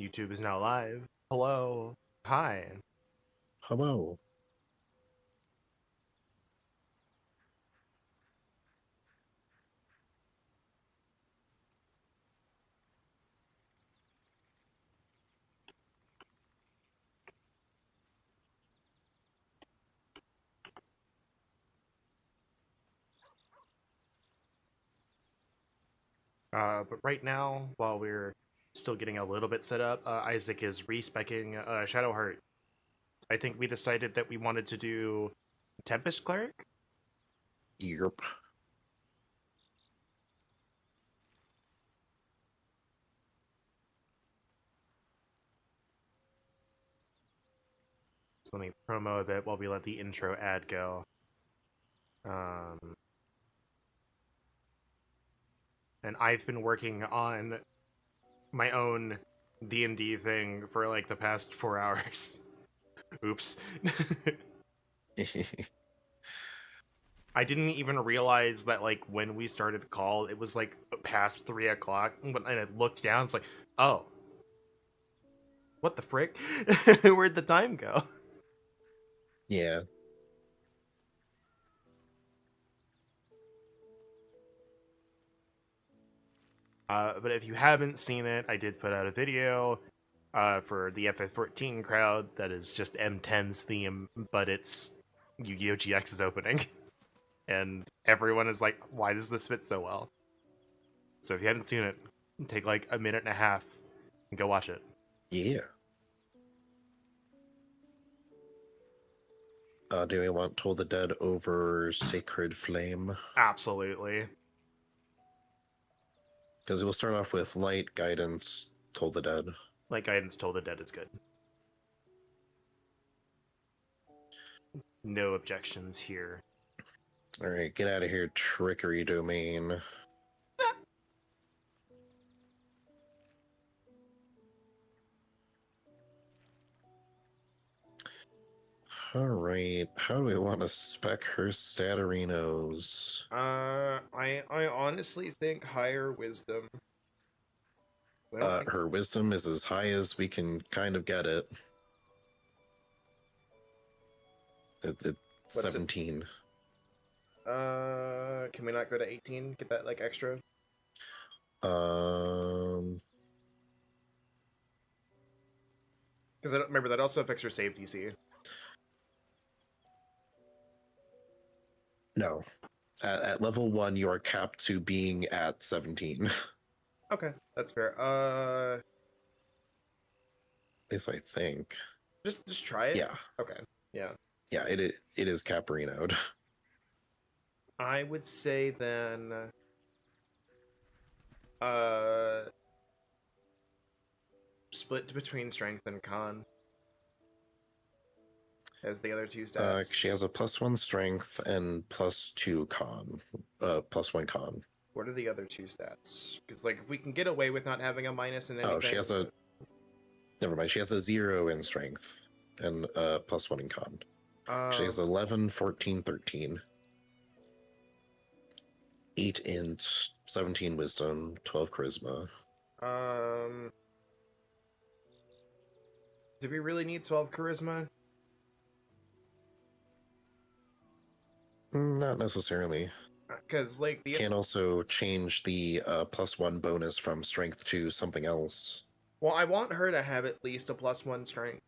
YouTube is now live. Hello. Hi. Hello. But right now, while we're still getting a little bit set up, Isaac is respecking Shadowheart. I think we decided that we wanted to do Tempest Cleric. Yerp. So let me promo a bit while we let the intro ad go. And I've been working on my own D&D thing for like the past 4 hours. Oops. I didn't even realize that, like, when we started the call, it was, like, past 3 o'clock, and I looked down, it's like, oh. What the frick? Where'd the time go? Yeah. But if you haven't seen it, I did put out a video for the FF14 crowd that is just M10's theme, but it's Yu-Gi-Oh! GX's opening. And everyone is like, why does this fit so well? So if you haven't seen it, take like a minute and a half and go watch it. Yeah. Do we want Toll the Dead over Sacred Flame? Absolutely. Because we'll start off with Light, Guidance, Toll the Dead. Like Guidance Told the Dead is good. No objections here. Alright, get out of here, Trickery Domain. Alright, how do we want to spec her Statarinos? I honestly think higher wisdom. Her wisdom is as high as we can kind of get it. It's 17. Can we not go to 18? Get that like extra? Because I don't remember that also affects her save DC. No. At level 1, you are capped to being at 17. Okay, that's fair. At least I think. Just try it. Yeah. Okay. Yeah. Yeah, it is Caparino'd. I would say then. Split between strength and con. As the other two stats. She has a +1 strength and +2 con. +1 con. What are the other two stats? Because like if we can get away with not having a minus in anything. Oh, she has a. Never mind. She has a 0 in strength and +1 in con. She has 11, 14, 13. 8 int, 17 wisdom, 12 charisma. Do we really need 12 charisma? Not necessarily. Because like the can also change the +1 bonus from strength to something else. Well, I want her to have at least a +1 strength.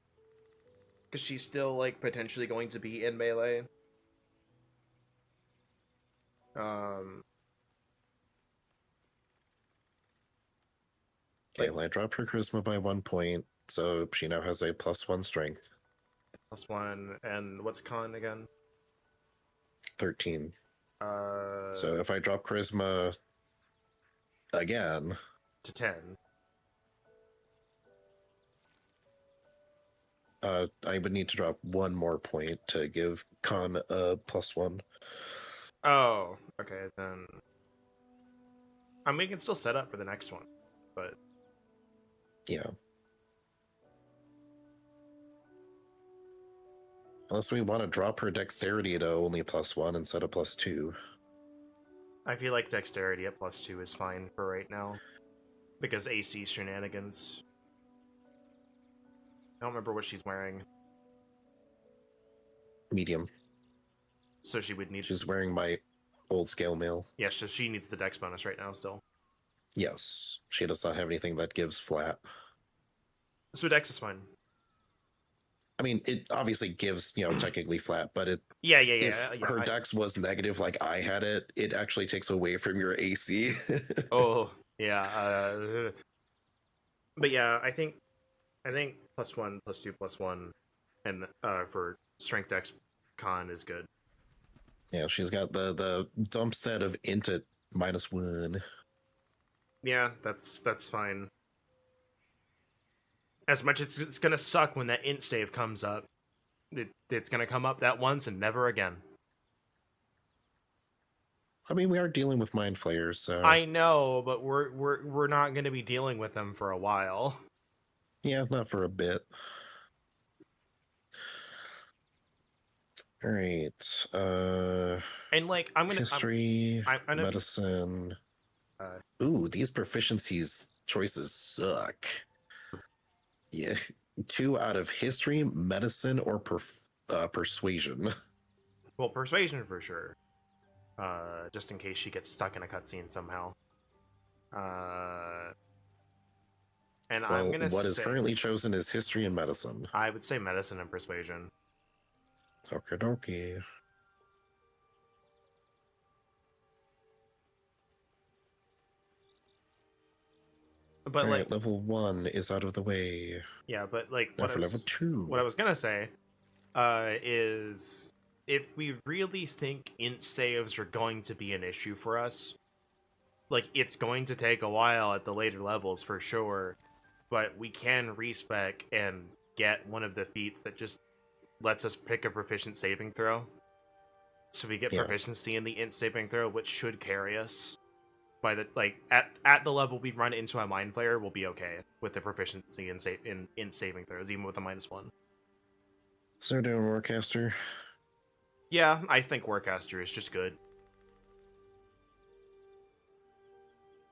Because she's still like potentially going to be in melee. Okay, well, I drop her charisma by 1 point, so she now has a +1 strength. +1, and what's con again? 13. So if I drop charisma again to 10, I would need to drop 1 more point to give con a +1. Oh, okay, then. I mean, we can still set up for the next one, but yeah. Unless we want to drop her dexterity to only +1 instead of +2. I feel like dexterity at +2 is fine for right now. Because AC shenanigans. I don't remember what she's wearing. Medium. So she would need. She's wearing my old scale mail. Yeah, so she needs the dex bonus right now still. Yes, she does not have anything that gives flat. So dex is fine. I mean, it obviously gives, technically flat, but Yeah. if her dex was negative like I had it, it actually takes away from your AC. Oh, yeah. But yeah, I think +1, +2, +1, and for strength dex con is good. Yeah, she's got the dump set of int at -1. Yeah, that's fine. As much as it's gonna suck when that int save comes up, it's gonna come up that once and never again. I mean, we are dealing with mind flayers, so I know, but we're not gonna be dealing with them for a while. yeah, not for a bit. All right. And like I'm gonna history, I'm gonna medicine. Ooh, these proficiencies choices suck. Yeah, 2 out of history, medicine, or persuasion. Well, persuasion for sure. Just in case she gets stuck in a cutscene somehow. And Well, I'm gonna what is say, currently chosen is history and medicine. I would say medicine and persuasion. Okie dokie. But All like right, level 1 is out of the way. yeah, but like Now for level 2. what I was gonna say is if we really think int saves are going to be an issue for us, like it's going to take a while at the later levels for sure, but we can respec and get one of the feats that just lets us pick a proficient saving throw. So we get proficiency in the int saving throw, which should carry us. By the at the level we run into a mind flayer, we'll be okay with the proficiency in int saving throws, even with a -1. So doing Warcaster. Yeah, I think Warcaster is just good.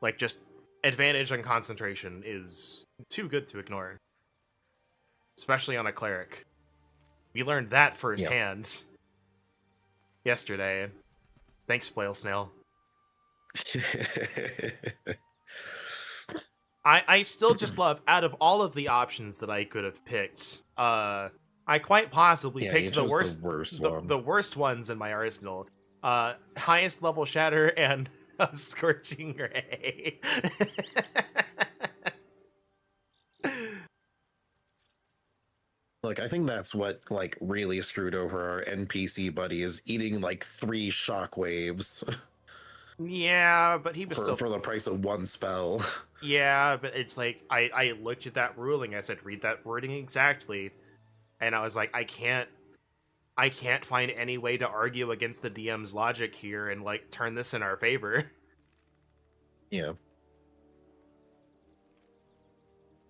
Like, just advantage on concentration is too good to ignore. Especially on a cleric. We learned that firsthand yesterday. Thanks, Flail Snail. I still just love, out of all of the options that I could have picked, I quite possibly picked the worst ones in my arsenal. Highest level Shatter and a Scorching Ray. Look, I think that's what really screwed over our NPC buddy, is eating 3 shockwaves. Yeah, but he was still for the price of 1 spell. Yeah, but it's like I looked at that ruling. I said, read that wording exactly, and I was like, I can't find any way to argue against the DM's logic here and turn this in our favor. Yeah.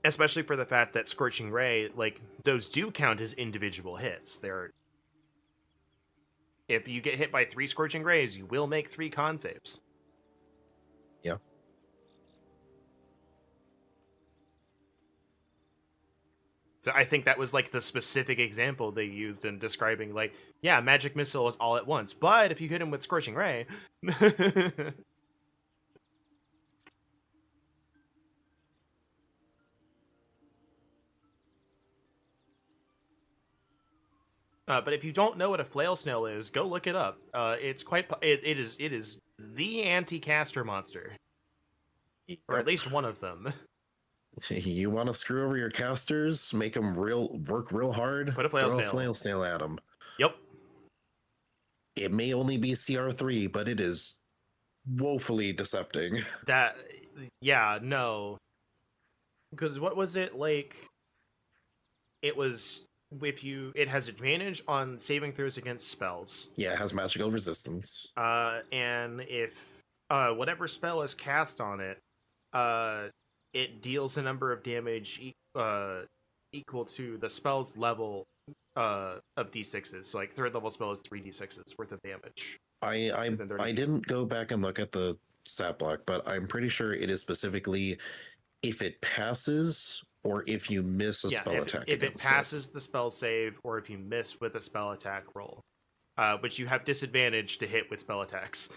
Especially for the fact that Scorching Ray, those do count as individual hits. If you get hit by 3 Scorching Rays, you will make 3 con saves. Yeah. So I think that was the specific example they used in describing yeah, magic missile is all at once, but if you hit him with Scorching Ray. But if you don't know what a flail snail is, go look it up. It's it is the anti-caster monster, or at least one of them. You want to screw over your casters? Make them work real hard? Put a flail snail. A flail snail at them. Yep. It may only be CR3, but it is woefully decepting. Yeah, no. Because what was it like? It was it has advantage on saving throws against spells. Yeah, it has magical resistance. And if whatever spell is cast on it, it deals a number of damage equal to the spell's level of d6s. So 3rd level spell is 3d6s worth of damage. I didn't go back and look at the stat block, but I'm pretty sure it is specifically if it passes or if you miss a spell attack if it against passes the spell save, or if you miss with a spell attack roll, which you have disadvantage to hit with spell attacks.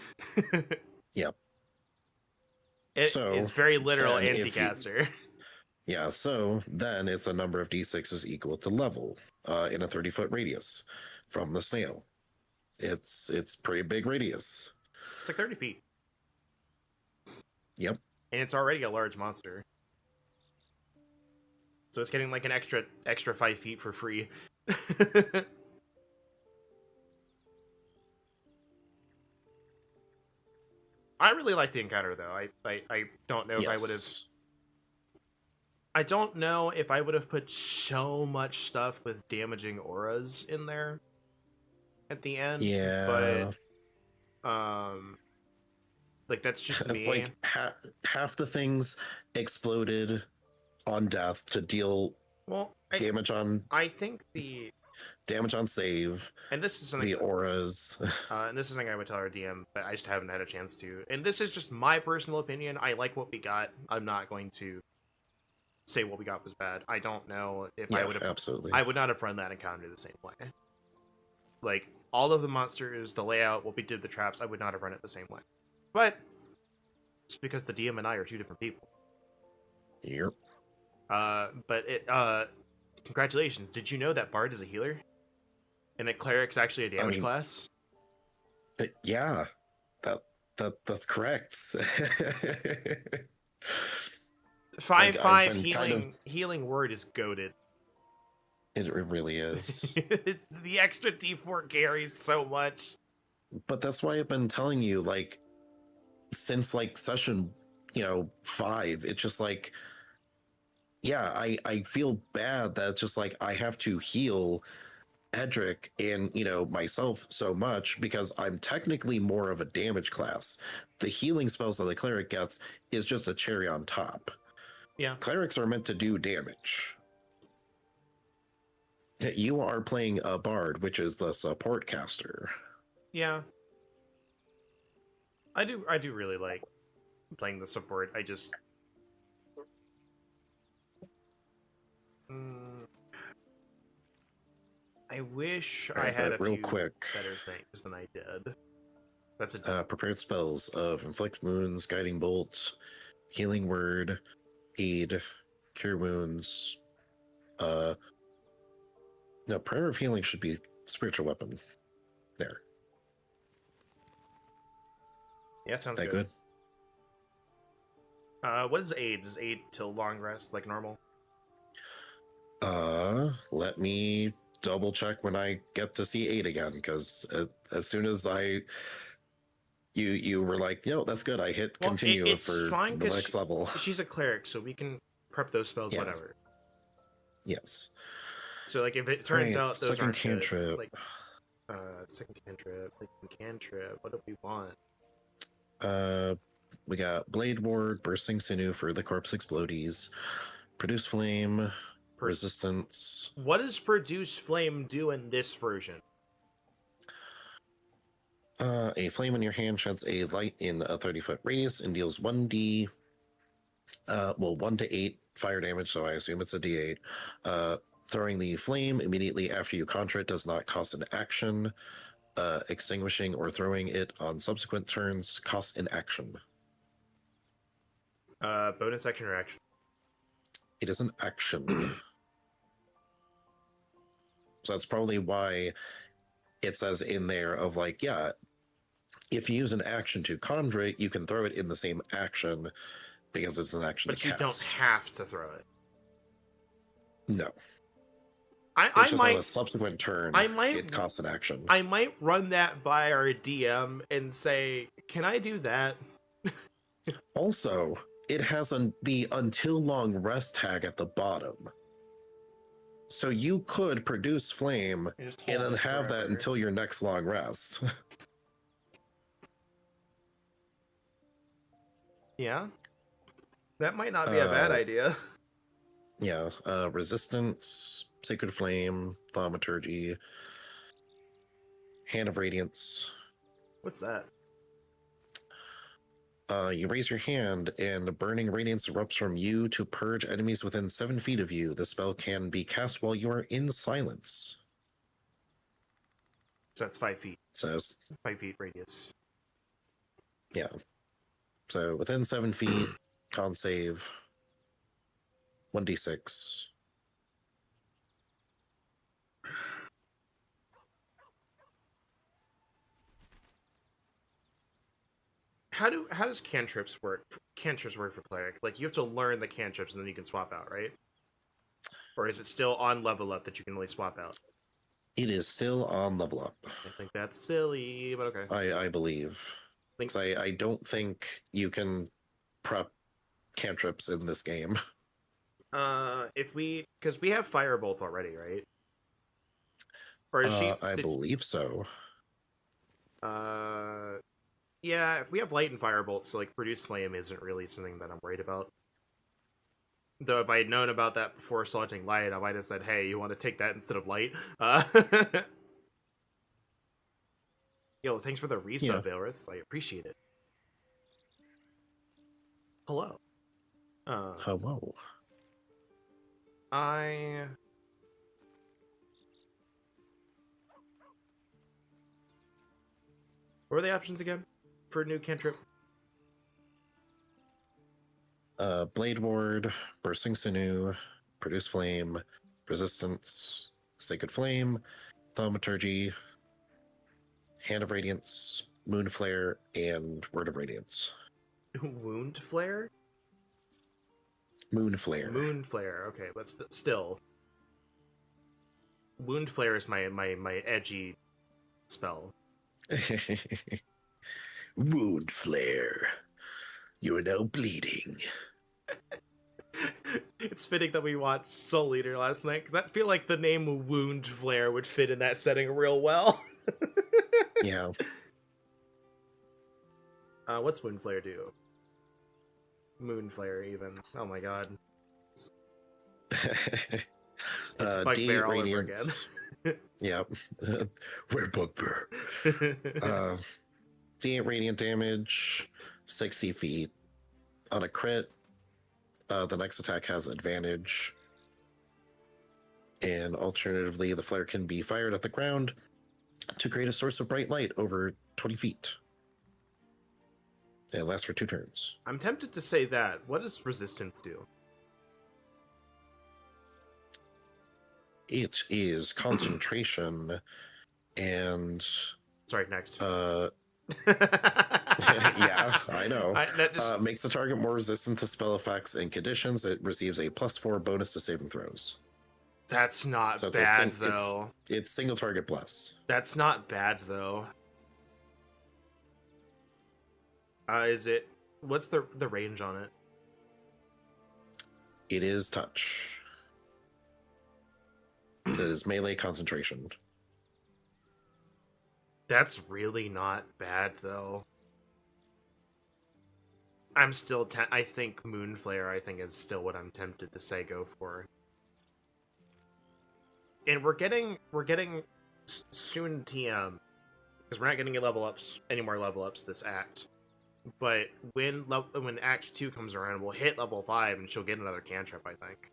Yep. It's very literal then if you- anti-caster. Yeah, so then it's a number of d6s equal to level in a 30-foot radius from the snail. It's pretty big radius. It's like 30 feet. Yep. And it's already a large monster. So it's getting like an extra 5 feet for free. I really like the encounter though. I don't know if I would have. I don't know if I would have put so much stuff with damaging auras in there at the end. Yeah. But like that's just me. It's like half the things exploded on death to deal damage on. I think the damage on save, and this is something the auras. and this is something I would tell our DM, but I just haven't had a chance to. And this is just my personal opinion. I like what we got. I'm not going to say what we got was bad. I don't know if I would have. Absolutely. I would not have run that encounter the same way. Like all of the monsters, the layout, what we did, the traps, I would not have run it the same way. But it's because the DM and I are two different people. Yep. But it. Congratulations! Did you know that Bard is a healer, and that Cleric's actually a damage class? Yeah, that's correct. 5/5 healing word is goated. It really is. The extra D4 carries so much. But that's why I've been telling you, like, since like session, 5, it's just like, yeah, I feel bad that it's just like I have to heal Edric and myself so much because I'm technically more of a damage class. The healing spells that the cleric gets is just a cherry on top. Yeah. Clerics are meant to do damage. You are playing a bard, which is the support caster. Yeah. I do really like playing the support. I just I wish I had a few better things than I did. That's prepared spells of inflict wounds, guiding bolts, healing word, aid, cure wounds. No, prayer of healing should be spiritual weapon. There. Yeah, sounds good. What is aid? Is aid till long rest like normal? Let me double check when I get to see 8 again, because as soon as you were like, that's good, I hit continue for the next level. She's a cleric, so we can prep those spells whenever. Yes. So like if it turns out those aren't cantrip. Good, like second cantrip, what do we want? We got Blade Ward, Bursting Sinew for the Corpse Explodies, Produce Flame, Resistance. What does Produce Flame do in this version? A flame in your hand sheds a light in a 30-foot radius and deals 1d, 1 to 8 fire damage, so I assume it's a d8. Throwing the flame immediately after you conjure it does not cost an action. Extinguishing or throwing it on subsequent turns costs an action. Bonus action or action? It is an action. So that's probably why it says in there of like, if you use an action to conjure it, you can throw it in the same action because it's an action but to cast. But you don't have to throw it. No. I just might, on a subsequent turn, it costs an action. I might run that by our DM and say, can I do that? Also, it has the until long rest tag at the bottom. So you could produce flame and then have that until your next long rest. Yeah. That might not be a bad idea. Yeah. Resistance, Sacred Flame, Thaumaturgy, Hand of Radiance. What's that? You raise your hand, and burning radiance erupts from you to purge enemies within 7 feet of you. The spell can be cast while you are in silence. So that's 5 feet. So, 5 feet radius. yeah. So within 7 feet, con save, 1d6. How does cantrips work? Cantrips work for cleric. Like, you have to learn the cantrips and then you can swap out, right? Or is it still on level up that you can only swap out? It is still on level up. I think that's silly, but okay. I believe. I don't think you can prep cantrips in this game. Because we have Firebolt already, right? Or is I believe so. Yeah, if we have Light and Firebolt, so like Produce Flame isn't really something that I'm worried about. Though if I had known about that before selecting Light, I might have said, hey, you want to take that instead of Light? Yo, thanks for the resub, Aelrith. I appreciate it. Hello. Hello. What are the options again for a new cantrip? Blade Ward, Bursting Sinew, Produce Flame, Resistance, Sacred Flame, Thaumaturgy, Hand of Radiance, Moon Flare, and Word of Radiance. Wound Flare? Moon Flare. Moon Flare, okay, but still. Wound Flare is my edgy spell. Wound Flare. You are now bleeding. It's fitting that we watched Soul Eater last night, because I feel like the name Wound Flare would fit in that setting real well. Yeah. What's Wound Flare do? Moon Flare, even. Oh my god. It's Bugbear all over again. Yeah. We're Bugbear. D8 radiant damage, 60 feet. On a crit, the next attack has advantage. And alternatively, the flare can be fired at the ground to create a source of bright light over 20 feet. It lasts for 2 turns. I'm tempted to say that. What does resistance do? It is concentration and... Sorry, next. Yeah, I know. Makes the target more resistant to spell effects and conditions. It receives a +4 bonus to saving throws. That's not bad, though. It's single target plus. That's not bad, though. Is it... What's the range on it? It is touch. So it is melee concentration. That's really not bad, though. I'm still... I think Moonflare, is still what I'm tempted to say go for. And we're getting soon TM, because we're not getting any more level ups this act. But when Act 2 comes around, we'll hit level 5 and she'll get another cantrip, I think.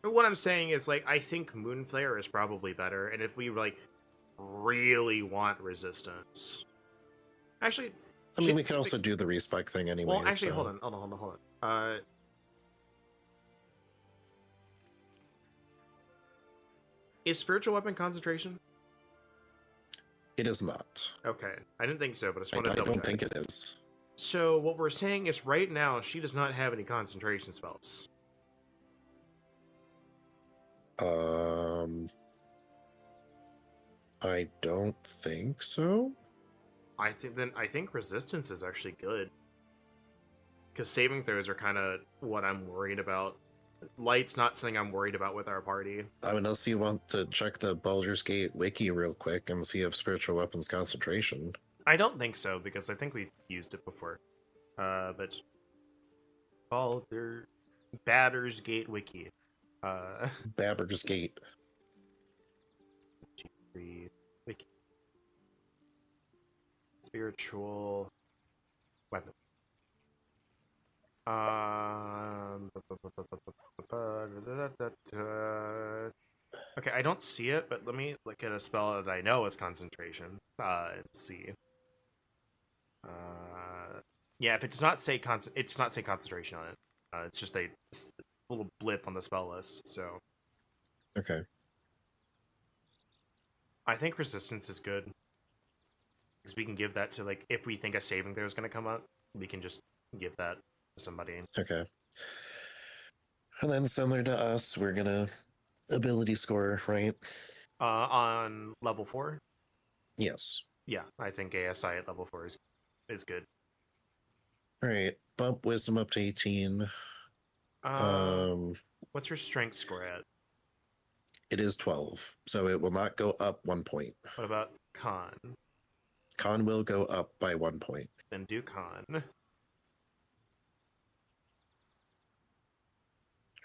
What I'm saying is, like, I think Moonflare is probably better, and if we, like, really want resistance... Actually... I mean, we can also do the respec thing anyway. Well, actually, hold on. Is Spiritual Weapon concentration? It is not. Okay, I didn't think so, but I just wanted to double check. I don't think it is. So, what we're saying is, right now, she does not have any concentration spells. I don't think so. I think resistance is actually good. Because saving throws are kind of what I'm worried about. Light's not something I'm worried about with our party. I mean, unless you want to check the Baldur's Gate wiki real quick and see if spiritual weapons concentration. I don't think so, because I think we've used it before. But Baldur's Gate wiki. Baldur's Gate. 2, 3, wiki. Spiritual weapon. Okay, I don't see it, but let me look at a spell that I know is concentration. And see. Yeah, if it does not say it does not say concentration on it. It's just a little blip on the spell list. So Okay. I think resistance is good because we can give that to like if we think a saving throw is going to come up, we can just give that to somebody. Okay. And then similar to us, we're gonna ability score, right? On level 4, Yes. yeah, I think ASI at level 4 is good. All right. Bump wisdom up to 18. What's your strength score at? It is 12, so it will not go up 1 point. What about con? Con will go up by 1 point. Then do con.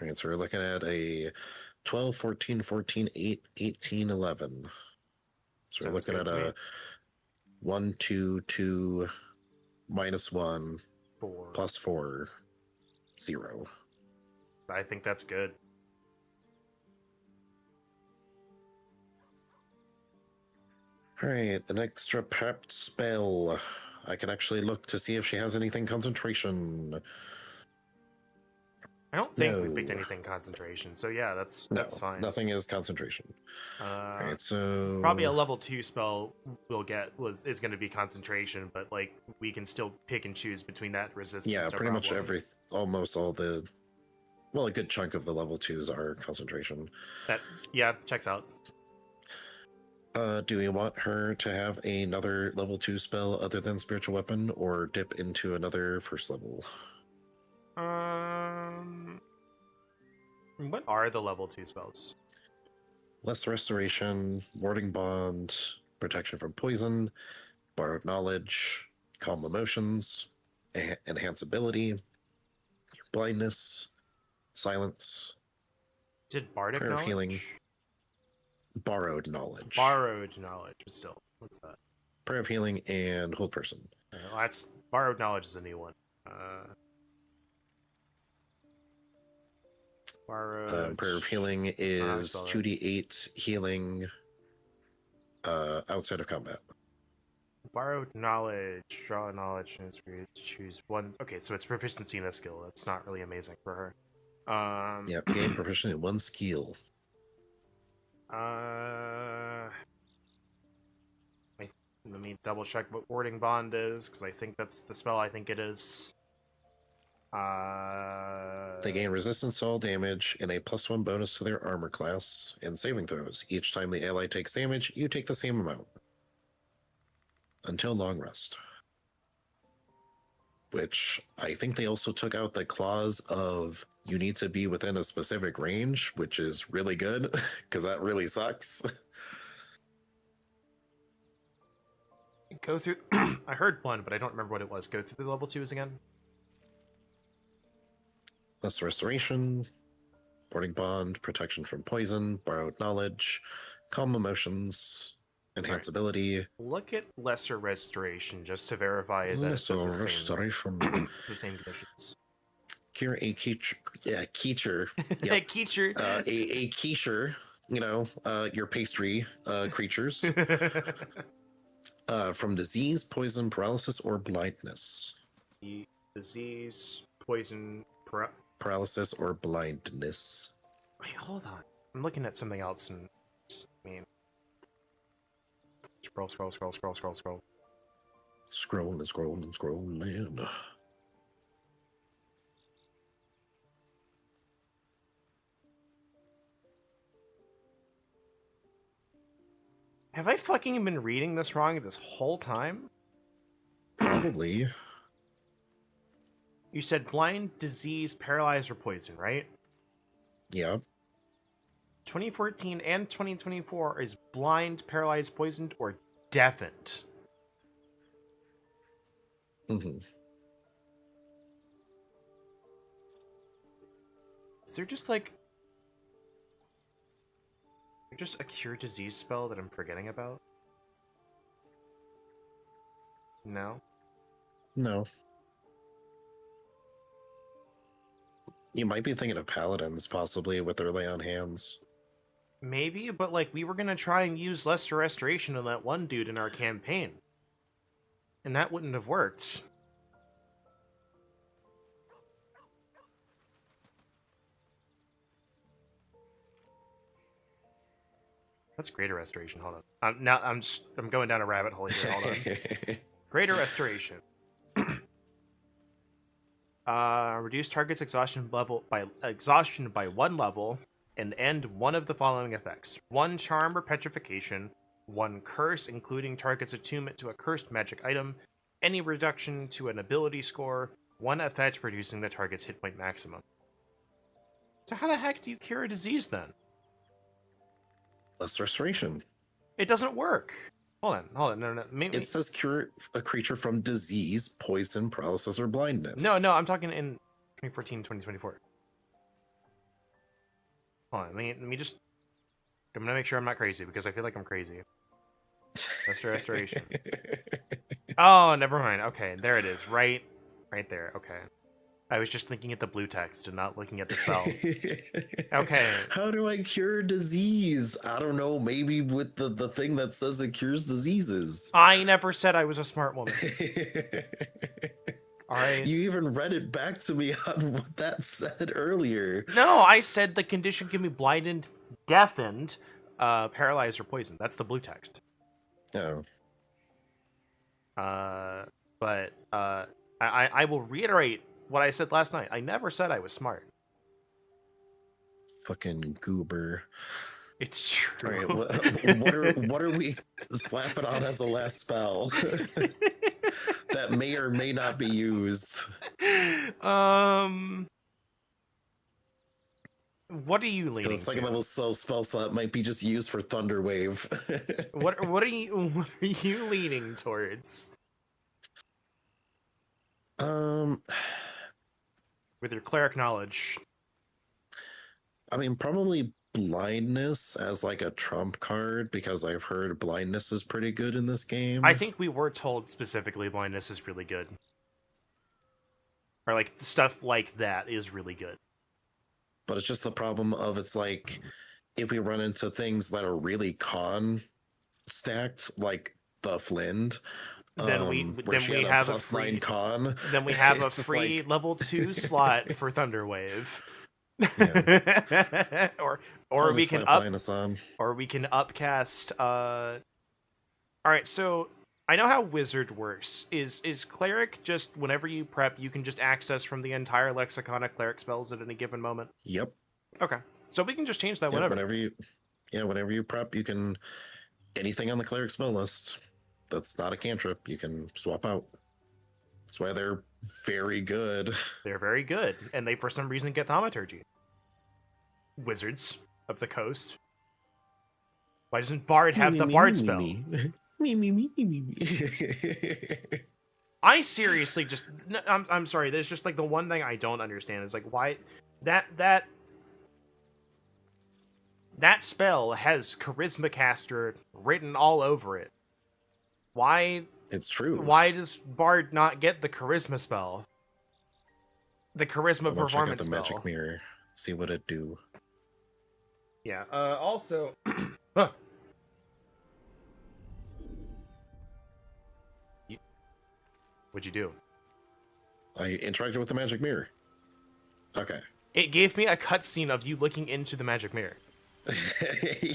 All right, so we're looking at a 12, 14, 14, 8, 18, 11. So we're looking at a 1, 2, 2, -1, 4. +4, 0. I think that's good. All right, an extra prepped spell. I can actually look to see if she has anything concentration. I don't think we picked anything concentration, so yeah, that's fine. Nothing is concentration. All right, so probably a level 2 spell we'll get is going to be concentration, but like we can still pick and choose between that resistance. Yeah, pretty much almost all the, well, a good chunk of the level 2s are concentration. That checks out. Do we want her to have another level 2 spell other than spiritual weapon, or dip into another first level? What are the level 2 spells? Less restoration, warding bond, protection from poison, borrowed knowledge, calm emotions, enhance ability, blindness, silence. Did bardic prayer of knowledge? Healing. Borrowed knowledge. Borrowed knowledge, but still, what's that? Prayer of healing and hold person. Well, that's borrowed knowledge is a new one. Borrowed. Prayer of healing is 2d8 healing outside of combat. Borrowed knowledge. Draw knowledge and choose one. Okay, so it's proficiency in a skill. That's not really amazing for her. Yeah, gain proficiency in one skill. Let me double check what warding bond is, because I think that's the spell I think it is. They gain resistance to all damage and a +1 bonus to their armor class and saving throws. Each time the ally takes damage, you take the same amount. Until long rest. Which I think they also took out the clause of you need to be within a specific range, which is really good, because that really sucks. Go through. I heard one, but I don't remember what it was. Go through the level 2s again. Less restoration, boarding bond, protection from poison, borrowed knowledge, calm emotions, enhance ability. Look at lesser restoration just to verify that lesser it's restoration. The same conditions. Cure a creature. Yeah, creature. A creature. A creature. You know, your pastry creatures. From disease, poison, paralysis, or blindness. Disease, poison, paralysis, or blindness. Wait, hold on. I'm looking at something else and scroll. Scrolling. Have I fucking been reading this wrong this whole time? Probably. You said blind, disease, paralyzed, or poison, right? Yeah. 2014 and 2024 is blind, paralyzed, poisoned, or deafened. Mm-hmm. Is there just like... just a cure disease spell that I'm forgetting about? No. No. You might be thinking of paladins, possibly, with their lay on hands. Maybe, but like we were gonna try and use Lesser Restoration on that one dude in our campaign. And that wouldn't have worked. That's Greater Restoration. Hold on. Now I'm going down a rabbit hole here. Hold on. Greater Restoration. Reduce target's exhaustion by 1 level and end one of the following effects: 1 charm or petrification, 1 curse, including target's attunement to a cursed magic item, any reduction to an ability score, 1 effect reducing the target's hit point maximum. So how the heck do you cure a disease then? Less restoration. It doesn't work. Hold on. No. Maybe... It says cure a creature from disease, poison, paralysis, or blindness. No, I'm talking in 2014, 2024. Hold on, let me just... I'm gonna make sure I'm not crazy, because I feel like I'm crazy. Restoration. Oh, never mind. Okay, there it is. Right there. Okay. I was just looking at the blue text and not looking at the spell. Okay. How do I cure disease? I don't know. Maybe with the thing that says it cures diseases. I never said I was a smart woman. All right. You even read it back to me on what that said earlier. No, I said the condition can be blinded, deafened, paralyzed, or poisoned. That's the blue text. Oh. But I will reiterate what I said last night. I never said I was smart. Fucking goober. It's true. All right, what are we slapping on as a last spell that may or may not be used? What are you leaning to? The second level spell slot might be just used for Thunder Wave. What are you leaning towards? With your cleric knowledge. I mean, probably blindness as like a trump card, because I've heard blindness is pretty good in this game. I think we were told specifically blindness is really good. Or like stuff like that is really good. But it's just the problem of, it's like, if we run into things that are really con stacked, like the Flint, then we have a free 9 con. Then we have a free like... level 2 slot for Thunderwave. Yeah. or we can upcast. All right, so I know how wizard works. Is cleric just whenever you prep, you can just access from the entire lexicon of cleric spells at any given moment? Yep. Okay, so we can just change that whenever. Whenever you prep, you can anything on the cleric spell list that's not a cantrip, you can swap out. That's why they're very good. They're very good, and they for some reason get thaumaturgy. Wizards of the coast. Why doesn't Bard have the Bard spell? I seriously just... I'm sorry, there's just like the one thing I don't understand is like why that spell has Charisma Caster written all over it. Why? It's true. Why does Bard not get the Charisma spell? The Charisma performance spell. Check out the magic mirror. See what it do. Yeah. Also... What'd you do? I interacted with the magic mirror. Okay. It gave me a cutscene of you looking into the magic mirror.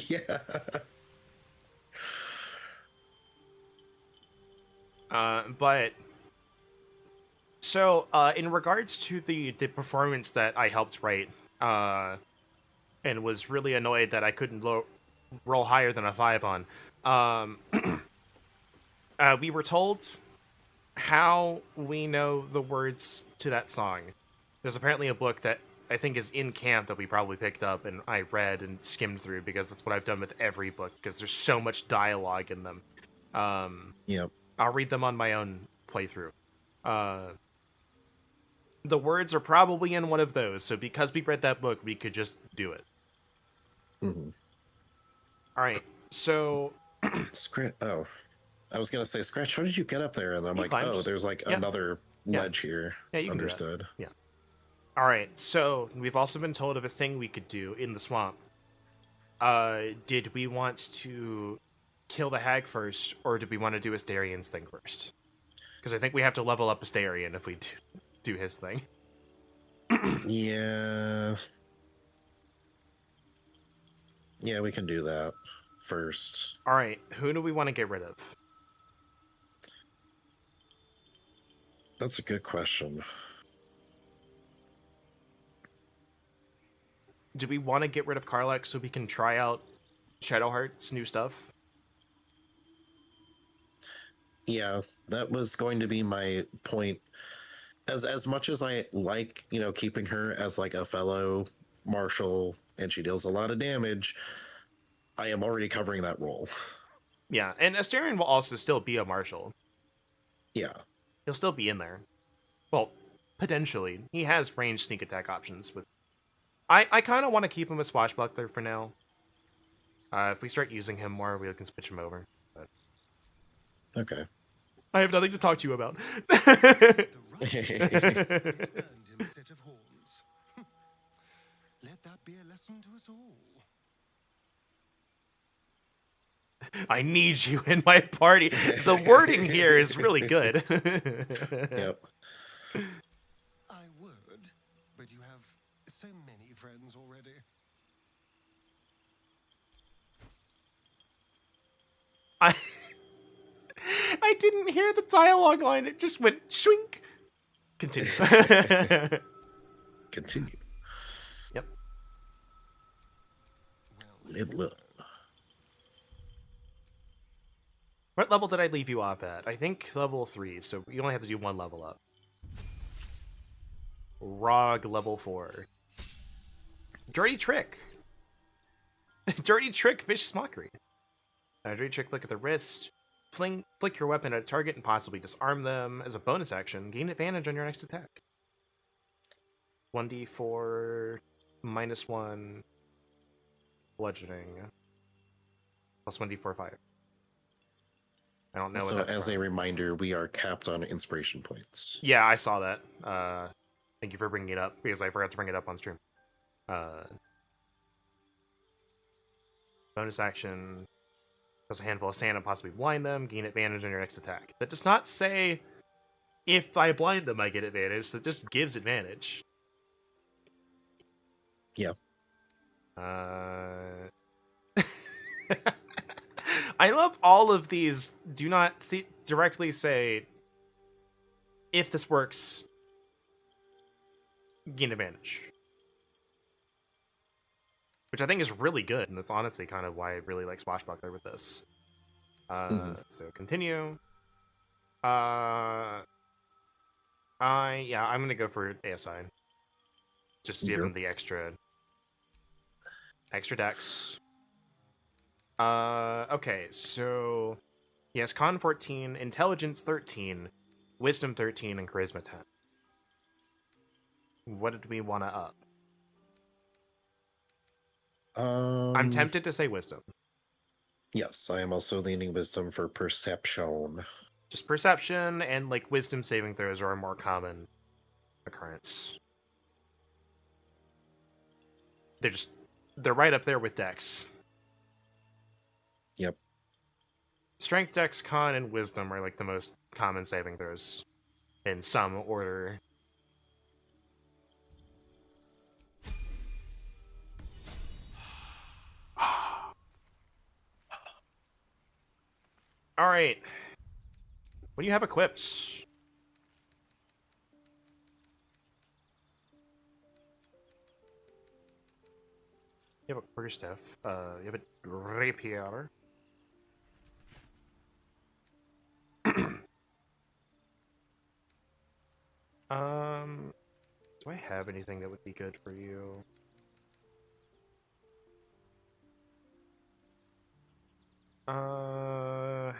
Yeah. But so in regards to the performance that I helped write, and was really annoyed that I couldn't roll higher than a 5 on. We were told how we know the words to that song. There's apparently a book that I think is in camp that we probably picked up and I read and skimmed through, because that's what I've done with every book, because there's so much dialogue in them. Yep. I'll read them on my own playthrough. The words are probably in one of those, so because we read that book, we could just do it. Mm-hmm. All right, so... Script. Oh. I was gonna say, Scratch, how did you get up there? And I'm He like, climbed. oh, there's like Yeah. another Yeah. ledge here. Yeah, you can do that. Understood. Yeah. All right. So we've also been told of a thing we could do in the swamp. Did we want to kill the hag first, or did we want to do Asterian's thing first? Because I think we have to level up Asterian if we do his thing. Yeah. Yeah, we can do that first. All right. Who do we want to get rid of? That's a good question. Do we want to get rid of Karlach so we can try out Shadowheart's new stuff? Yeah, that was going to be my point. As much as I like, keeping her as like a fellow marshal and she deals a lot of damage, I am already covering that role. Yeah, and Asterion will also still be a marshal. Yeah. He'll still be in there. Well, potentially. He has ranged sneak attack options. With I kind of want to keep him a swashbuckler for now. If we start using him more, we can switch him over. But Okay. I have nothing to talk to you about. The right earned him a set of horns. Let that be a lesson to us all. I need you in my party. The wording here is really good. Yep. I would, but you have so many friends already. I didn't hear the dialogue line. It just went swink. Continue. Continue. Yep. Well, Level up. What level did I leave you off at? I think level 3, so you only have to do one level up. Rog level 4. Dirty Trick. Dirty Trick, Vicious Mockery. Dirty Trick, flick at the wrist. Flick your weapon at a target and possibly disarm them. As a bonus action, gain advantage on your next attack. 1d4 -1 bludgeoning plus 1d4 fire. I don't know So, what that's as from. a reminder, we are capped on inspiration points. Yeah, I saw that. Thank you for bringing it up because I forgot to bring it up on stream. Bonus action. Does a handful of sand and possibly blind them. Gain advantage on your next attack. That does not say if I blind them, I get advantage. So it just gives advantage. Yeah. I love all of these. Do not directly say if this works, gain advantage. Which I think is really good, and that's honestly kind of why I really like Swashbuckler with this. So continue. I'm gonna go for ASI. Just to give him the extra dex. Okay, so he has Con 14, Intelligence 13, Wisdom 13, and Charisma 10. What did we want to up? I'm tempted to say Wisdom. Yes, I am also leaning Wisdom for Perception. Just Perception and like Wisdom saving throws are a more common occurrence. They're right up there with Dex. Yep. Strength, Dex, Con, and Wisdom are like the most common saving throws in some order. All right. What do you have equipped? You have a quarterstaff. You have a rapier. Do I have anything that would be good for you?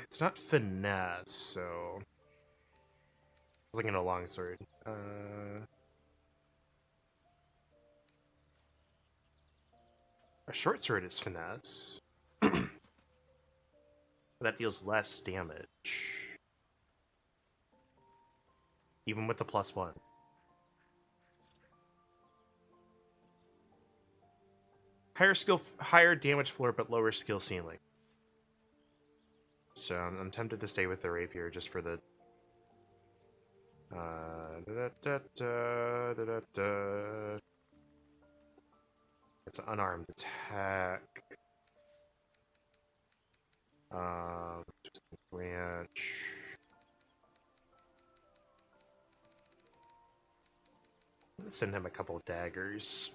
It's not finesse, so I was looking at a longsword. A short sword is finesse. That deals less damage. Even with the +1. Higher damage floor, but lower skill ceiling. So I'm tempted to stay with the rapier just for the. It's an unarmed attack. Just a branch. Let's send him a couple daggers.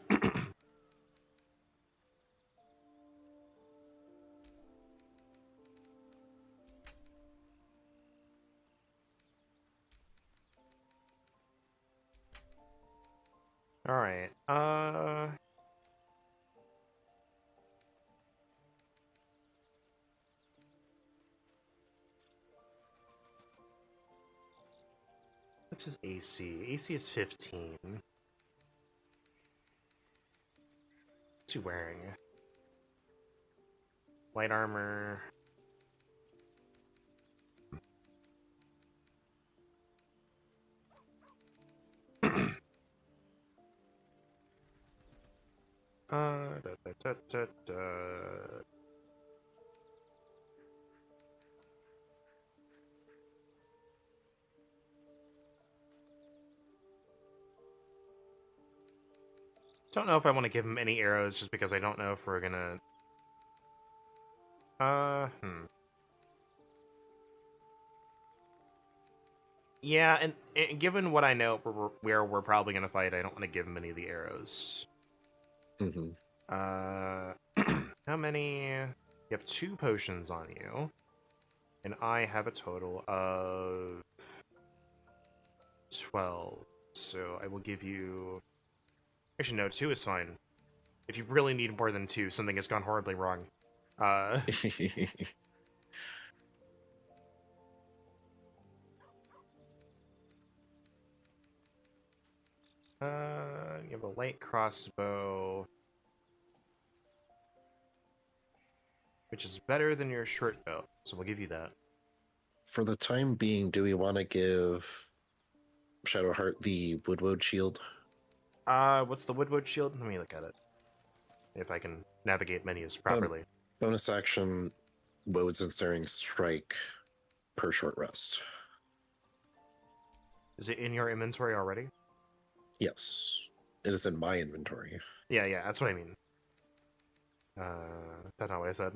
All right. What's his AC? AC is 15. What's he wearing? Light armor. Don't know if I want to give him any arrows just because I don't know if we're gonna. Yeah, and given what I know where we're probably gonna fight, I don't want to give him any of the arrows. Mm-hmm. How many? You have 2 potions on you, and I have a total of 12. So I will give you. Actually, no, 2 is fine. If you really need more than 2, something has gone horribly wrong. You have a light crossbow, which is better than your short bow, so we'll give you that. For the time being, do we want to give Shadowheart the Woodwood shield? What's the Woodwood shield? Let me look at it. If I can navigate menus properly. Bonus action, Woad's Ensnaring Strike per short rest. Is it in your inventory already? Yes. It is in my inventory. Yeah, that's what I mean. That's not what I said.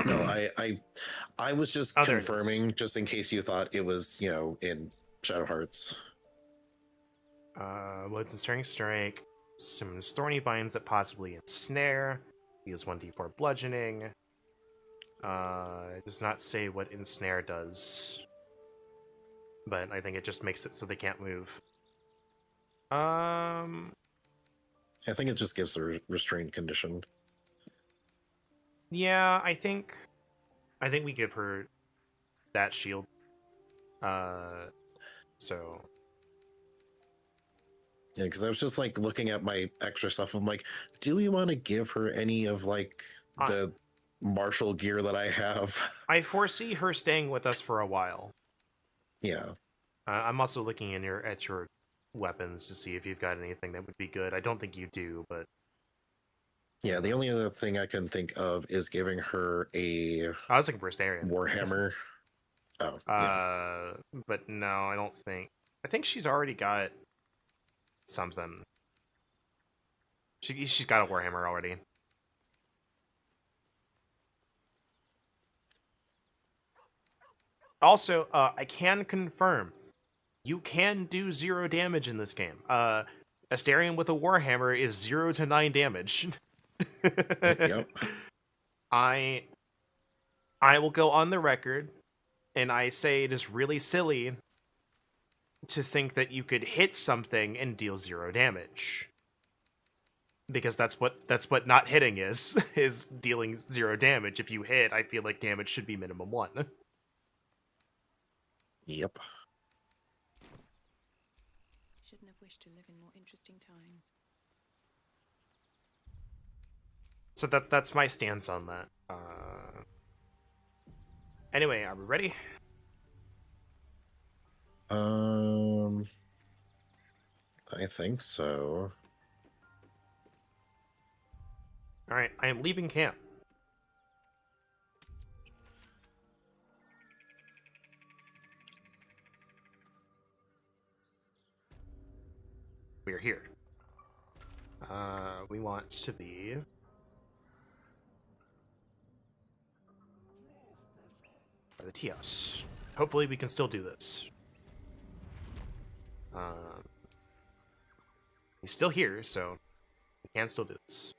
No, I was just Oh, confirming, just in case you thought it was, in Shadowheart's. What's Ensnaring Strike? Summons thorny vines that possibly ensnare. Use 1d4 bludgeoning. It does not say what ensnare does. But I think it just makes it so they can't move. I think it just gives a restrained condition. Yeah, I think we give her that shield. So Yeah, because I was just like looking at my extra stuff. I'm like, do we want to give her any of like the martial gear that I have? I foresee her staying with us for a while. Yeah. I'm also looking at your weapons to see if you've got anything that would be good. I don't think you do, but Yeah, the only other thing I can think of is giving her a I was looking for Astarion. Warhammer. Oh, yeah. But no, I don't think. I think she's already got something. She's got a Warhammer already. Also, I can confirm you can do 0 damage in this game. Astarion with a Warhammer is 0 to 9 damage. Yep. I will go on the record and I say it is really silly to think that you could hit something and deal 0 damage. Because that's what not hitting is dealing 0 damage. If you hit, I feel like damage should be minimum 1. Yep. Shouldn't have wished to live in more interesting times. So that's my stance on that. Anyway, are we ready? I think so. All right, I am leaving camp. We are here. We want to be by the tea house. Hopefully, we can still do this. He's still here, so we can still do this.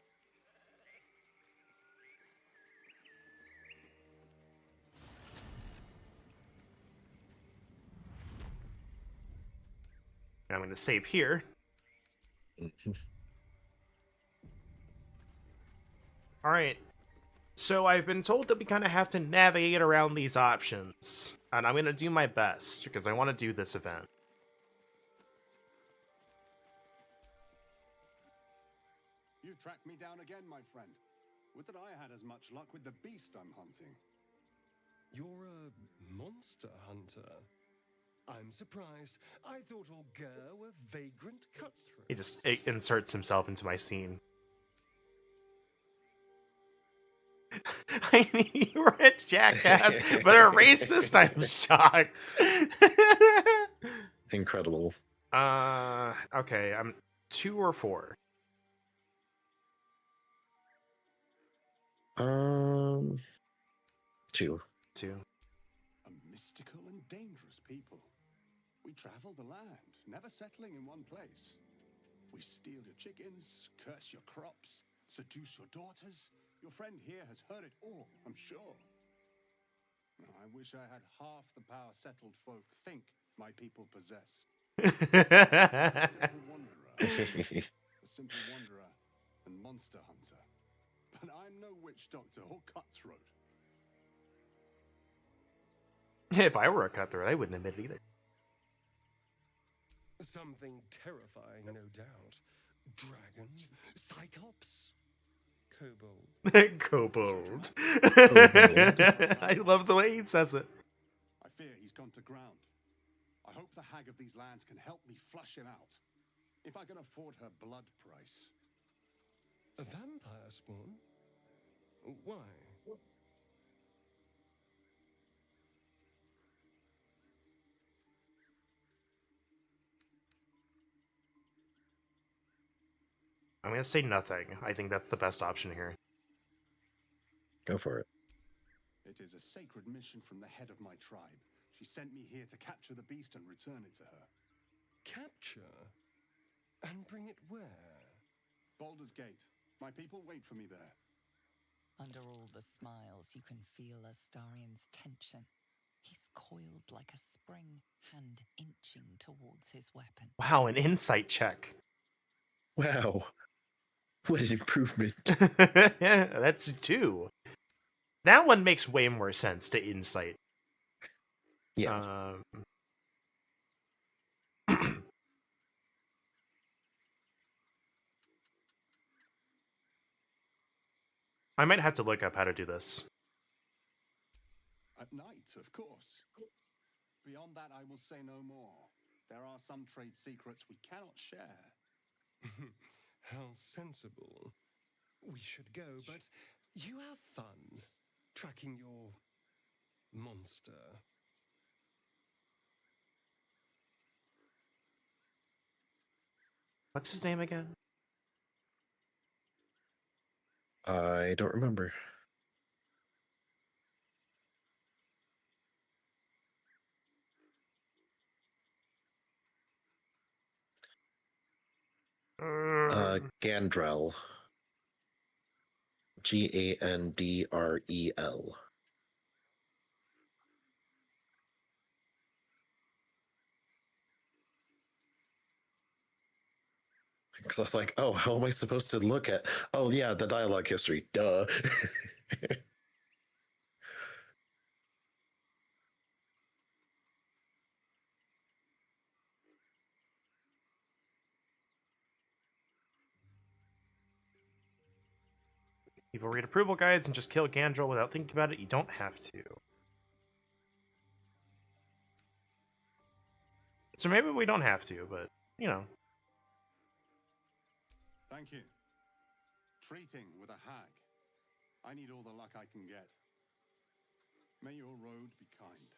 And I'm going to save here. All right. So I've been told that we kind of have to navigate around these options, and I'm going to do my best because I want to do this event. You tracked me down again, my friend. Would that I had as much luck with the beast I'm hunting. You're a monster hunter. I'm surprised. I thought Augur were vagrant cutthroats. He just inserts himself into my scene. I knew you were a jackass, but a racist, I'm shocked. Incredible. Okay, I'm 2 or 4. Two. 2. A mystical and dangerous people. We travel the land, never settling in one place. We steal your chickens, curse your crops, seduce your daughters. Your friend here has heard it all, I'm sure. I wish I had half the power settled folk think my people possess. A simple wanderer and monster hunter. But I'm no witch doctor or cutthroat. If I were a cutthroat, I wouldn't admit it either. Something terrifying, no doubt. Dragon, Cyclops, Kobold. Kobold. I love the way he says it. I fear he's gone to ground. I hope the hag of these lands can help me flush him out. If I can afford her blood price. A vampire spawn? Why? I'm going to say nothing. I think that's the best option here. Go for it. It is a sacred mission from the head of my tribe. She sent me here to capture the beast and return it to her. Capture? And bring it where? Baldur's Gate. My people wait for me there. Under all the smiles, you can feel Astarion's tension. He's coiled like a spring, hand inching towards his weapon. Wow, an insight check. Wow. What an improvement. That's 2. That one makes way more sense to insight. Yeah. I might have to look up how to do this. At night, of course. Beyond that, I will say no more. There are some trade secrets we cannot share. How sensible. We should go, but you have fun tracking your monster. What's his name again? I don't remember. Gandrel. Gandrel. Because I was like, oh, how am I supposed to look at? Oh, yeah, the dialogue history. Duh. People read approval guides and just kill Gandrel without thinking about it. You don't have to. So maybe we don't have to, but, you know. Thank you. Treating with a hag. I need all the luck I can get. May your road be kind.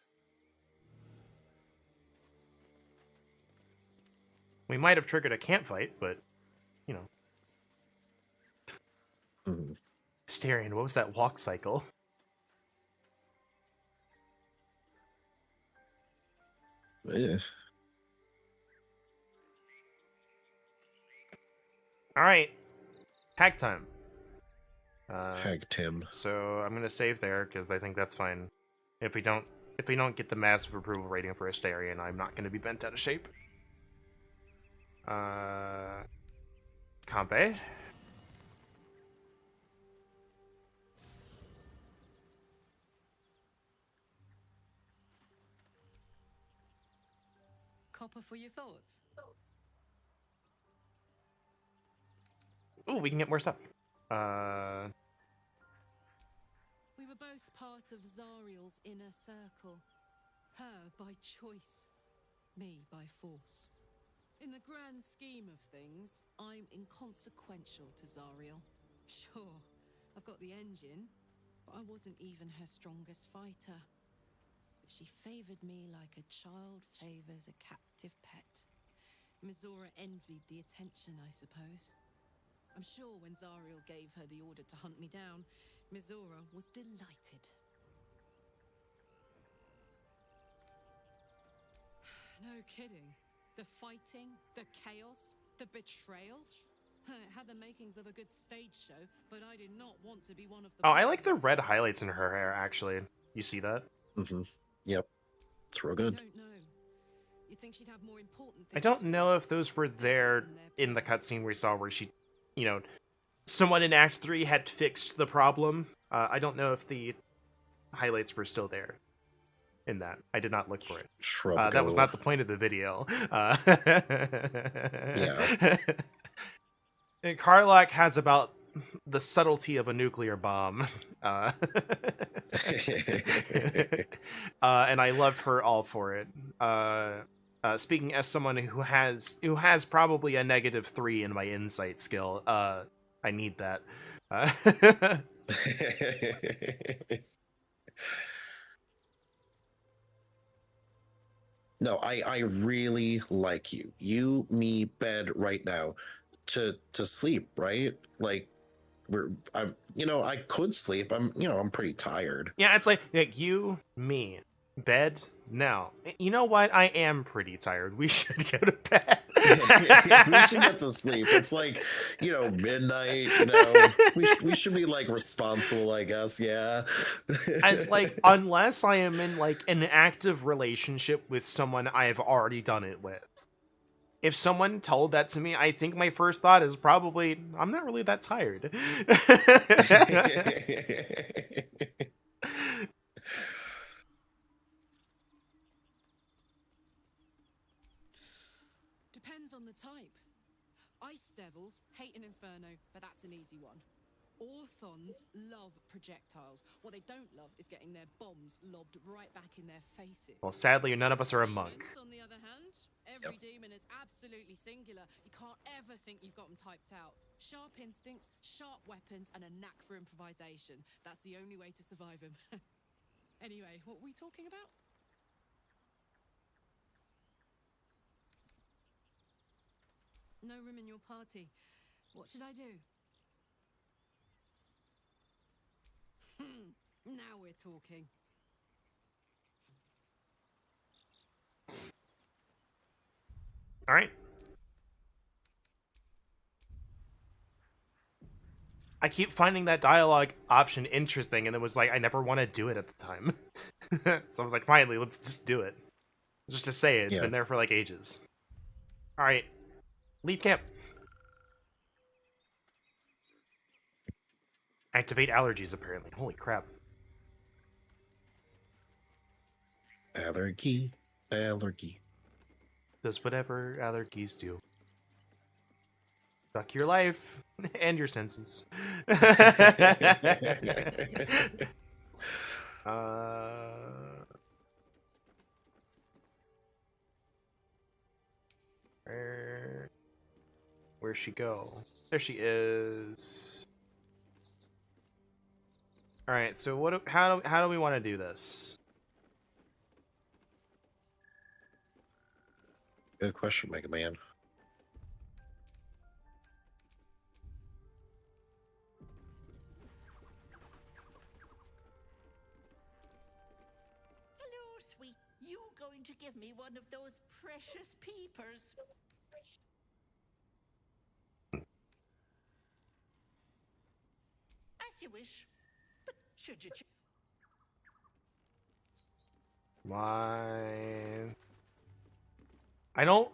We might have triggered a camp fight, but, you know. Mhm. Styrian, what was that walk cycle? Yeah. Alright. Hag time. Hag Tim. So I'm gonna save there, because I think that's fine. If we don't get the massive approval rating for Styrian, I'm not gonna be bent out of shape. Campe. Copper for your thoughts. Ooh, we can get more stuff. We were both part of Zariel's inner circle. Her by choice, me by force. In the grand scheme of things, I'm inconsequential to Zariel. Sure, I've got the engine, but I wasn't even her strongest fighter. But she favored me like a child favors a captive pet. Mystra envied the attention, I suppose. I'm sure when Zariel gave her the order to hunt me down, Mystra was delighted. No kidding. The fighting, the chaos, the betrayal. It had the makings of a good stage show, but I did not want to be one of the... Oh, I like the players. red highlights in her hair, actually. You see that? Mm-hmm. Yep. It's real I good. don't know. You think she'd have more important I things don't to do? know if those were there in the cutscene we saw where she, you know, someone in Act 3 had fixed the problem. I don't know if the highlights were still there in that. I did not look for it. Shrub That was go. not the point of the video. Yeah. And Karlach has about the subtlety of a nuclear bomb. And I love her all for it. Speaking as someone who has probably a -3 in my insight skill, I need that. No, I really like you. You, me, bed right now to sleep, right? Like I'm I could sleep. I'm pretty tired. Yeah, it's like you, me, bed. No, you know what? I am pretty tired. We should go to bed. We should get to sleep. It's like, midnight, we should be like responsible, I guess. Yeah. As like, unless I am in like an active relationship with someone I've already done it with. If someone told that to me, I think my first thought is probably, I'm not really that tired. Depends on the type. Ice devils hate an inferno, but that's an easy one. Orthons love projectiles. What they don't love is getting their bombs lobbed right back in their faces. Well, sadly, none of us are a monk. Demons, on the other hand, every demon is absolutely singular. You can't ever think you've got them typed out. Sharp instincts, sharp weapons, and a knack for improvisation. That's the only way to survive them. Anyway, what were we talking about? No room in your party. What should I do? Now we're talking. All right. I keep finding that dialogue option interesting, and it was like, I never want to do it at the time. So I was like, finally, let's just do it. Just to say it. It's Yeah. been there for like ages. All right. Leave camp. Activate allergies, apparently. Holy crap. Allergy. Does whatever allergies do. Suck your life and your senses. Where'd she go? There she is. All right. So what? How do we want to do this? Good question, Mega Man. Hello, sweet. You going to give me one of those precious peepers? As you wish. But should you Why? I don't.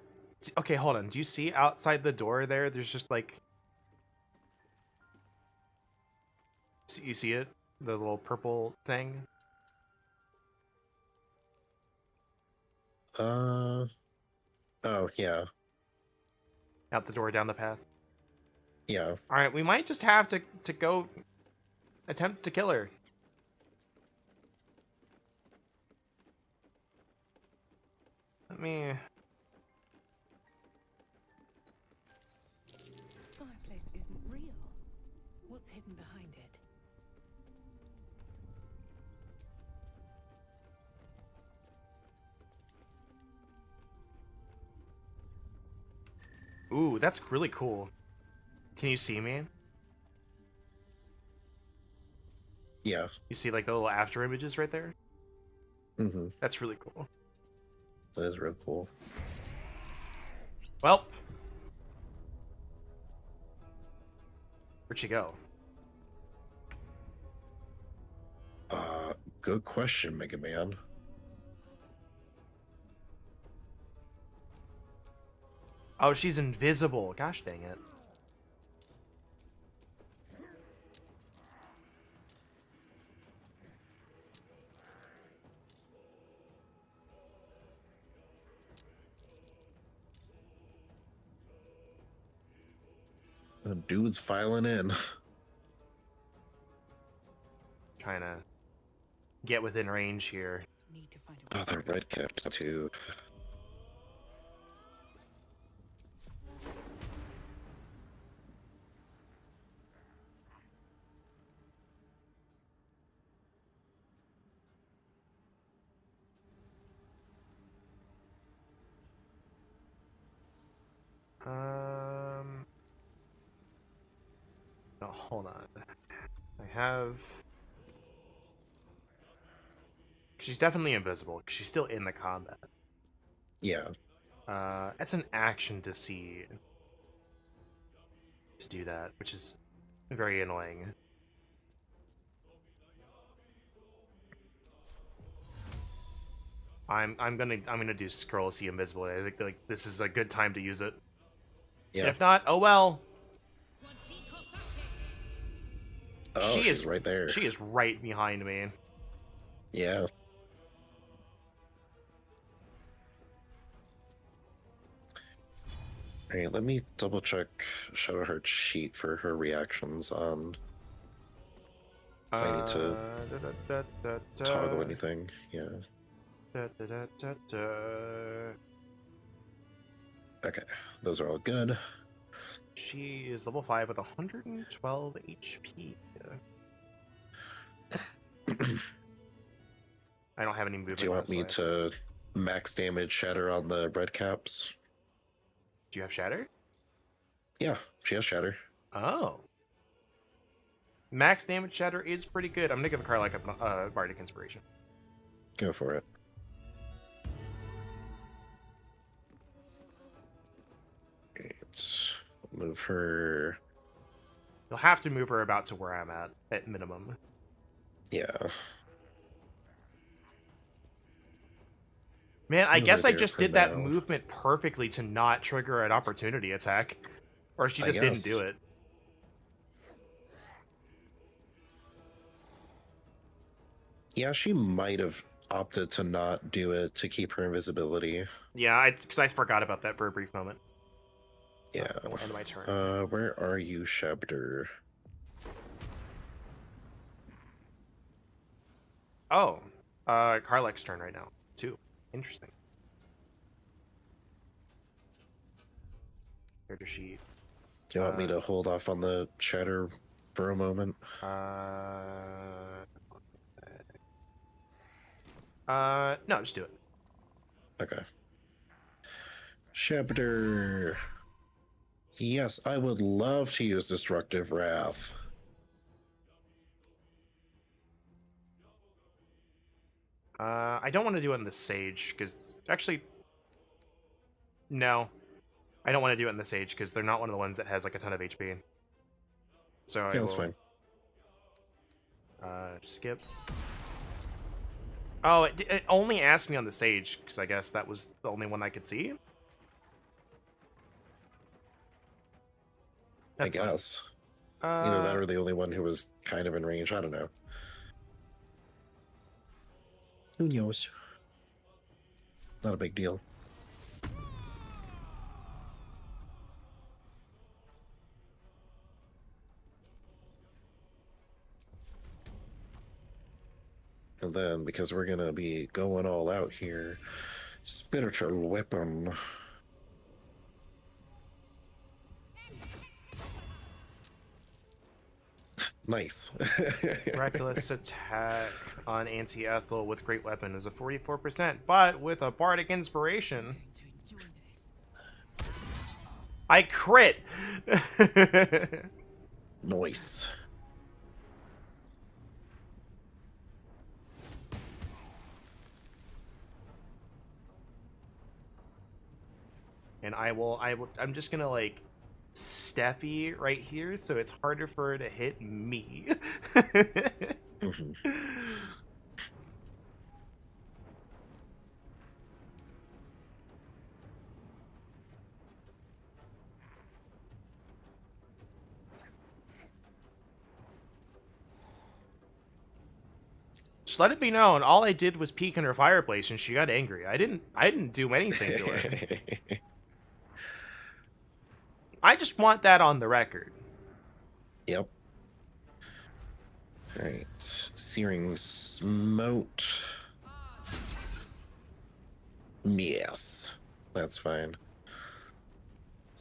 Okay, hold on. Do you see outside the door there? There's just like. You see it? The little purple thing? Oh, yeah. Out the door, down the path. Yeah. Alright, we might just have to go attempt to kill her. Let me. Fireplace isn't real. What's hidden behind it? Ooh, that's really cool. Can you see me? Yeah. You see like the little after images right there? Mm-hmm. That's really cool. That is real cool. Well. Where'd she go? Good question, Mega Man. Oh, she's invisible. Gosh dang it. The dude's filing in. Trying to get within range here. Need to find a Oh, the red caps too. No, hold on. I have. She's definitely invisible. She's still in the combat. Yeah. It's an action to see. To do that, which is very annoying. I'm gonna do scroll see invisibility. I think like this is a good time to use it. Yeah. And if not, oh well. Oh, she's right there. She is right behind me. Yeah. All right, let me double check Shadowheart's sheet for her reactions on if I need to toggle anything. Yeah. Okay, those are all good. She is level 5 with 112 HP. I don't have any movement. Do you want me to max damage Shatter on the red caps? Do you have Shatter? Yeah, she has Shatter. Oh. Max damage Shatter is pretty good. I'm gonna give a card like a Bardic Inspiration. Go for it. Let's move her. You'll have to move her about to where I'm at minimum. Yeah. Man, I Move guess her I there just for did that now. movement perfectly to not trigger an opportunity attack. Or she I just didn't guess. do it. Yeah, she might have opted to not do it to keep her invisibility. Yeah, because I forgot about that for a brief moment. Yeah. End my turn. Where are you, Shabder? Oh, Karlek's turn right now, too. Interesting. Character sheet. Do you want me to hold off on the chatter for a moment? No, just do it. Okay. Shabder. Yes, I would love to use Destructive Wrath. I don't want to do it in the Sage, because... Actually... No. I don't want to do it in the Sage, because they're not one of the ones that has, like, a ton of HP. So Yeah, that's fine. Skip. Oh, it only asked me on the Sage, because I guess that was the only one I could see. I guess. Either that or the only one who was kind of in range. I don't know. Who knows? Not a big deal. And then, because we're gonna be going all out here, spiritual weapon. Nice. Miraculous attack on anti-Ethel with great weapon is a 44%, but with a bardic inspiration, I crit. Nice. And I'm just gonna like Steffi right here, so it's harder for her to hit me. Mhm. Just let it be known, all I did was peek in her fireplace and she got angry. I didn't do anything to her. I just want that on the record. Yep. Alright. Searing Smote. Yes. That's fine.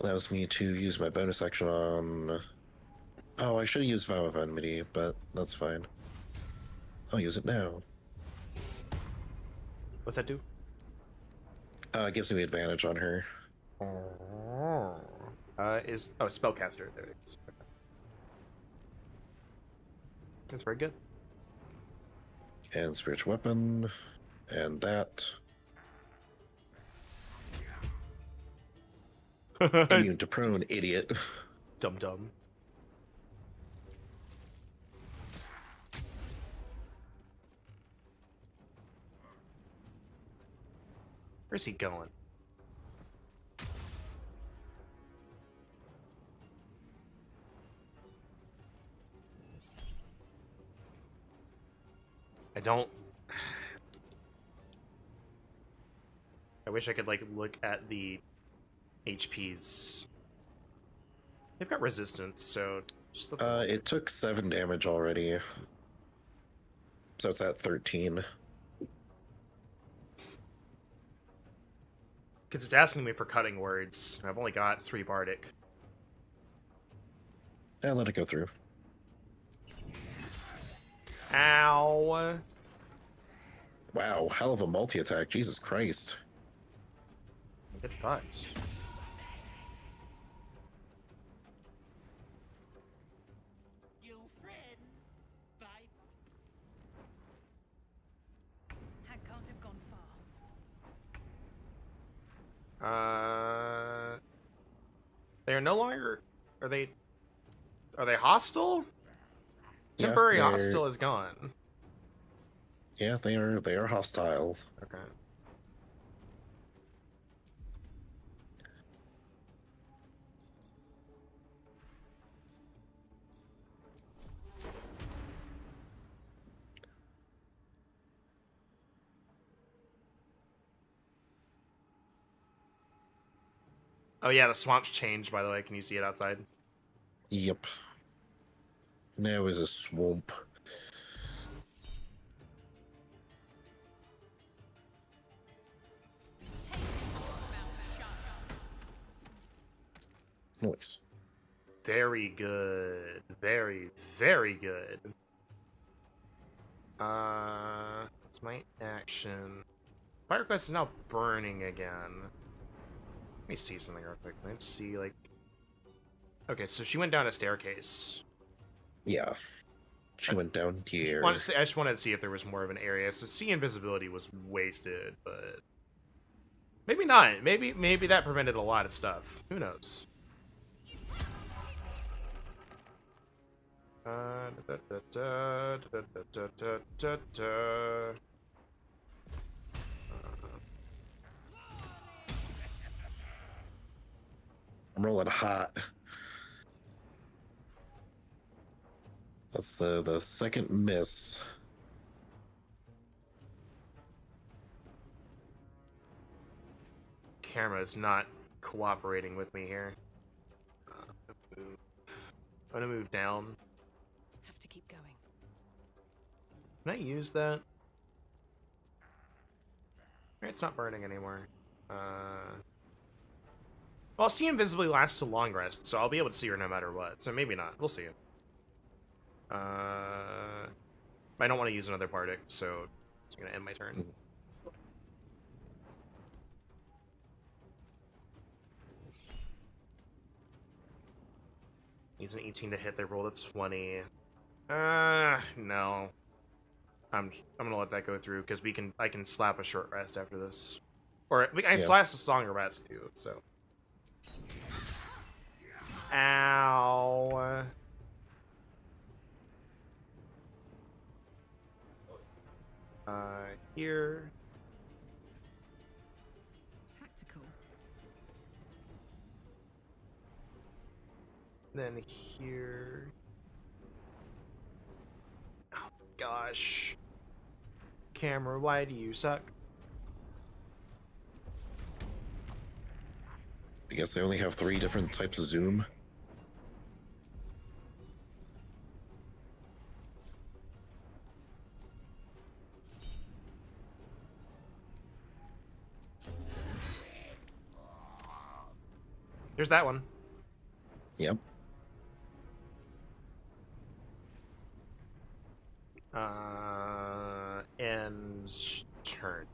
Allows me to use my bonus action on... Oh, I should use Vow of Enmity, but that's fine. I'll use it now. What's that do? It gives me advantage on her. Spellcaster. There it is. Okay. That's very good. And Spiritual Weapon. And that. Immune to prone, idiot. Dum dum. Where's he going? I don't... I wish I could, like, look at the HPs. They've got resistance, so... Just It took 7 damage already. So it's at 13. Because it's asking me for cutting words. I've only got 3 bardic. And let it go through. Ow! Wow, hell of a multi-attack. Jesus Christ. Good touch. You friends, bye. Hag can't have gone far. They are no longer... Are they hostile? Yeah, Temporary they're- hostile is gone. Yeah, they are hostile. Okay. Oh yeah, the swamp's changed, by the way. Can you see it outside? Yep. Now is a swamp. Noise. Very good. Very, very good. It's my action. Fire Quest is now burning again. Let me see something real quick. Let me see, like... Okay, so she went down a staircase. Yeah. She went down here. I just wanted to see if there was more of an area. So sea invisibility was wasted, but... Maybe not. Maybe that prevented a lot of stuff. Who knows? I'm rolling hot. That's the second miss. Camera is not cooperating with me here. I'm gonna move down. Have to keep going. Can I use that? It's not burning anymore. Well, see invisibly lasts to long rest, so I'll be able to see her no matter what. So maybe not. We'll see. I don't want to use another Bardic, so it's gonna end my turn. Needs an 18 to hit. They rolled a 20. No. I'm gonna let that go through because I can slap a short rest after this, or I slap a Song of Rats too. So. Ow. Here. Tactical. Then here. Oh gosh. Camera, why do you suck? I guess they only have 3 different types of zoom. There's that one. Yep. And turn.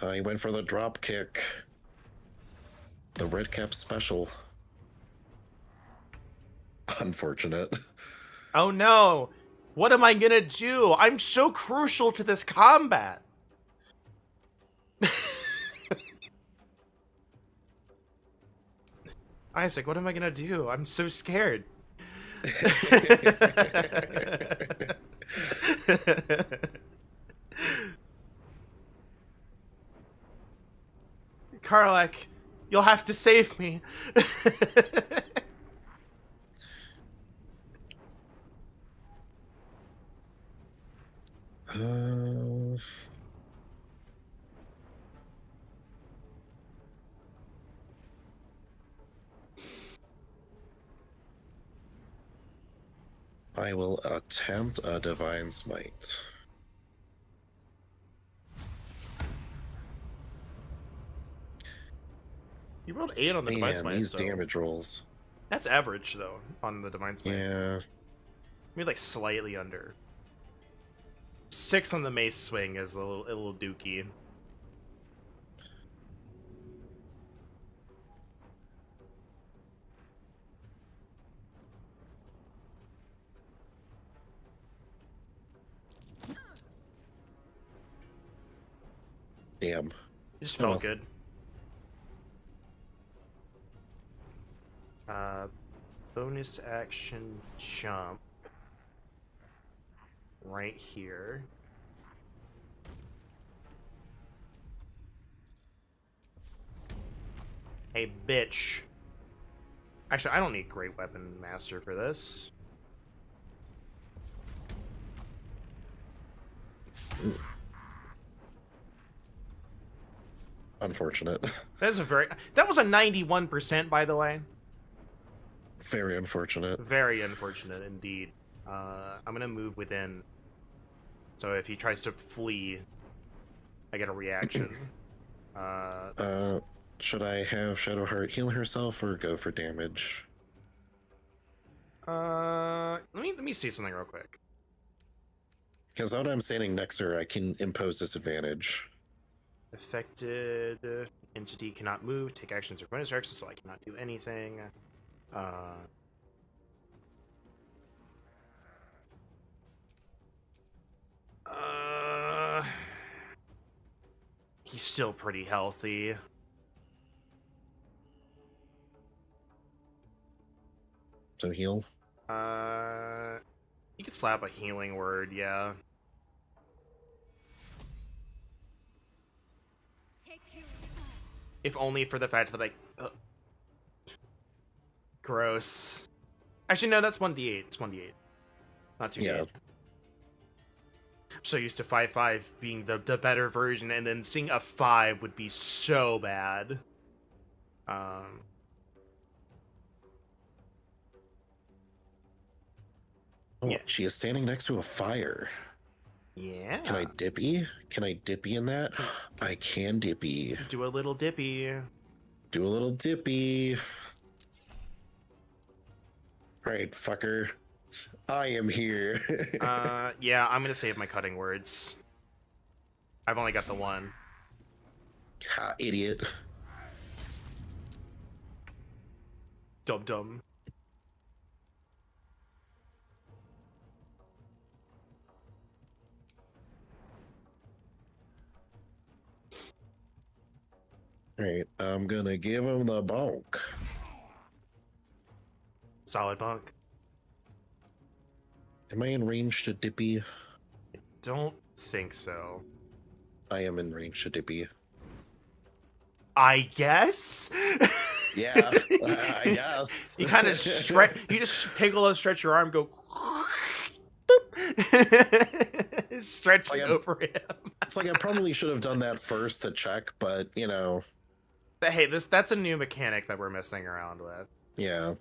I went for the drop kick. The red cap special. Unfortunate. Oh no! What am I gonna do? I'm so crucial to this combat! Isaac, what am I gonna do? I'm so scared. Karlak, you'll have to save me. I will attempt a Divine Smite. You rolled 8 on the Divine Man, Smite. these So damage rolls. that's average, though, on the Divine Smite. Yeah. Maybe like slightly under. 6 on the Mace Swing is a little dookie. Damn. It just felt well. good. Bonus action jump. Right here. Hey, bitch. Actually, I don't need Great Weapon Master for this. unfortunate. That was a 91%, by the way. Very unfortunate. Very unfortunate indeed. I'm gonna move within. So if he tries to flee, I get a reaction. Should I have Shadowheart heal herself or go for damage? Let me see something real quick. Because now that I'm standing next to her, I can impose disadvantage. Affected entity cannot move, take actions or bonus actions, so I cannot do anything. He's still pretty healthy. So heal? You could slap a healing word, yeah. If only for the fact that I... Gross. Actually, no, that's 1d8. It's 1d8. Not 2d8. Yeah. I'm so used to 5/5 being the better version, and then seeing a 5 would be so bad. Oh, Yeah. She is standing next to a fire. Yeah. Can I dippy? Can I dippy in that? I can dippy. Do a little dippy. Do a little dippy. Right, fucker. I am here. Yeah, I'm gonna save my cutting words. I've only got the one. Ha, idiot. Dum-dum. Right, I'm gonna give him the bonk. Solid bunk. Am I in range to dippy? Don't think so. I am in range to dippy. I guess? Yeah, I guess. You kind of stretch, you just piccolo stretch your arm, go boop. Stretching Like over him. It's like I probably should have done that first to check, but you know. But hey, that's a new mechanic that we're messing around with. Yeah.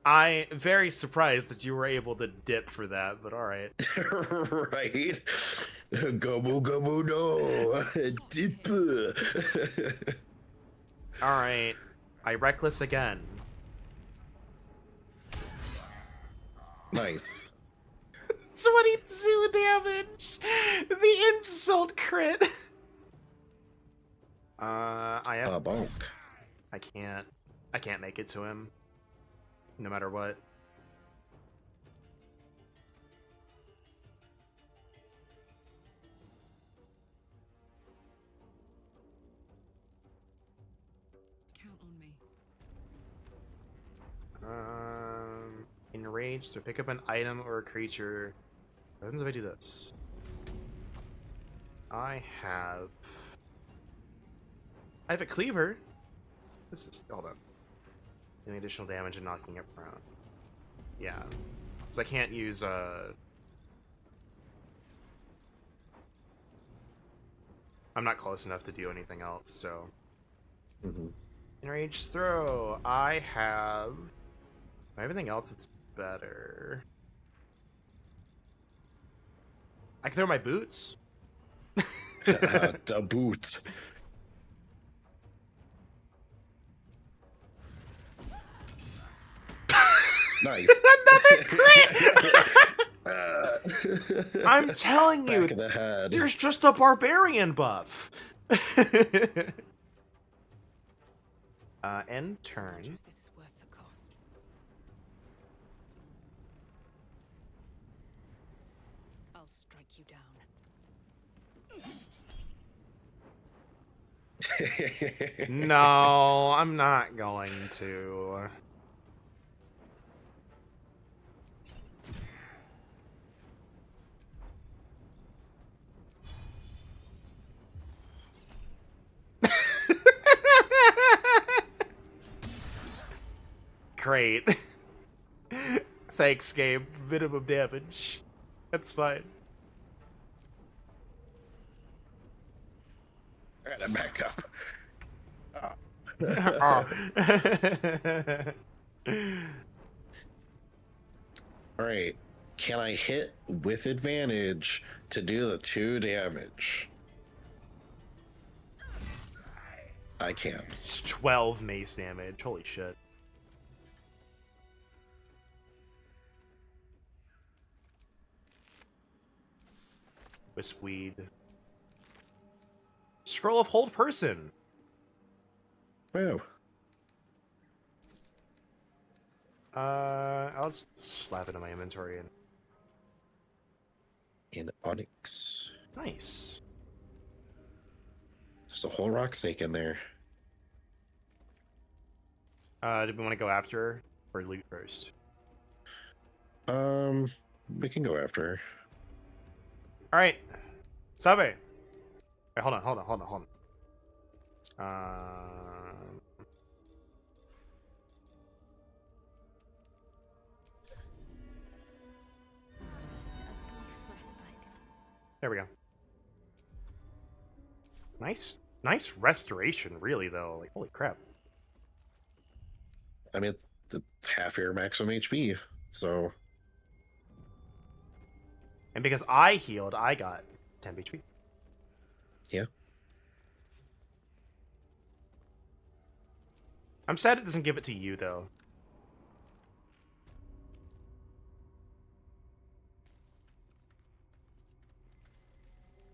I'm very surprised that you were able to dip for that, but alright. Right? Gomu gomu no. Dip. Alright. I reckless again. Nice. 22 damage! The insult crit! I have... Bonk. I can't make it to him. No matter what. Count on me. Enraged, so pick up an item or a creature. What happens if I do this? I have a cleaver. This is, hold on. Doing additional damage and knocking it prone. Yeah. Because I can't use, I'm not close enough to do anything else, so. Enraged throw. I have everything else it's better. I can throw my boots. The boot. Nice. Another crit! I'm telling you, Back of the head. there's just a barbarian buff. End turn. If this is worth the cost. I'll strike you down. No, I'm not going to. Great. Thanks, game. Minimum damage. That's fine. Alright, I'm back up. Oh. All right. Can I hit with advantage to do the 2 damage? I can. It's 12 mace damage. Holy shit. Wisp-weed. Scroll of Hold Person. Wow. I'll just slap it in my inventory. And In Onyx. nice. There's a whole rock snake in there. Do we want to go after or loot first? We can go after her. All right, Sabe. Wait, hold on. Just a brief respite. There we go. Nice restoration, really though. Like, holy crap. I mean, it's half your maximum HP, so And because I healed, I got 10 HP. yeah. I'm sad it doesn't give it to you though.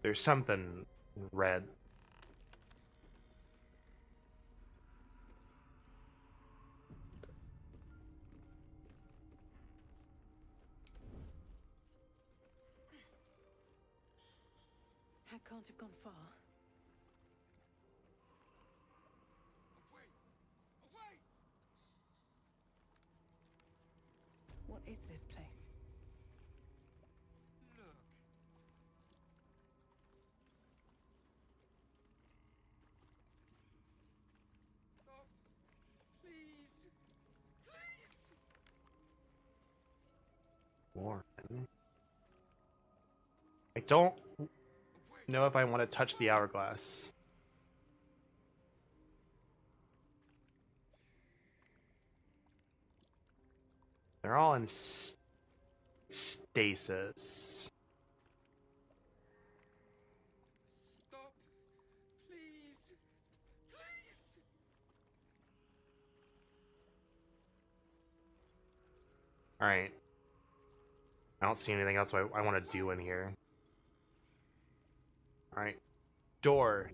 There's something red. Hag can't have gone far. What is this place? Warren. I don't know if I want to touch the hourglass. They're all in stasis. Stop. Please. Please. All right. I don't see anything else I want to do in here. All right. Door.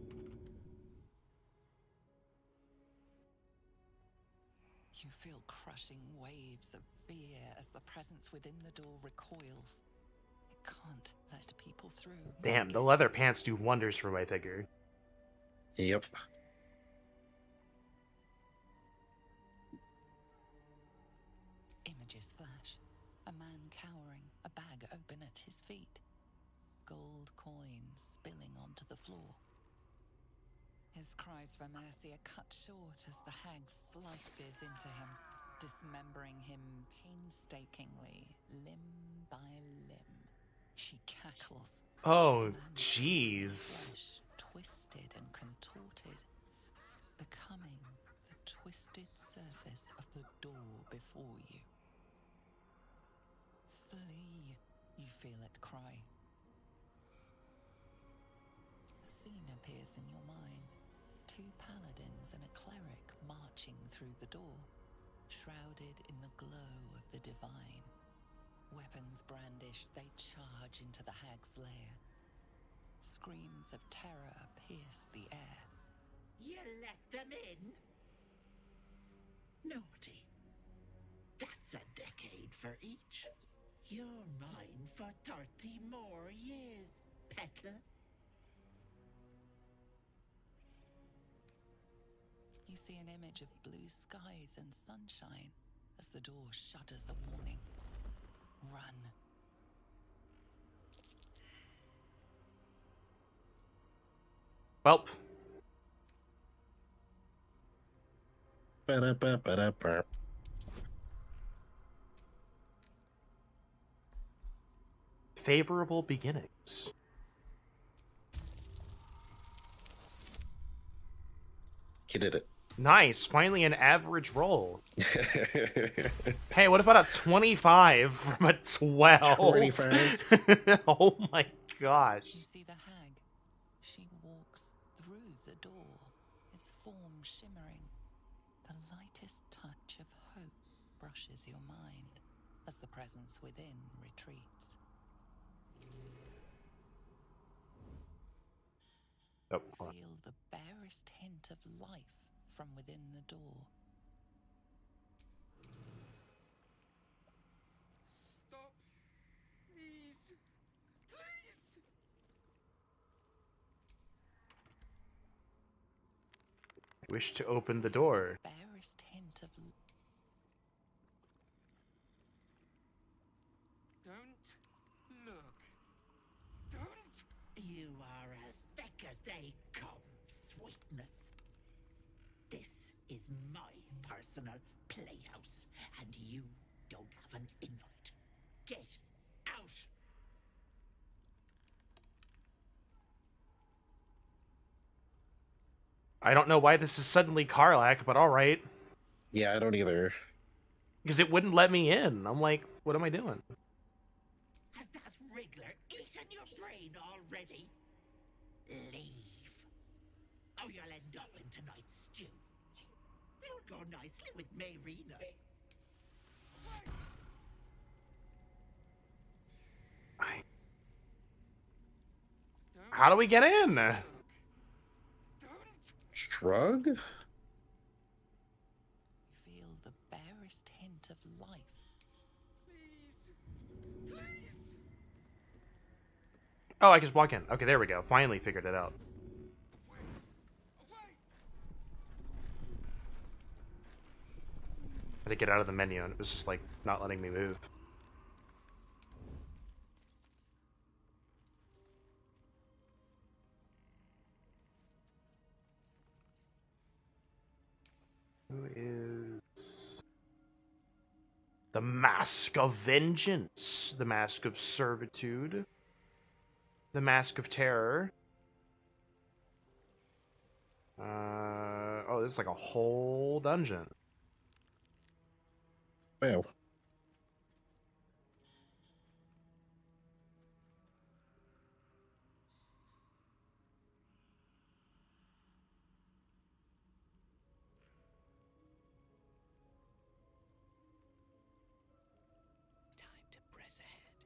You feel crushing waves of fear as the presence within the door recoils. It can't let people through. Damn, the leather pants do wonders for my figure. Yep. Images flash. A man cowering, a bag open at his feet. Gold coins spilling onto the floor. His cries for mercy are cut short as the hag slices into him, dismembering him painstakingly, limb by limb. She cackles. Oh, The man's jeez. flesh twisted and contorted, becoming the twisted surface of the door before you. Flee, you feel it cry. A scene appears in your mind. 2 paladins and a cleric marching through the door, shrouded in the glow of the divine. Weapons brandished, they charge into the hag's lair. Screams of terror pierce the air. You let them in? Naughty. That's a decade for each. You're mine for 30 more years, peddler. You see an image of blue skies and sunshine as the door shudders a warning. Run. Welp. Ba-da-ba-ba-da-ba. Favorable beginnings. You did it. Nice, finally an average roll. Hey, what about a 25 from a 12? 25? Oh my gosh. You see the hag. She walks through the door, its form shimmering. The lightest touch of hope brushes your mind as the presence within retreats. Oh, hold on. Feel the barest hint of life from within the door. Stop. Please. Please. I wish to open the door. Barest hint of Don't look. Don't. You are as thick as they come, sweetness. This is my personal playhouse, and you don't have an invite. Get out! I don't know why this is suddenly Karlak, but alright. Yeah, I don't either. Because it wouldn't let me in. I'm like, what am I doing? Has that wriggler eaten your brain already? Leave. Or you'll end up in tonight's stew. You'll go nicely with Mayrina. How do we get in? Shrug? feel the barest hint of life. Please. Please. Oh, I can just walk in. Okay, there we go. Finally figured it out. Away. I had to get out of the menu, and it was just like not letting me move. Who is the Mask of Vengeance, the Mask of Servitude, the Mask of Terror? Oh, this is like a whole dungeon. Well, Time to press ahead.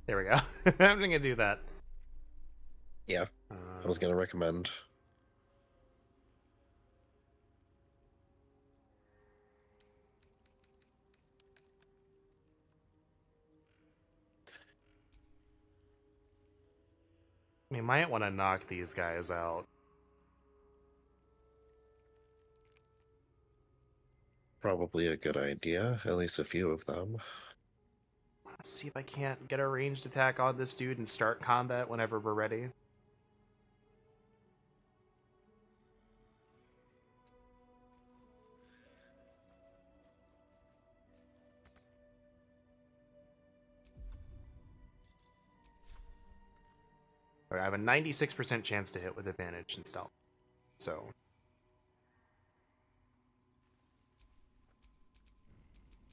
There we go. I'm gonna do that. yeah, I was gonna recommend. We might want to knock these guys out. Probably a good idea, at least a few of them. Let's see if I can't get a ranged attack on this dude and start combat whenever we're ready. Okay, I have a 96% chance to hit with advantage and stealth. So,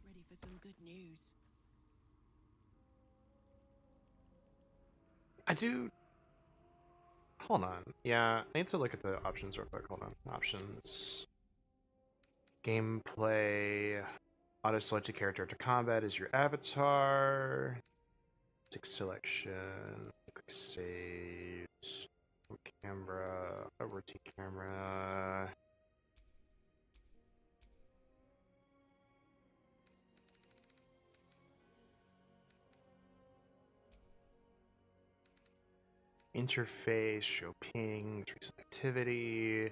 Ready for some good news. I do... Hold on. Yeah, I need to look at the options real quick. Hold on. Options. Gameplay. Auto-select a character to combat is your avatar. Stick selection. Quick saves. Camera. Rotate camera. Interface, show pings, recent activity.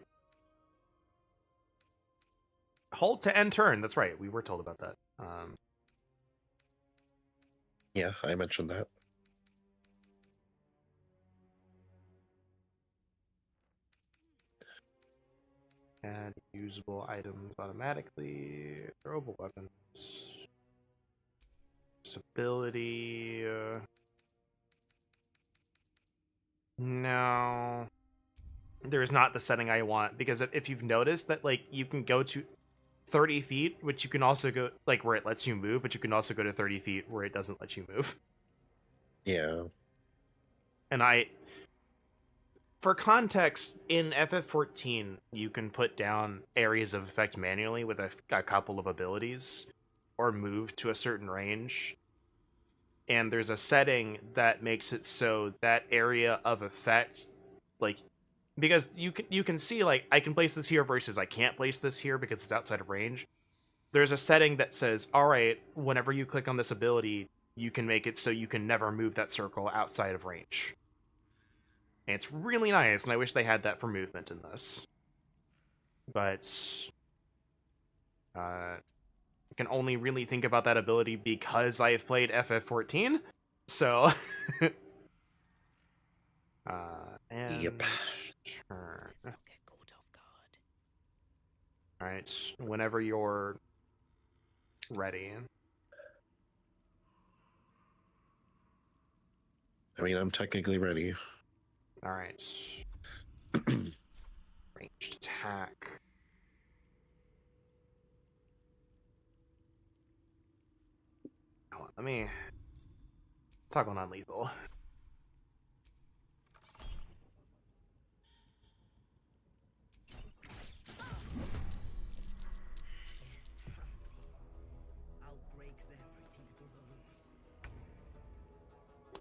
Hold to end turn. That's right. We were told about that. Yeah, I mentioned that. Add usable items automatically. Throwable weapons. Disability. No. There is not the setting I want, because if you've noticed that, like, you can go to 30 feet, which you can also go, like, where it lets you move, but you can also go to 30 feet where it doesn't let you move. Yeah. And for context, in FF14, you can put down areas of effect manually with a couple of abilities, or move to a certain range. And there's a setting that makes it so that area of effect, like, because you can see, like, I can place this here versus I can't place this here because it's outside of range. There's a setting that says, all right, whenever you click on this ability, you can make it so you can never move that circle outside of range. And it's really nice, and I wish they had that for movement in this. But I can only really think about that ability because I have played FF14. So and Yep. turn. Let's not get caught off guard. Alright, whenever you're ready. I mean, I'm technically ready. Alright. Ranged attack. Hold on, let me toggle non-lethal. I'll break their pretty little bones.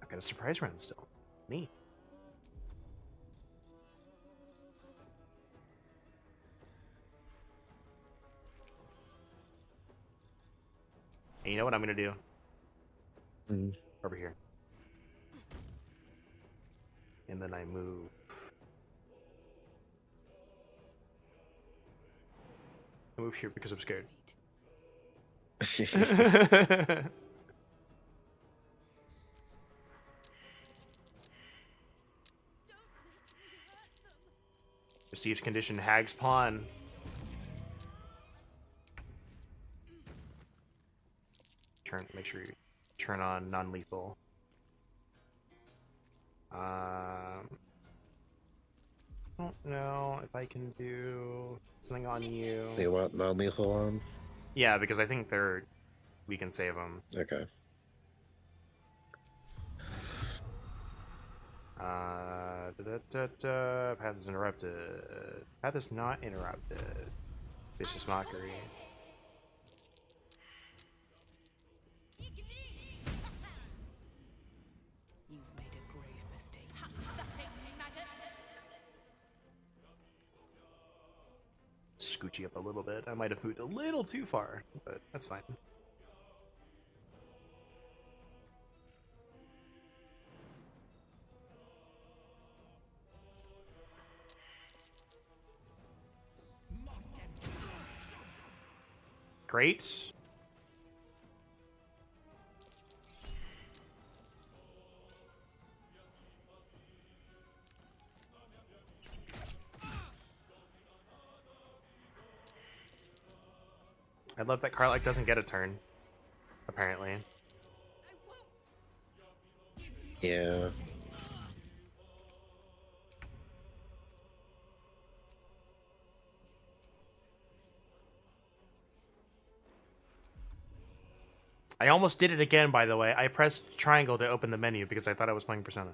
I've got a surprise round still. Neat. And you know what I'm gonna do? Mm. Over here. And then I move. I move here because I'm scared. Received condition Hag's Pawn. Make sure you turn on non-lethal. I don't know if I can do something on you. You want non-lethal on? Yeah, because I think we can save them. Okay. Path is interrupted. Path is not interrupted. Vicious Mockery. You've made a grave mistake. Scooch you up a little bit. I might have moved a little too far, but that's fine. Great. I love that Karlach doesn't get a turn, apparently. Yeah. I almost did it again, by the way. I pressed triangle to open the menu because I thought I was playing Persona.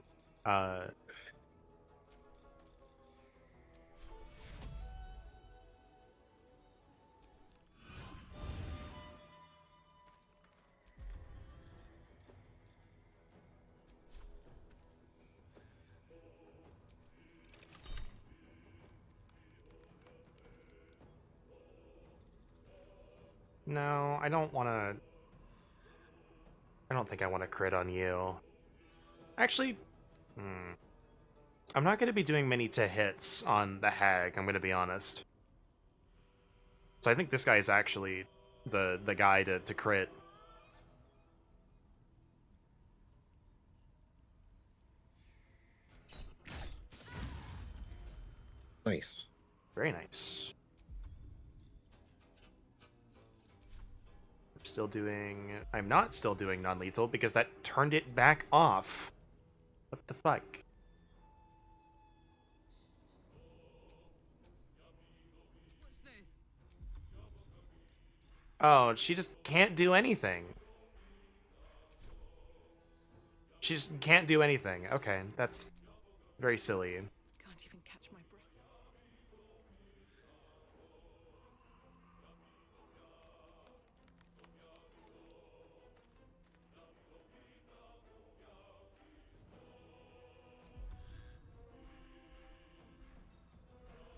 No, I don't want to... I don't think I want to crit on you. Actually, I'm not going to be doing many to hits on the Hag, I'm going to be honest. So I think this guy is actually the guy to crit. Nice. Very nice. I'm not still doing non-lethal because that turned it back off. What the fuck? Oh, she just can't do anything. She just can't do anything. Okay, that's very silly. Can't even catch my breath.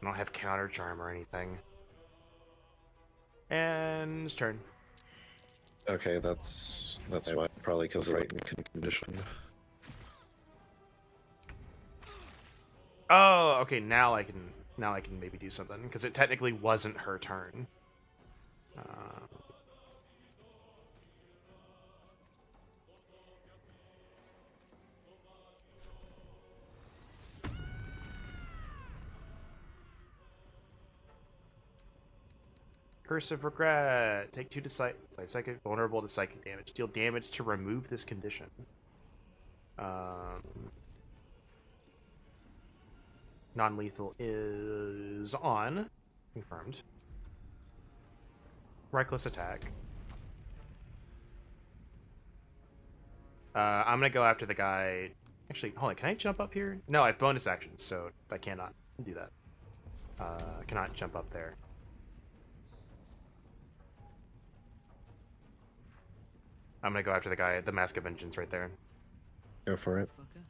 I don't have counter charm or anything. And his turn. Okay, that's why. Probably because of right condition. Oh, okay. Now I can maybe do something because it technically wasn't her turn. Curse of Regret. Take 2 to psychic, vulnerable to psychic damage. Deal damage to remove this condition. Non-lethal is on. Confirmed. Reckless attack. I'm gonna go after the guy. Actually, hold on. Can I jump up here? No, I have bonus actions, so I cannot do that. I cannot jump up there. I'm gonna go after the guy at the Mask of Vengeance right there. Go for it. Fucker.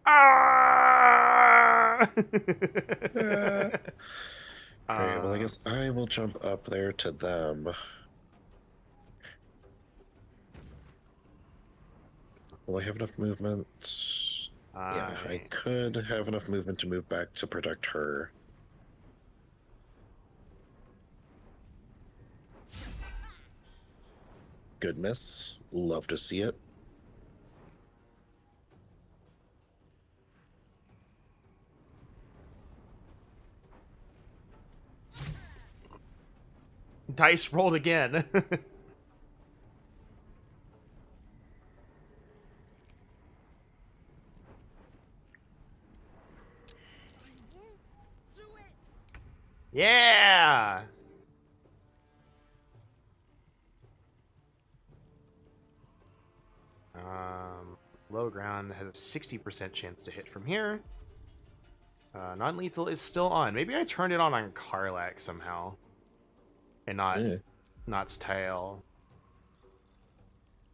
Ah! Alright, well, I guess I will jump up there to them. Will I have enough movement? Yeah, I could have enough movement to move back to protect her. Good miss. Love to see it. Dice rolled again. Yeah. Low ground has a 60% chance to hit from here. Non-lethal is still on. Maybe I turned it on Karlak somehow, and not's tail.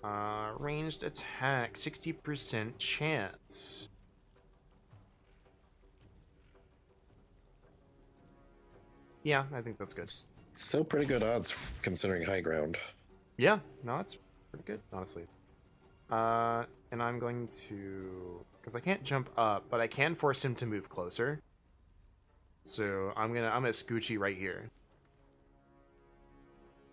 Ranged attack, 60% chance. Yeah, I think that's good. Still pretty good odds considering high ground. Yeah, no, it's pretty good, honestly. And I'm going to, because I can't jump up, but I can force him to move closer. So I'm gonna Scoochie right here.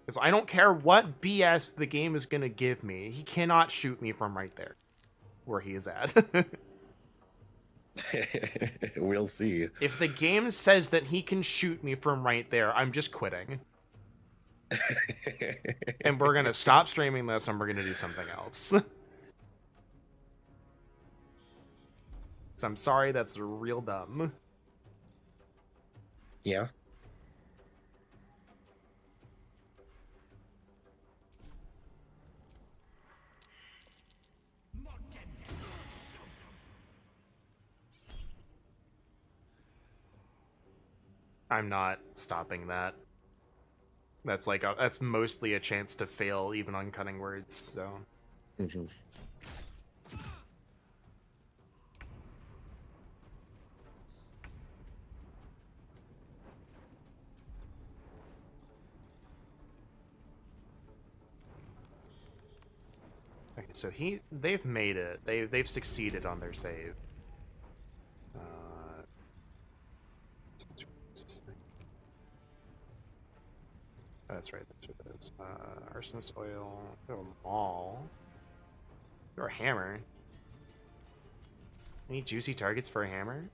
Because I don't care what BS the game is gonna give me, he cannot shoot me from right there, where he is at. We'll see. If the game says that he can shoot me from right there, I'm just quitting. And we're gonna stop streaming this and we're gonna do something else. So I'm sorry, that's real dumb. Yeah. I'm not stopping that. That's like that's mostly a chance to fail even on cutting words, so. Mm-hmm. Okay, so they've made it. They've succeeded on their save. That's right. That's what it is. Arsonist oil. A maul. Or a hammer. Any juicy targets for a hammer?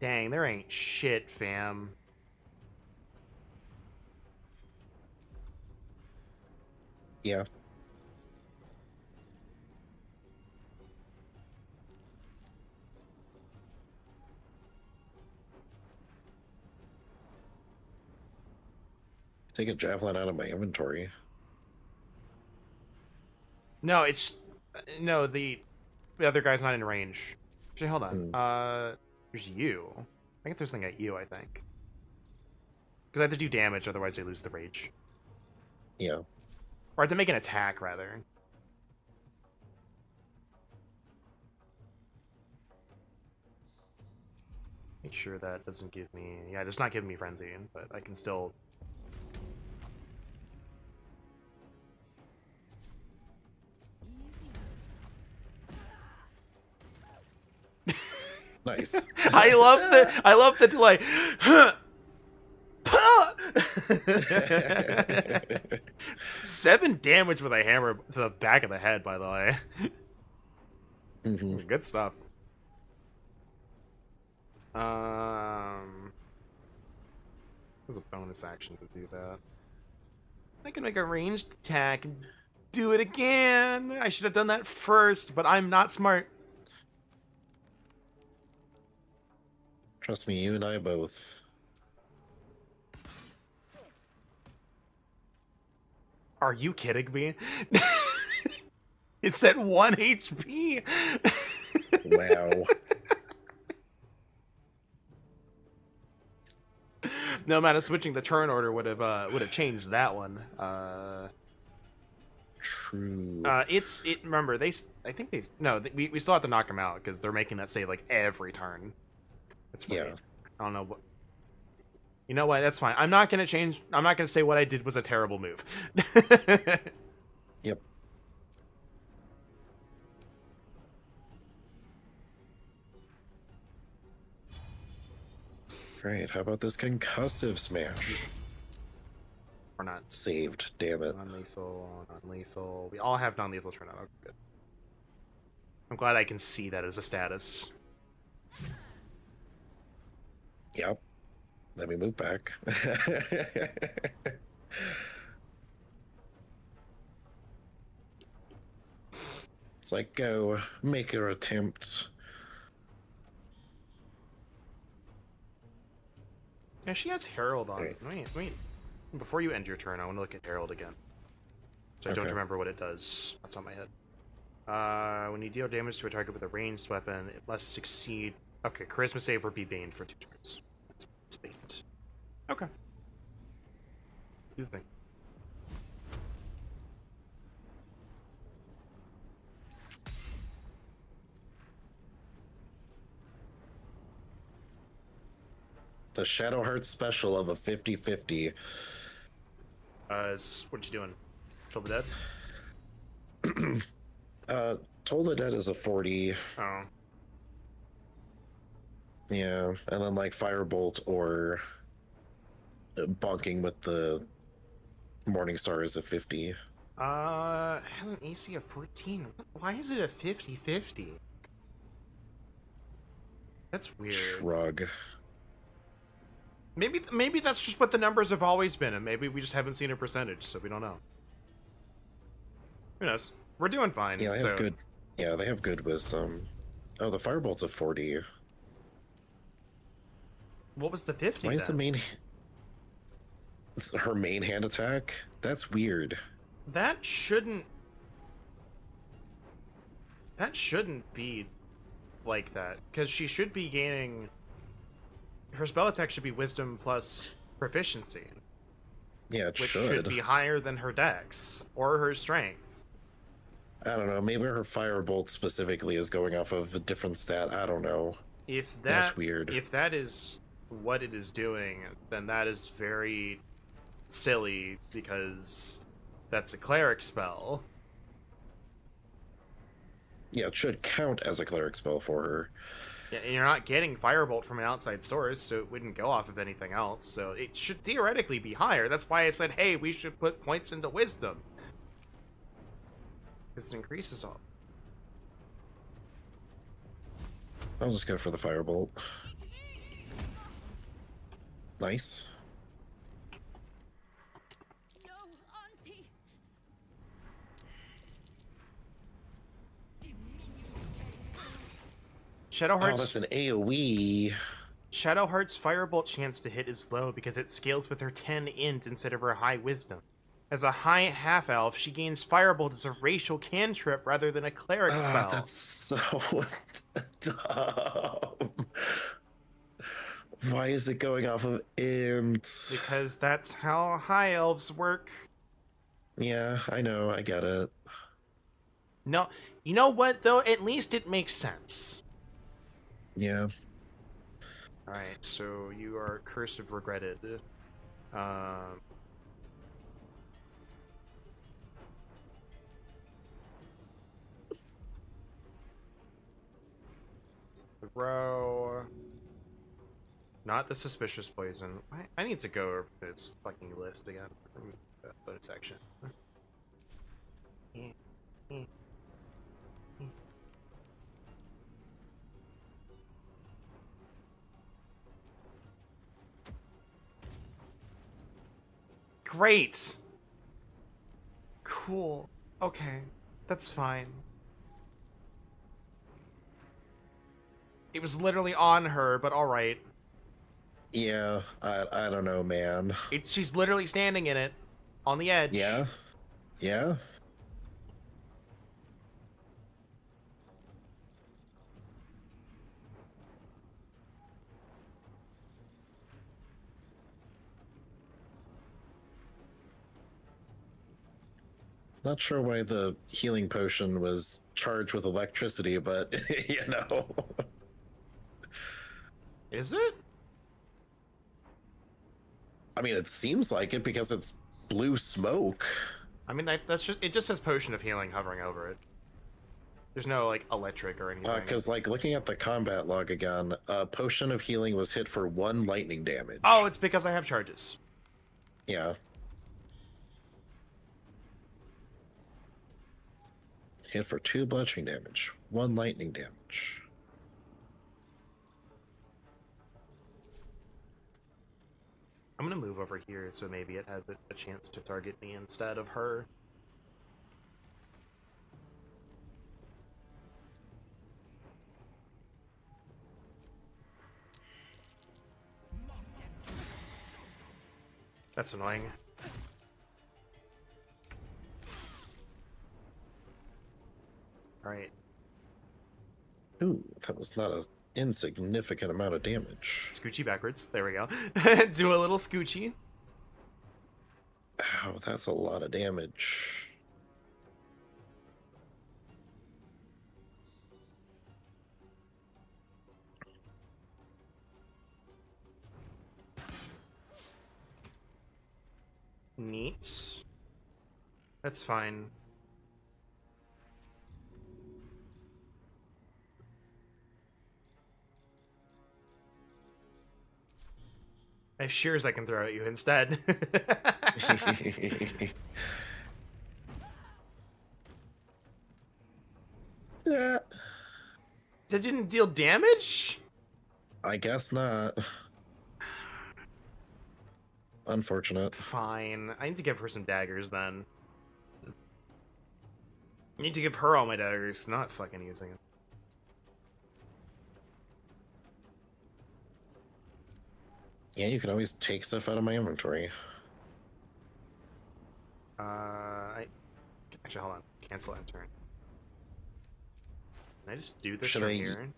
Dang, there ain't shit, fam. Yeah. Take a javelin out of my inventory. No, it's no the other guy's not in range. Actually, hold on. There's you. I can throw something at you. I think because I have to do damage, otherwise they lose the rage. Yeah. Or I have to make an attack rather. Make sure that doesn't give me... Yeah, it's not giving me Frenzy, but I can still... Nice. I love the delay. 7 damage with a hammer to the back of the head, by the way. Good stuff. There's a bonus action to do that. I can make a ranged attack and do it again. I should have done that first, but I'm not smart. Trust me, you and I both. Are you kidding me? It's at 1 HP. Wow. No matter switching the turn order would have changed that one. True. Remember we still have to knock them out because they're making that save like every turn. That's weird. Yeah. I don't know what. You know what? That's fine. I'm not gonna change. I'm not gonna say what I did was a terrible move. Yep. Great. How about this concussive smash? Or not. Saved. Damn it. Non-lethal. Non-lethal. We all have non-lethal turn out. Okay, good. I'm glad I can see that as a status. Yep. Let me move back. It's like, go, make your attempt. Yeah, she has Herald on. Wait. Wait. Before you end your turn, I want to look at Herald again. So I don't Okay. remember what it does. That's on my head. When you deal damage to a target with a ranged weapon, it must succeed. Okay, Charisma save or be baned for 2 turns. It's bait. Okay. Do the thing. The Shadowheart special of a 50-50. What you doing? Kill the dead? Toll the Dead is a 40. Oh. Yeah, and then like Firebolt or bonking with the Morningstar is a 50. It has an AC of 14. Why is it a 50-50? That's weird. Shrug. Maybe that's just what the numbers have always been, and maybe we just haven't seen a percentage, so we don't know. Who knows? We're doing fine. Yeah, they have good. Yeah, they have good wisdom. Oh, the Firebolt's a 40. What was the 50? Why is the then? main her main hand attack? That's weird. That shouldn't be like that, because she should be gaining. Her spell attack should be Wisdom plus Proficiency, Yeah, it which should. should be higher than her Dex or her Strength. I don't know. Maybe her Firebolt specifically is going off of a different stat. I don't know. If That's weird. If that is what it is doing, then that is very silly, because that's a cleric spell. Yeah, it should count as a cleric spell for her. Yeah, and you're not getting Firebolt from an outside source, so it wouldn't go off of anything else. So it should theoretically be higher. That's why I said, hey, we should put points into Wisdom. Because it increases all. I'll just go for the Firebolt. Nice. No, Auntie! Shadowheart's, Oh, that's an AoE. Shadowheart's Firebolt chance to hit is low because it scales with her 10 int instead of her high wisdom. As a high half-elf, she gains Firebolt as a racial cantrip rather than a cleric spell. That's so dumb. Why is it going off of int? Because that's how high elves work. Yeah, I know, I get it. No, you know what, though? At least it makes sense. Yeah. Alright, so you are Curse of Regretted. Throw. Not the Suspicious Poison. I need to go over this fucking list again from the bonus section. Great! Cool. Okay. That's fine. It was literally on her, but alright. Yeah, I don't know, man. She's literally standing in it. On the edge. Yeah? Yeah? Not sure why the healing potion was charged with electricity, but, you know. Is it? I mean, it seems like it because it's blue smoke. I mean, that's just, it just says Potion of Healing hovering over it. There's no, like, electric or anything. Because, like, looking at the combat log again, Potion of Healing was hit for 1 lightning damage. Oh, it's because I have charges. Yeah. Hit for 2 bludgeoning damage, 1 lightning damage. I'm gonna move over here so maybe it has a chance to target me instead of her. That's annoying. Alright. Ooh, that was not an insignificant amount of damage. Scoochie backwards. There we go. Do a little scoochie. Ow, that's a lot of damage. Neat. That's fine. I have shears I can throw at you instead. Yeah. That didn't deal damage? I guess not. Unfortunate. Fine. I need to give her some daggers then. I need to give her all my daggers, not fucking using it. Yeah, you can always take stuff out of my inventory. Actually, hold on. Cancel end turn. Can I just do this Should from I- here?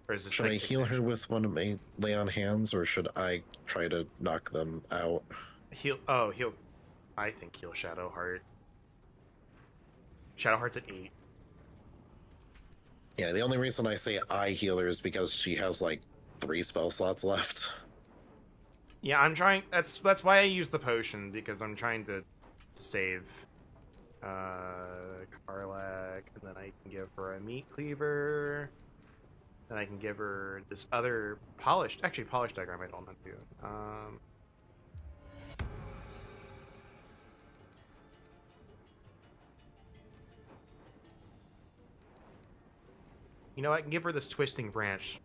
Or is this Should I like heal her with one of my lay on hands, or should I try to knock them out? Heal. Oh, heal. I think heal Shadowheart. Shadowheart's at 8. Yeah, the only reason I say I heal her is because she has like 3 spell slots left. Yeah, I'm trying. That's why I use the potion, because I'm trying to save Karlak, and then I can give her a meat cleaver. Then I can give her this other polished. Actually, polished dagger I might want to do. You know, I can give her this twisting branch.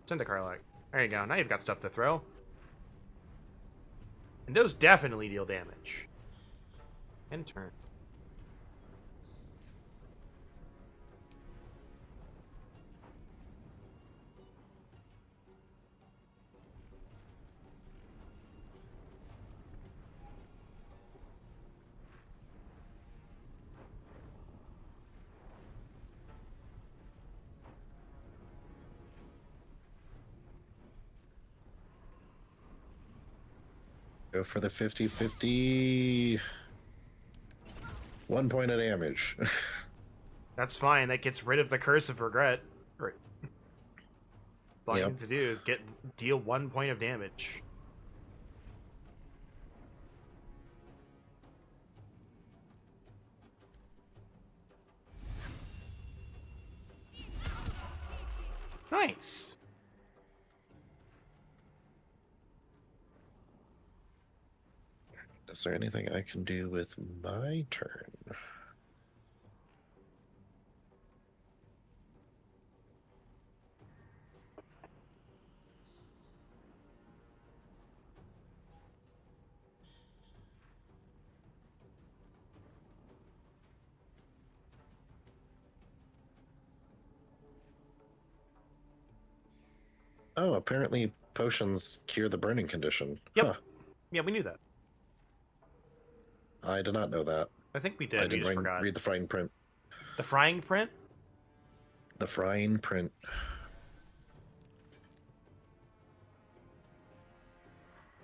Send to Karlak. There you go. Now you've got stuff to throw. And those definitely deal damage. End turn. Go for the 50-50. 1 point of damage. That's fine. That gets rid of the curse of regret. Right. All you Yep. need to do is deal 1 point of damage. Nice. Is there anything I can do with my turn? Oh, apparently potions cure the burning condition. Yep. Huh. Yeah, we knew that. I did not know that. I think we did. I We didn't just forgot. read the fine print. The frying print? The fine print.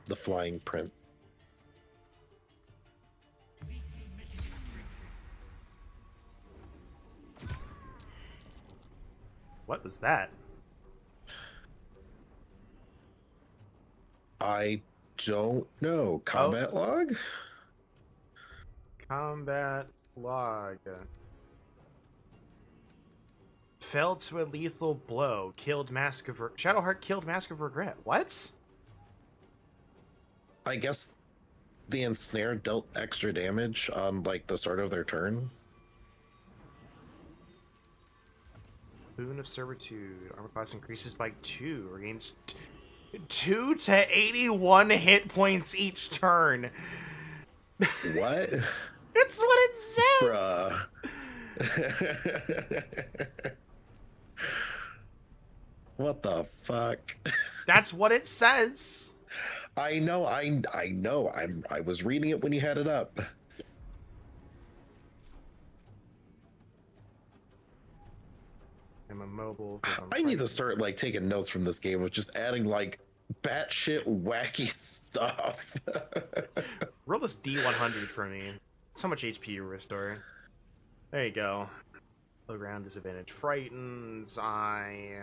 The flying print. What was that? I don't know. Combat log? Combat log. Fell to a lethal blow. Killed Mask of Shadowheart killed Mask of Regret. What? I guess the ensnare dealt extra damage on like the start of their turn. Boon of Servitude. Armor class increases by 2. Regains 2 to 81 hit points each turn. What? It's what it says. Bruh. What the fuck? That's what it says. I know. I know. I was reading it when you had it up. I'm immobile. I need to start like taking notes from this game of just adding like batshit wacky stuff. Roll this D100 for me. So much HP you restore. There you go. Low ground disadvantage frightens. I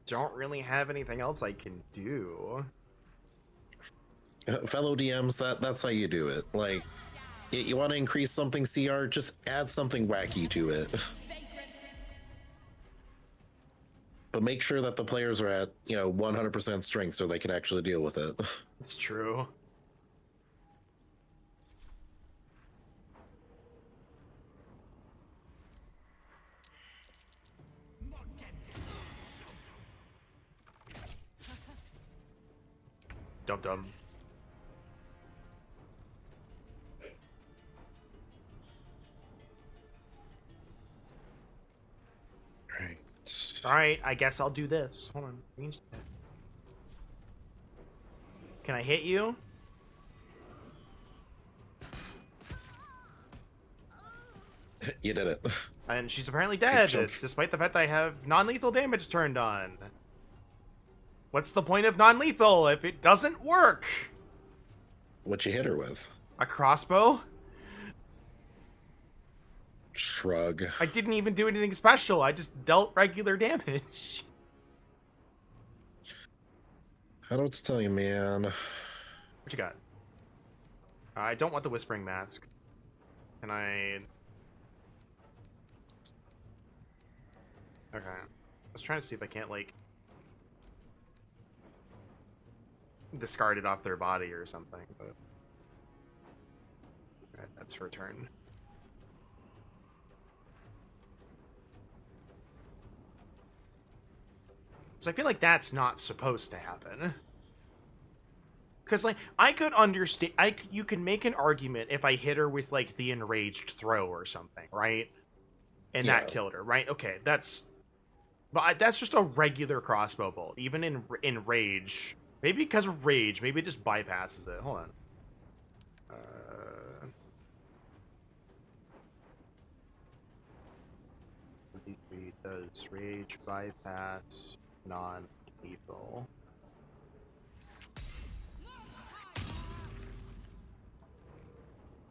don't really have anything else I can do. Fellow DMs, that's how you do it. Like, you want to increase something CR, just add something wacky to it. But make sure that the players are at, 100% strength so they can actually deal with it. It's true. Dum dum. Right. Alright, I guess I'll do this. Hold on. Range attack. Can I hit you? You did it. And she's apparently dead, jumped. despite the fact that I have non-lethal damage turned on. What's the point of non-lethal if it doesn't work? What you hit her with? A crossbow? Shrug. I didn't even do anything special. I just dealt regular damage. I don't know what to tell you, man. What you got? I don't want the Whispering Mask. Can I... Okay. I was trying to see if I can't, like, discard it off their body or something, but... Alright, that's her turn. So I feel like that's not supposed to happen. Because, like, I could understand... you can make an argument if I hit her with, like, the enraged throw or something, right? And that killed her, right? Okay, that's... But that's just a regular crossbow bolt. Even in rage. Maybe because of rage. Maybe it just bypasses it. Hold on. Does rage bypass non-lethal?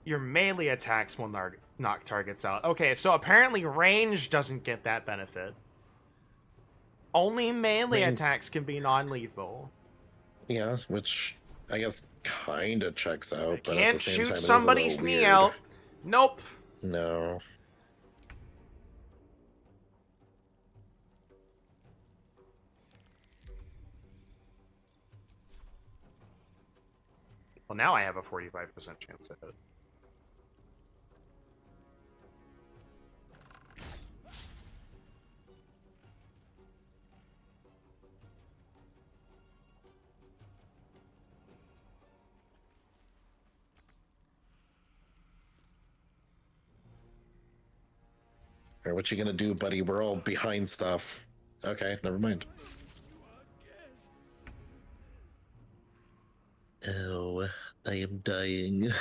Your melee attacks will knock targets out. Okay, so apparently range doesn't get that benefit. Only melee attacks can be non-lethal. Yeah, which I guess kind of checks out, but at Can't the same shoot time, it is a somebody's little knee weird. out. Nope. No. Well, now I have a 45% chance to hit. All right, what you gonna do, buddy? We're all behind stuff. Okay, never mind. Oh, I am dying.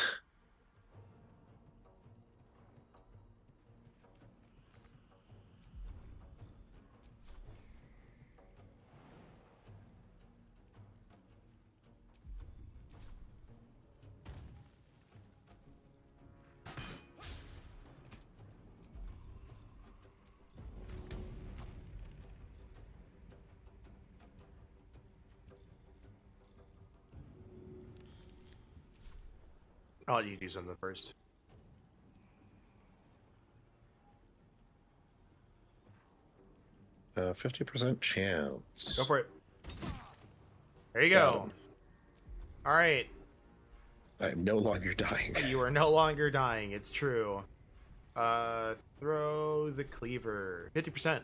I'll let you do something first. Uh, 50% chance. Go for it. There you Got go. him. All right. I'm no longer dying. You are no longer dying. It's true. Throw the cleaver. 50%.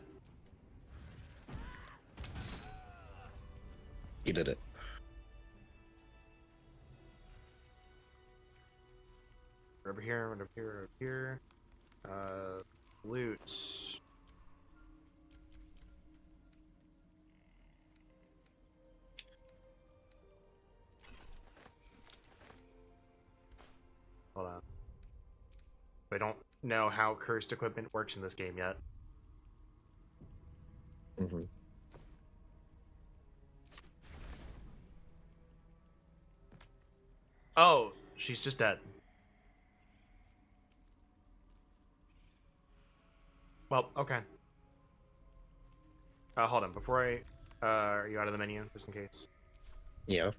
He did it. Over here, over here, over here. Loot. Hold on. I don't know how cursed equipment works in this game yet. Mm-hmm. Oh, she's just dead. Well, okay. Hold on. Before I... are you out of the menu, just in case? Yeah.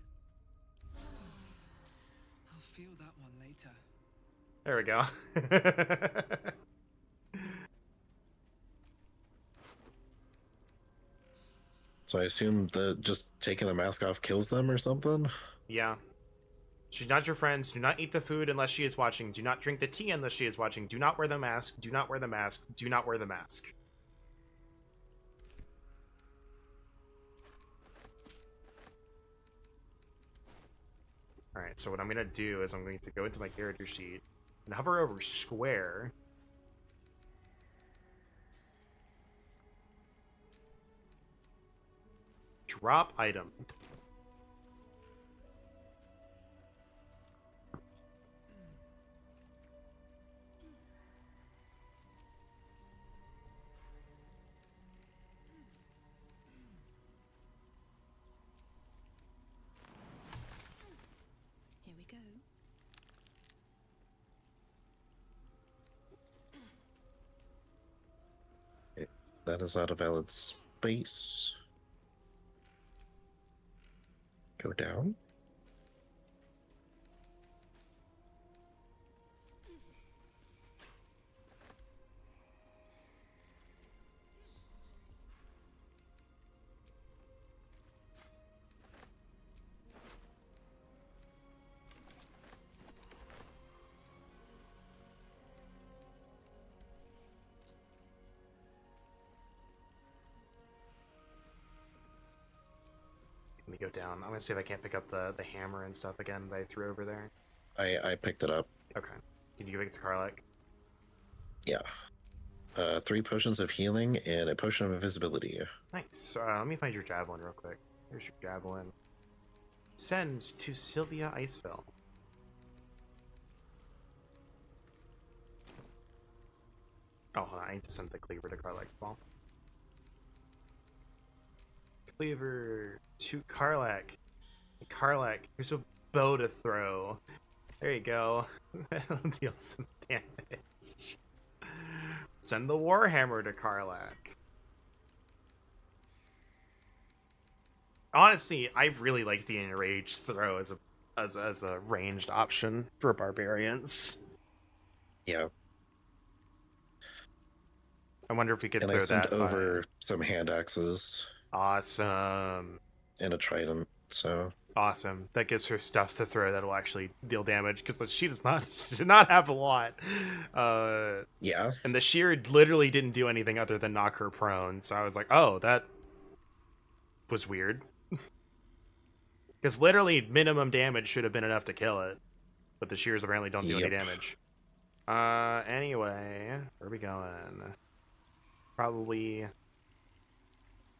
I'll feel that one later. There we go. So I assume that just taking the mask off kills them or something? Yeah. She's not your friends. Do not eat the food unless she is watching. Do not drink the tea unless she is watching. Do not wear the mask. Do not wear the mask. Do not wear the mask. Alright, so what I'm going to do is I'm going to go into my character sheet and hover over square. Drop item. Here we go. That is out of valid space. Go down. Let me go down. I'm gonna see if I can't pick up the hammer and stuff again that I threw over there. I picked it up. Okay. Can you go back to Karlak? Yeah. 3 potions of healing and a potion of invisibility. Nice. Let me find your javelin real quick. Here's your javelin. Send to Sylvia Icefell. Oh, hold on. I need to send the cleaver to Karlak as well. Cleaver to Karlak. Karlak, here's a bow to throw. There you go. That'll deal some damage. Send the Warhammer to Karlach. Honestly, I really like the Enraged throw as a ranged option for barbarians. Yeah. I wonder if we could And throw I sent that over some hand axes Awesome. and a trident, so Awesome. That gives her stuff to throw that'll actually deal damage, because she does not have a lot. yeah. And the shear literally didn't do anything other than knock her prone, so I was like, oh, that was weird. Because literally minimum damage should have been enough to kill it, but the shears apparently don't do any damage. Anyway, where are we going? Probably,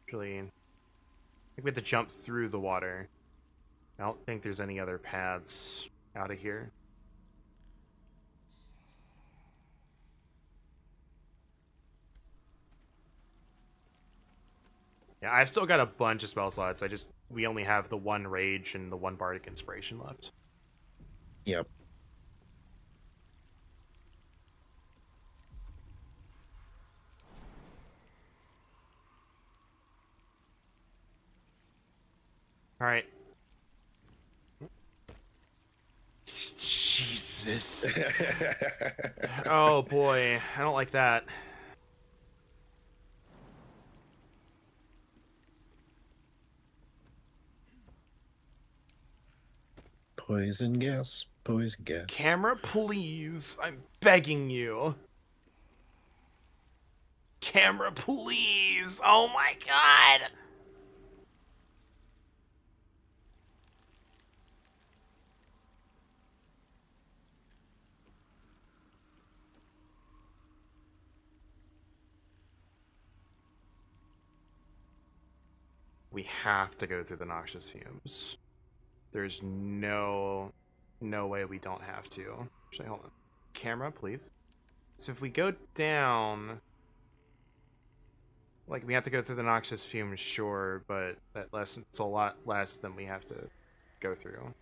actually, I think we have to jump through the water. I don't think there's any other paths out of here. Yeah, I've still got a bunch of spell slots. We only have the one Rage and the one Bardic Inspiration left. Yep. All right. Jesus. Oh boy, I don't like that. Poison gas. Poison gas. Camera, please. I'm begging you. Camera, please. Oh my god. We have to go through the noxious fumes. There's no way we don't have to. Actually, hold on. Camera, please. So if we go down, like, we have to go through the noxious fumes, sure, but it's a lot less than we have to go through.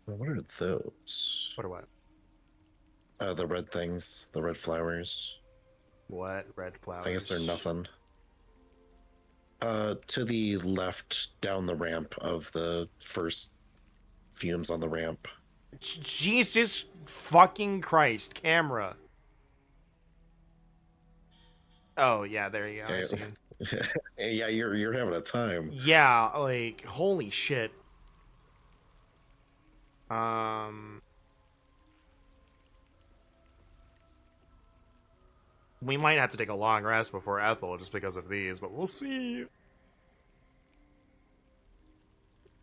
What are those? What or what? The red things, the red flowers. What red flowers? I guess they're nothing. To the left, down the ramp of the first fumes on the ramp. Jesus fucking Christ, camera. Oh yeah, there you go. I see it. Yeah, you're having a time. Yeah, like, holy shit. We might have to take a long rest before Ethel just because of these, but we'll see.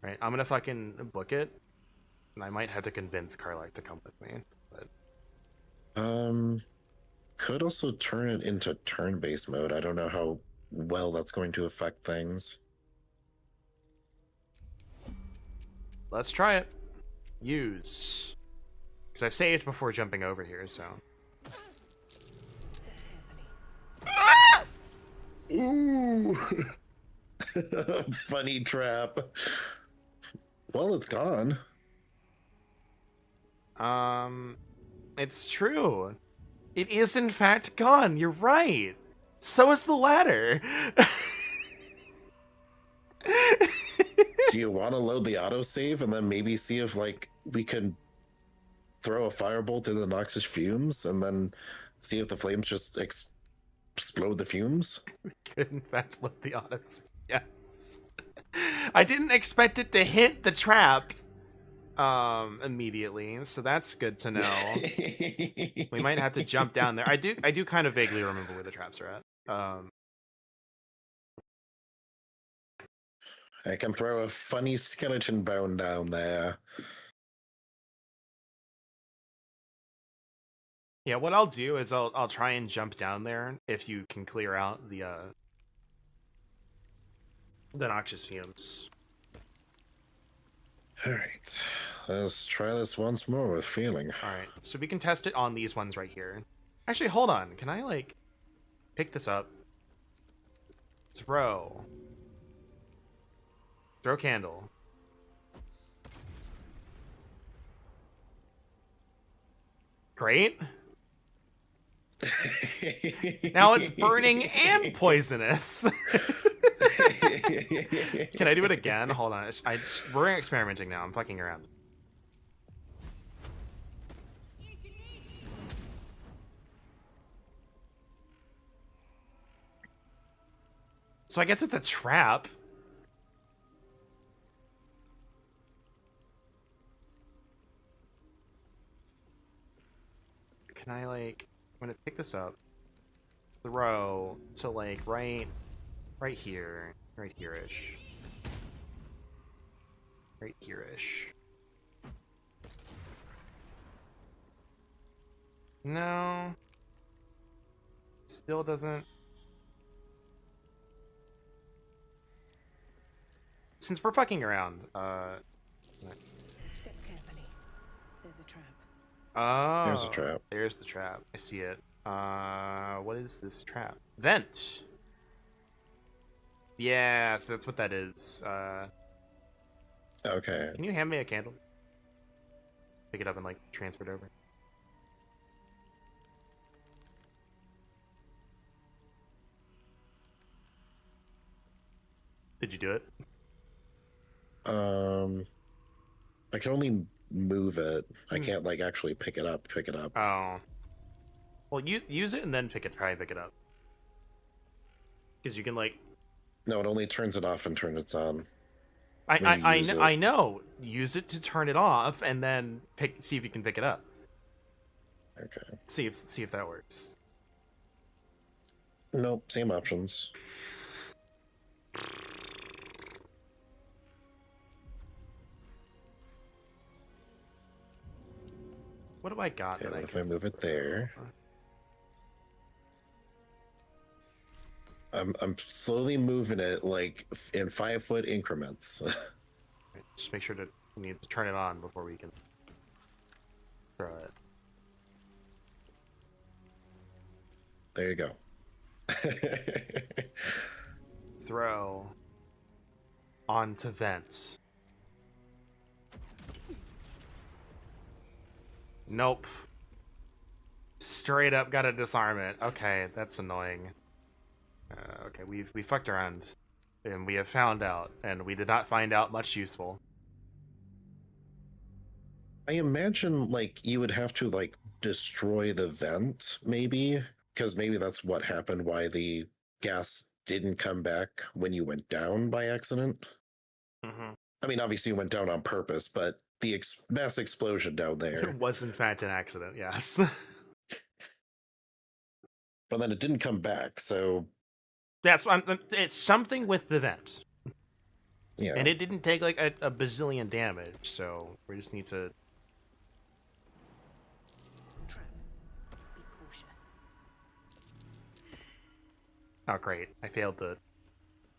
Right, I'm gonna fucking book it, and I might have to convince Karlach to come with me. But could also turn it into turn-based mode. I don't know how well that's going to affect things. let's try it. Use. Because I've saved before jumping over here, so. Ooh! Funny trap. Well, it's gone. It's true. It is in fact gone. You're right. So is the ladder. Do you want to load the autosave and then maybe see if, like, we can throw a firebolt in the noxious fumes and then see if the flames just explode the fumes? We could in fact load the autos. Yes. I didn't expect it to hit the trap immediately, so that's good to know. We might have to jump down there. I do kind of vaguely remember where the traps are at. I can throw a funny skeleton bone down there. Yeah, what I'll do is I'll try and jump down there if you can clear out the noxious fumes. Alright, let's try this once more with feeling. Alright, so we can test it on these ones right here. Actually, hold on. Can I, like, pick this up? Throw. Throw candle. Great. Now it's burning and poisonous. Can I do it again? Hold on. We're experimenting now. I'm fucking around. So I guess it's a trap. Can I, like, I'm gonna pick this up, throw to, like, right here, right here-ish. Right here-ish. No. Still doesn't. Since we're fucking around, Step carefully. There's a trap. oh, There's a trap. There's the trap. I see it. What is this trap? Vent. Yeah, so that's what that is. Okay. Can you hand me a candle? Pick it up and, like, transfer it over. Did you do it? I can only move it. I can't, like, actually pick it up. Oh. Well, you use it and then try and pick it up. Because you can, like... No, it only turns it off and turns it on. I know. Use it to turn it off and then see if you can pick it up. Okay. See if that works. Nope, same options. What do I got Okay, that I if can... I move it there? I'm slowly moving it, like, in 5-foot increments. Right, just make sure we need to turn it on before we can throw it. There you go. Throw onto vent. Nope. Straight up gotta disarm it. Okay, that's annoying. Okay, we fucked around, and we have found out, and we did not find out much useful. I imagine, like, you would have to, like, destroy the vent, maybe, because maybe that's what happened, why the gas didn't come back when you went down by accident. Mm-hmm. I mean, obviously you went down on purpose, but the mass explosion down there. It was in fact an accident, yes. But then it didn't come back, so... It's something with the vent. Yeah. And it didn't take, like, a bazillion damage, so we just need to... Trap. Be cautious. Oh, great. I failed the...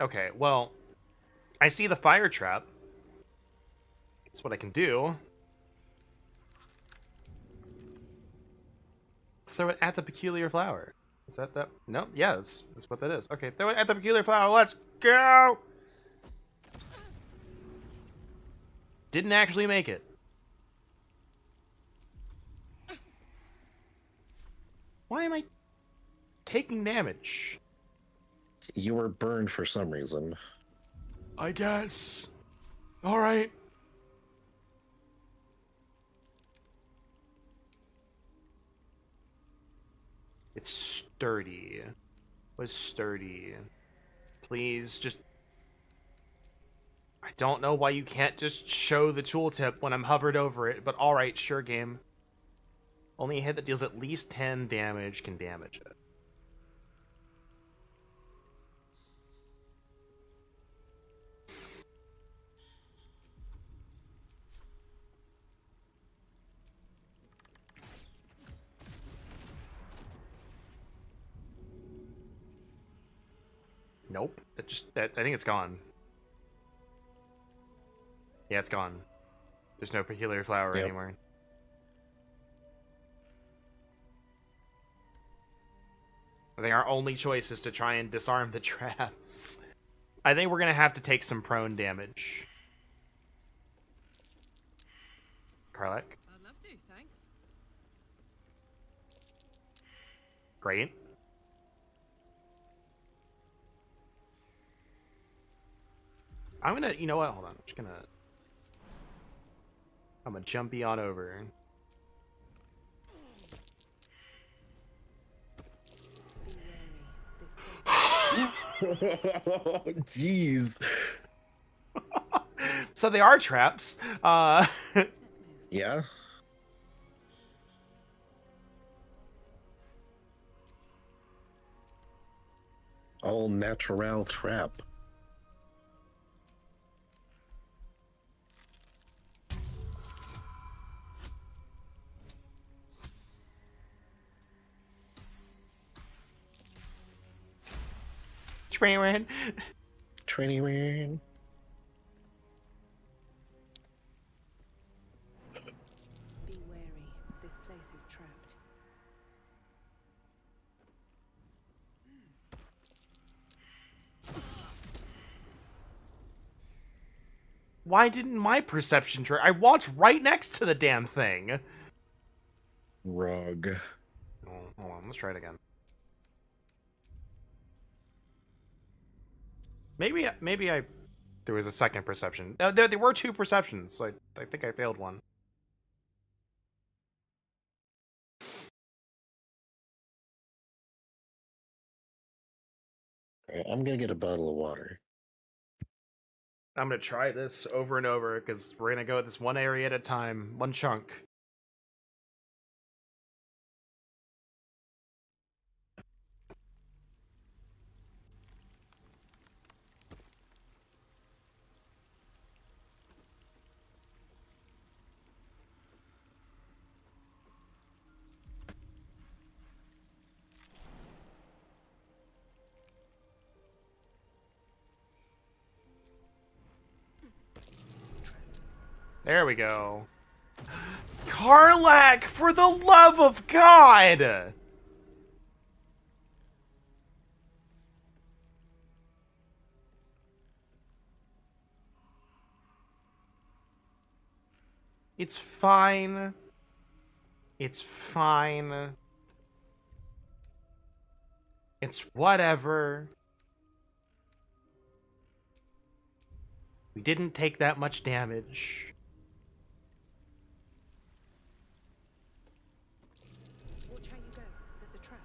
Okay, well, I see the fire trap. That's what I can do. Throw it at the peculiar flower. Is that? No? Yeah, that's what that is. Okay, throw it at the peculiar flower. Let's go! Didn't actually make it. Why am I taking damage? You were burned for some reason. I guess. Alright. It's sturdy. What is sturdy? Please, just... I don't know why you can't just show the tooltip when I'm hovered over it, but alright, sure game. Only a hit that deals at least 10 damage can damage it. Nope. I think it's gone. Yeah, it's gone. There's no peculiar flower anymore. I think our only choice is to try and disarm the traps. I think we're gonna have to take some prone damage. Karlak. I'd love to, thanks. Great. I'm gonna, you know what? Hold on. I'm gonna jumpy on over. Be wary. This place. Jeez. So they are traps. Let's move. Yeah. All natural trap. Training. Training man. Be wary. This place is trapped. Why didn't my perception track? I walked right next to the damn thing. Rug. Oh, hold on, let's try it again. Maybe there was a second perception. There were two perceptions, so I think I failed one. Alright, I'm gonna get a bottle of water. I'm gonna try this over and over because we're gonna go at this one area at a time, one chunk. There we go. Karlak, for the love of God! It's fine. It's fine. It's whatever. We didn't take that much damage. Watch how you go. There's a trap.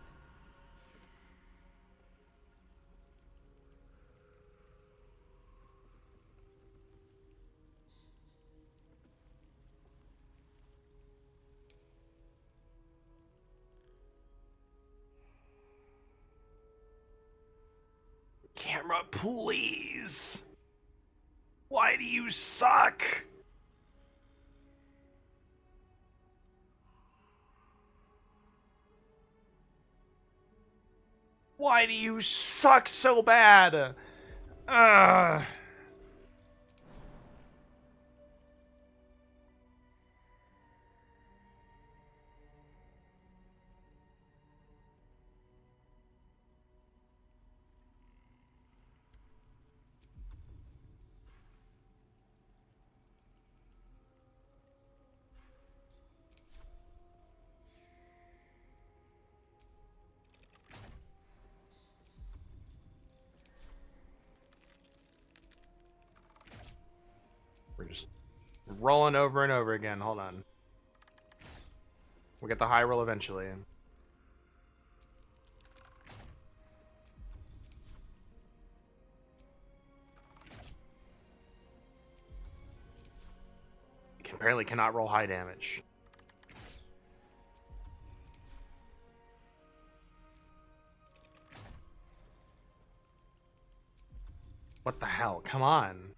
Camera, please. Why do you suck? Why do you suck so bad? Ugh. We're just rolling over and over again. Hold on. We'll get the high roll eventually. Apparently cannot roll high damage. What the hell? Come on.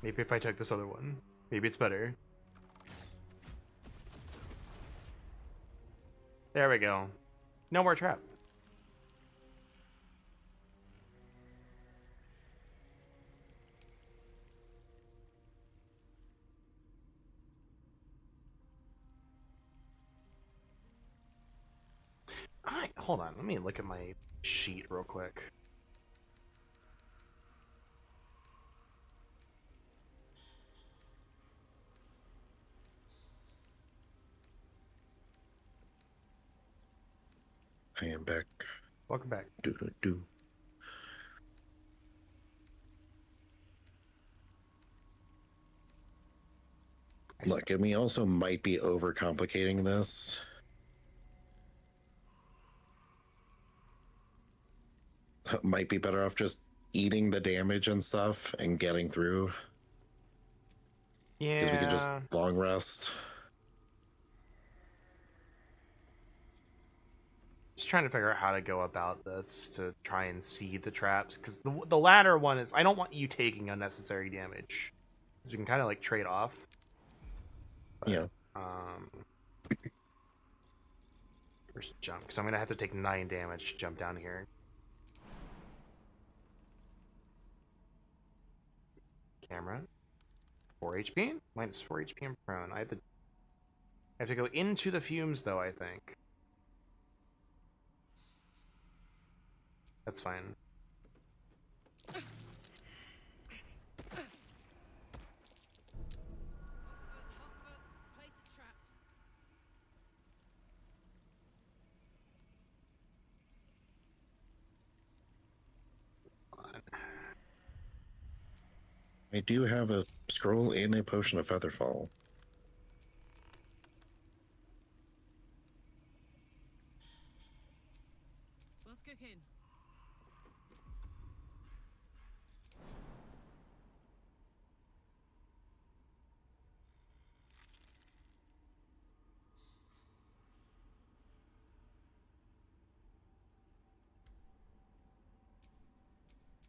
Maybe if I took this other one. Maybe it's better. There we go. No more trap. hold on. Let me look at my sheet real quick. I am back. Welcome back. Do. Look, and we also might be overcomplicating this. Might be better off just eating the damage and stuff and getting through. Yeah. Because we could just long rest. Just trying to figure out how to go about this to try and seed the traps. Because the latter one is, I don't want you taking unnecessary damage. You can kind of like trade off. But, Yeah. First jump, because I'm gonna have to take 9 damage to jump down here. Camera. 4 HP? Minus 4 HP and prone. I have to go into the fumes though, I think. That's fine. I do have a scroll and a potion of Featherfall. What's cooking?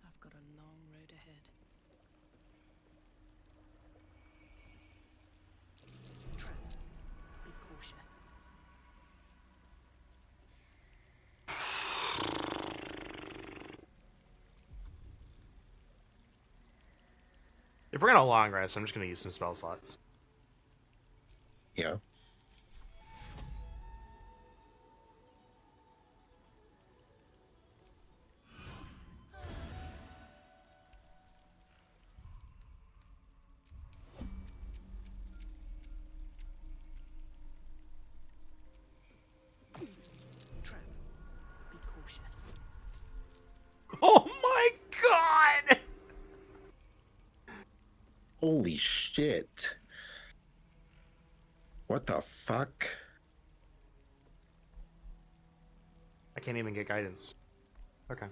I've got a long road ahead. Trap. Be cautious. If we're gonna long rest, I'm just gonna use some spell slots. Yeah. Trap. Be cautious. Oh my god! Holy shit. What the fuck? I can't even get guidance. Okay.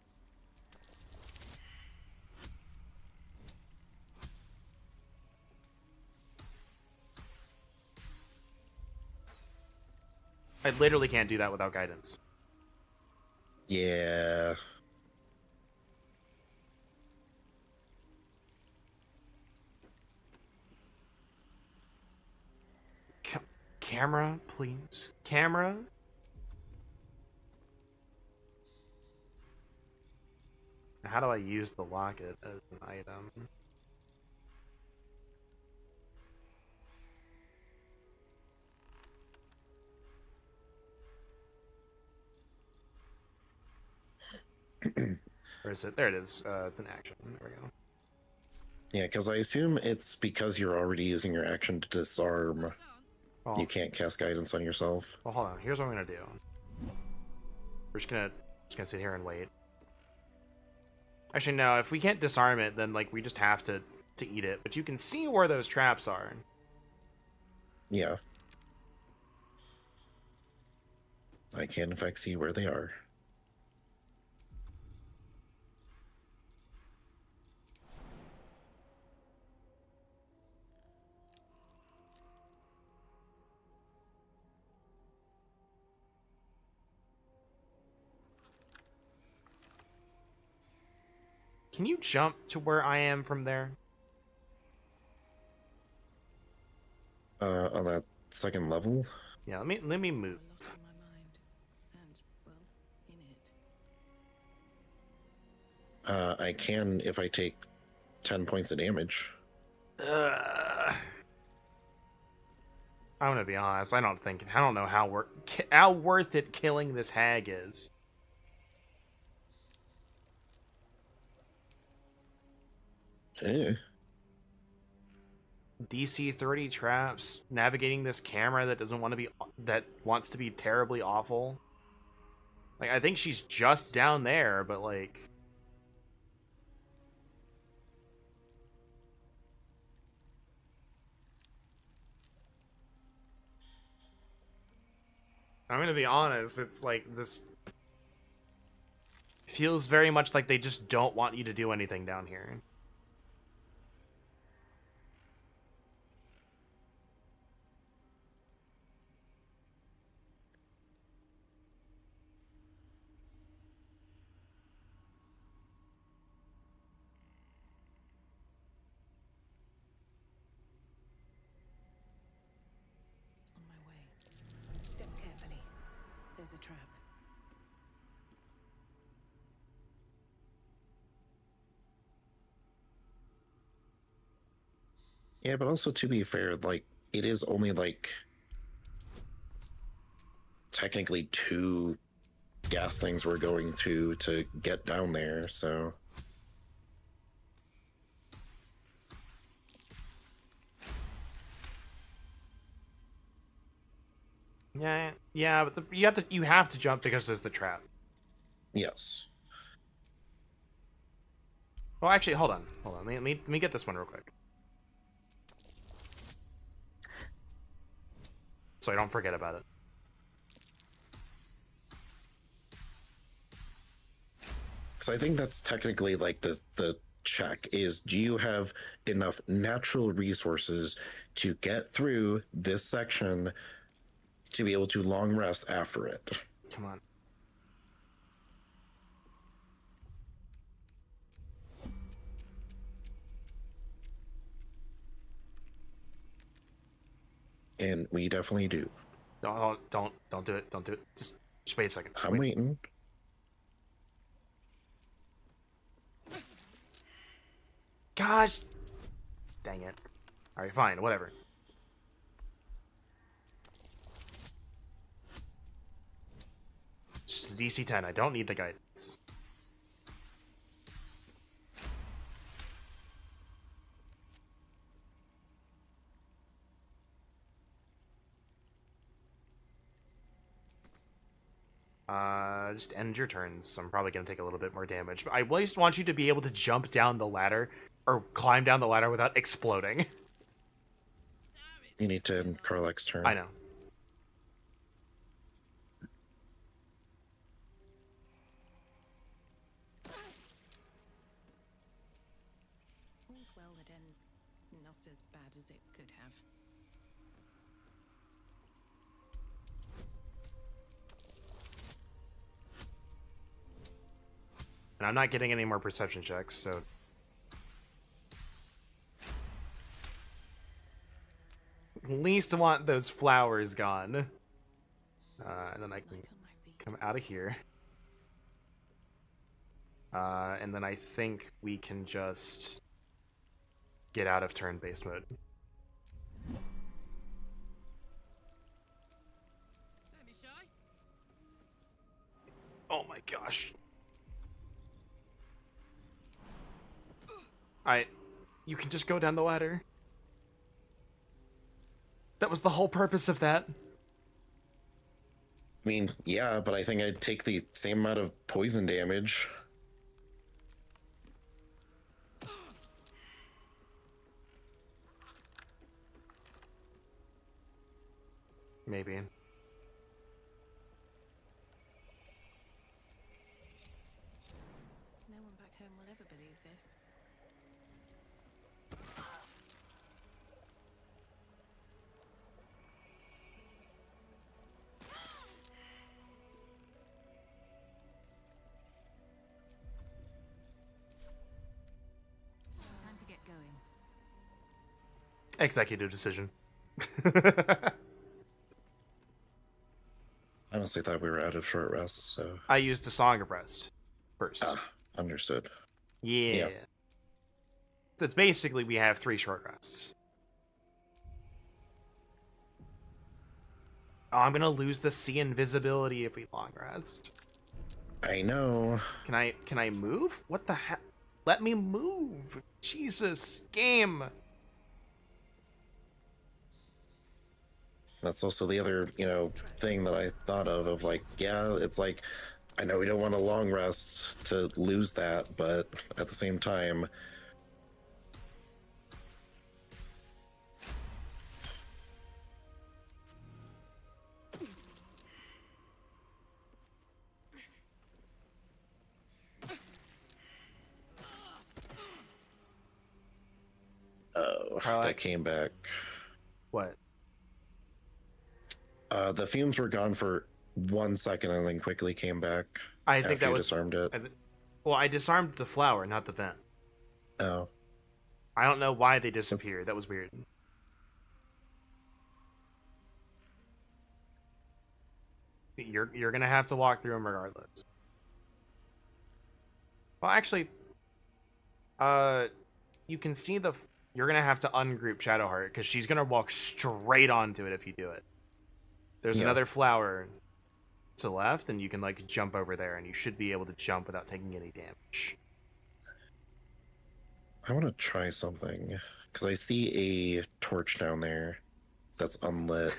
I literally can't do that without guidance. Yeah. Camera, please. Camera? How do I use the locket as an item? Where is it? There it is. It's an action. There we go. Yeah, because I assume it's because you're already using your action to disarm. Well, You can't cast guidance on yourself. well, hold on. Here's what I'm gonna do. We're just gonna sit here and wait. Actually, no. If we can't disarm it, then like we just have to eat it. But you can see where those traps are. Yeah. I can, in fact, see where they are. Can you jump to where I am from there? On that second level? Yeah. Let me move. A lot on my mind. And, well, in it. I can if I take 10 points of damage. I'm gonna be honest. I don't know how worth it killing this hag is. Eh. DC 30 traps, navigating this camera that doesn't want to be, that wants to be terribly awful. Like, I think she's just down there, but like... I'm gonna be honest, it's like, this feels very much like they just don't want you to do anything down here. On my way. Step carefully. There's a trap. Yeah, but also to be fair, like, it is only like technically 2 gas things we're going to get down there, so Yeah, but you have to jump because there's the trap. yes. Well, actually, hold on. Let me get this one real quick, so I don't forget about it. So I think that's technically like the check is, do you have enough natural resources to get through this section to be able to long rest after it? Come on. And we definitely do. Don't do it. Don't do it. Just wait a second. Just I'm wait. waiting. Gosh, dang it. All right, fine, whatever. Just a DC 10. I don't need the guidance. Just end your turns. I'm probably gonna take a little bit more damage, but I at least want you to be able to jump down the ladder or climb down the ladder without exploding. You need to end Karlak's turn. I know. All's well that ends not as bad as it could have. And I'm not getting any more perception checks, so... At least I want those flowers gone. And then I can Light on my feet. come out of here. And then I think we can just get out of turn-based mode. Don't be shy. Oh my gosh. You can just go down the ladder. That was the whole purpose of that. I mean, yeah, but I think I'd take the same amount of poison damage. Maybe. No one back home will ever believe this. Time to get going. Executive decision. Honestly, thought we were out of short rests, so I used a Song of Rest first. understood. Yeah. Yeah. So it's basically we have 3 short rests. Oh, I'm gonna lose the sea invisibility if we long rest. I know. Can I move? What the heck? Let me move. Jesus, game. That's also the other, thing that I thought of like, yeah, it's like, I know we don't want a long rest to lose that, but at the same time, oh, Carla? that came back. What? The fumes were gone for 1 second and then quickly came back I think after that you was. disarmed it. Well, I disarmed the flower, not the vent. Oh, I don't know why they disappeared. That was weird. You're gonna have to walk through them regardless. Well, actually, you can see you're gonna have to ungroup Shadowheart because she's gonna walk straight onto it if you do it. There's another flower to the left, and you can like jump over there, and you should be able to jump without taking any damage. I want to try something because I see a torch down there that's unlit.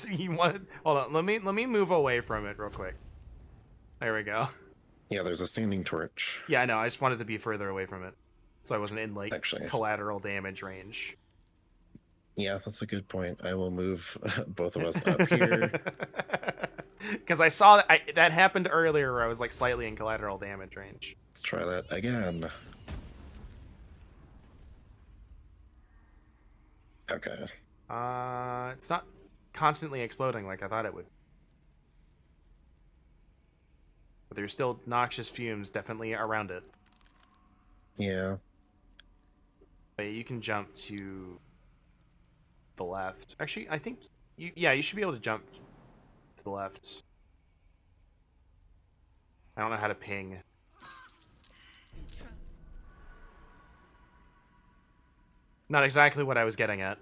You want? Hold on. Let me move away from it real quick. There we go. Yeah, there's a standing torch. Yeah, I know. I just wanted to be further away from it, so I wasn't in like Actually, collateral damage range. Yeah, that's a good point. I will move both of us up here. Because I saw that happened earlier where I was like slightly in collateral damage range. Let's try that again. Okay. It's not constantly exploding like I thought it would. But there's still noxious fumes definitely around it. Yeah. But you can jump to the left. Actually, I think you should be able to jump to the left. I don't know how to ping. Not exactly what I was getting at.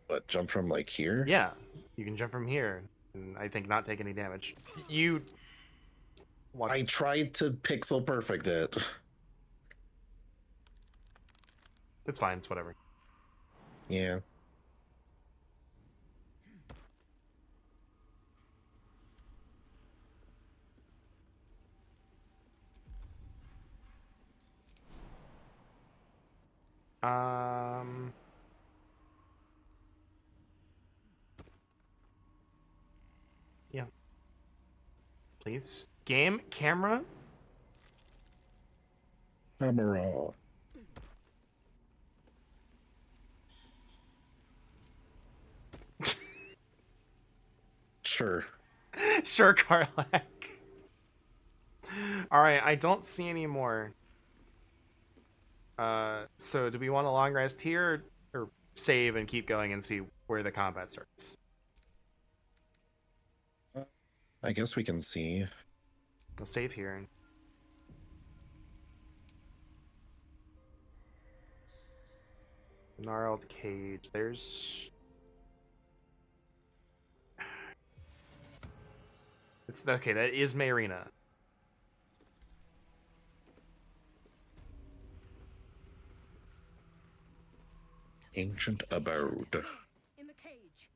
What, jump from like here? Yeah, you can jump from here and I think not take any damage. I tried to pixel perfect it. It's fine, it's whatever. Yeah. Yeah. Please. Game, camera. Emerald. Sure. Sure, Karlak. Alright, I don't see any more. So do we want a long rest here or save and keep going and see where the combat starts? I guess we can see. We'll save here. Gnarled cage. There's... It's okay, that is Marina. Ancient abode. In the cage.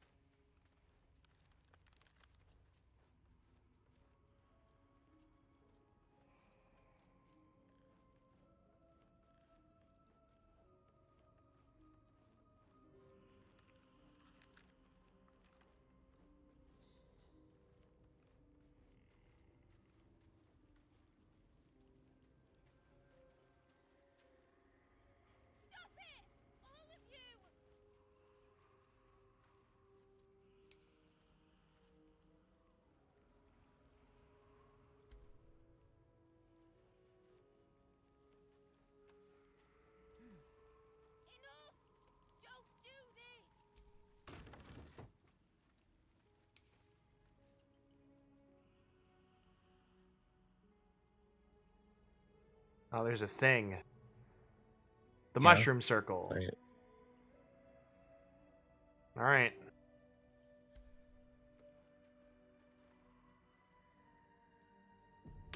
Oh, there's a thing. The Yeah. mushroom circle. Right. All right.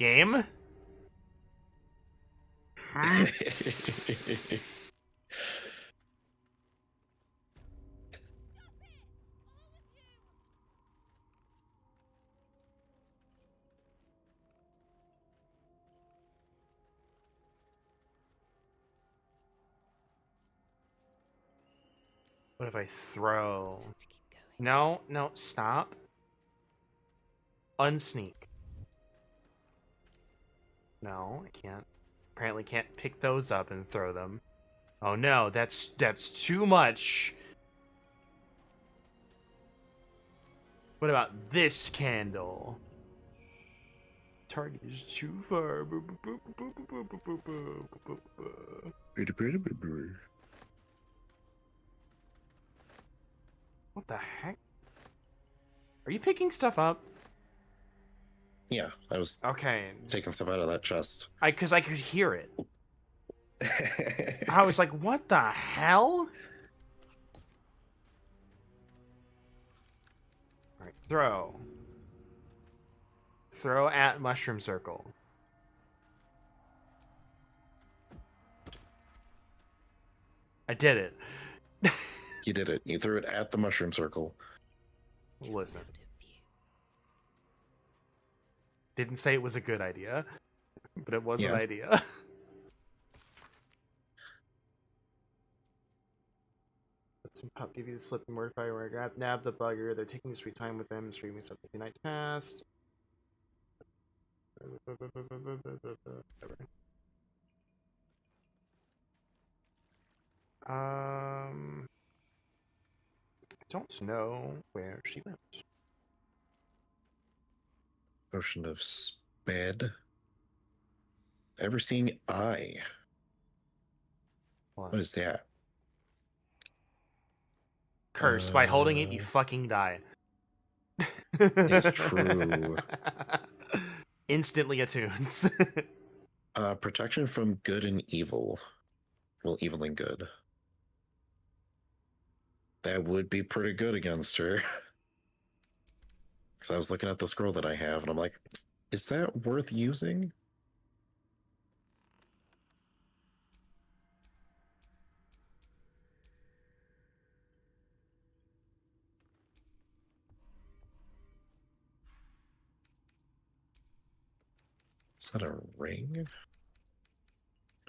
Game? What if I throw? No, no, stop. Unsneak. No, I can't. Apparently can't pick those up and throw them. Oh no, that's too much. What about this candle? Target is too far. What the heck? Are you picking stuff up? Yeah, I was Okay. taking stuff out of that chest. Because I could hear it. I was like, what the hell? Alright, throw. Throw at mushroom circle. I did it. You did it. You threw it at the mushroom circle. Listen. Didn't say it was a good idea, but it was an idea. Some pup give you the slip and mortify where I grab nab the bugger. They're taking sweet time with them, streaming stuff a few nights past. I don't know where she went. Ocean of Sped. Ever seen Eye? What is that? Curse. By holding it, you fucking die. It's true. Instantly attunes. Protection from good and evil. Well, evil and good. That would be pretty good against her. Because I was looking at the scroll that I have, and I'm like, is that worth using? Is that a ring?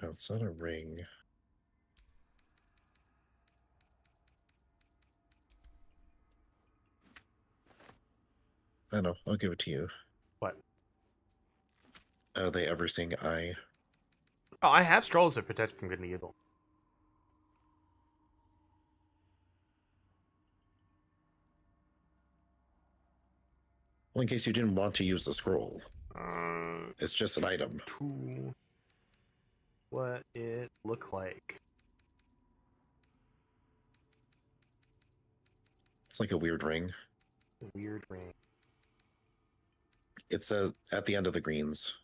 No, it's not a ring. I know, I'll give it to you. What? Are they ever seeing Eye? Oh, I have scrolls that protect from good and evil. Well, in case you didn't want to use the scroll. It's just an item. To what it look like. It's like a weird ring. Weird ring. It's at the end of the greens.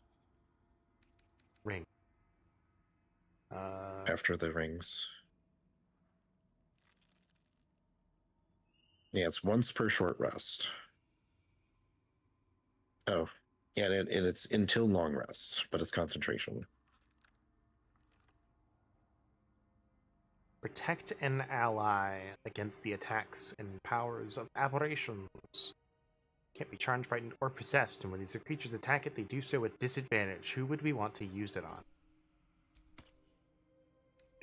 Ring. After the rings. Yeah, it's once per short rest. Oh, yeah, and it's until long rest, but it's concentration. Protect an ally against the attacks and powers of aberrations. Can't be charmed, frightened, or possessed, and when these creatures attack it, they do so with disadvantage. Who would we want to use it on?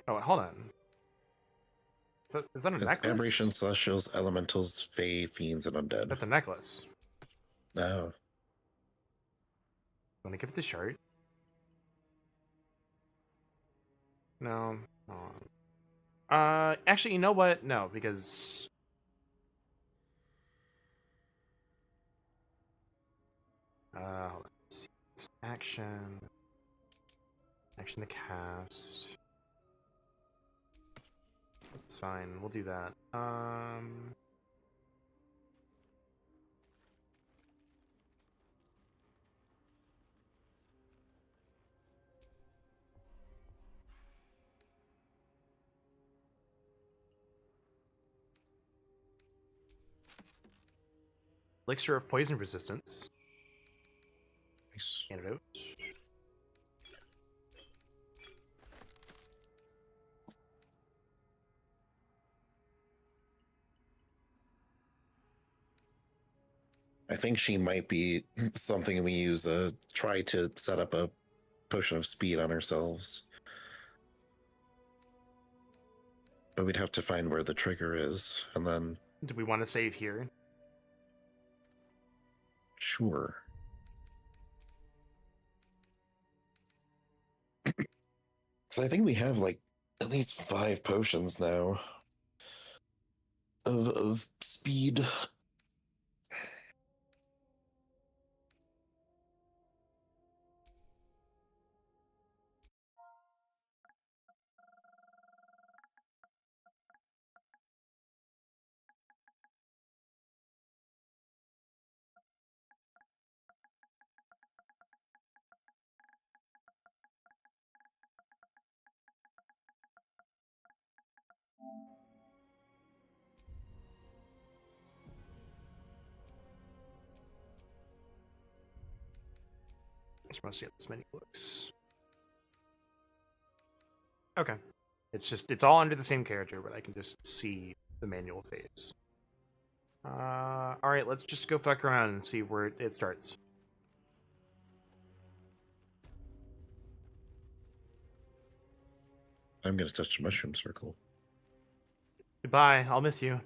Oh, hold on. Is that a necklace? Aberrations, celestials, elementals, fae, fiends, and undead. That's a necklace. No. Want to give it the shirt? No. Actually, you know what? No, because hold on. Let's see. It's action to cast. That's fine. We'll do that. Elixir of poison resistance. Nice. Antidote. I think she might be something we use try to set up a potion of speed on ourselves. But we'd have to find where the trigger is, and then... Do we want to save here? Sure. So I think we have, like, at least 5 potions now of speed. Just want to see how this menu looks. Okay. It's all under the same character, but I can just see the manual saves. Alright, let's just go fuck around and see where it starts. I'm gonna touch the mushroom circle. Goodbye, I'll miss you.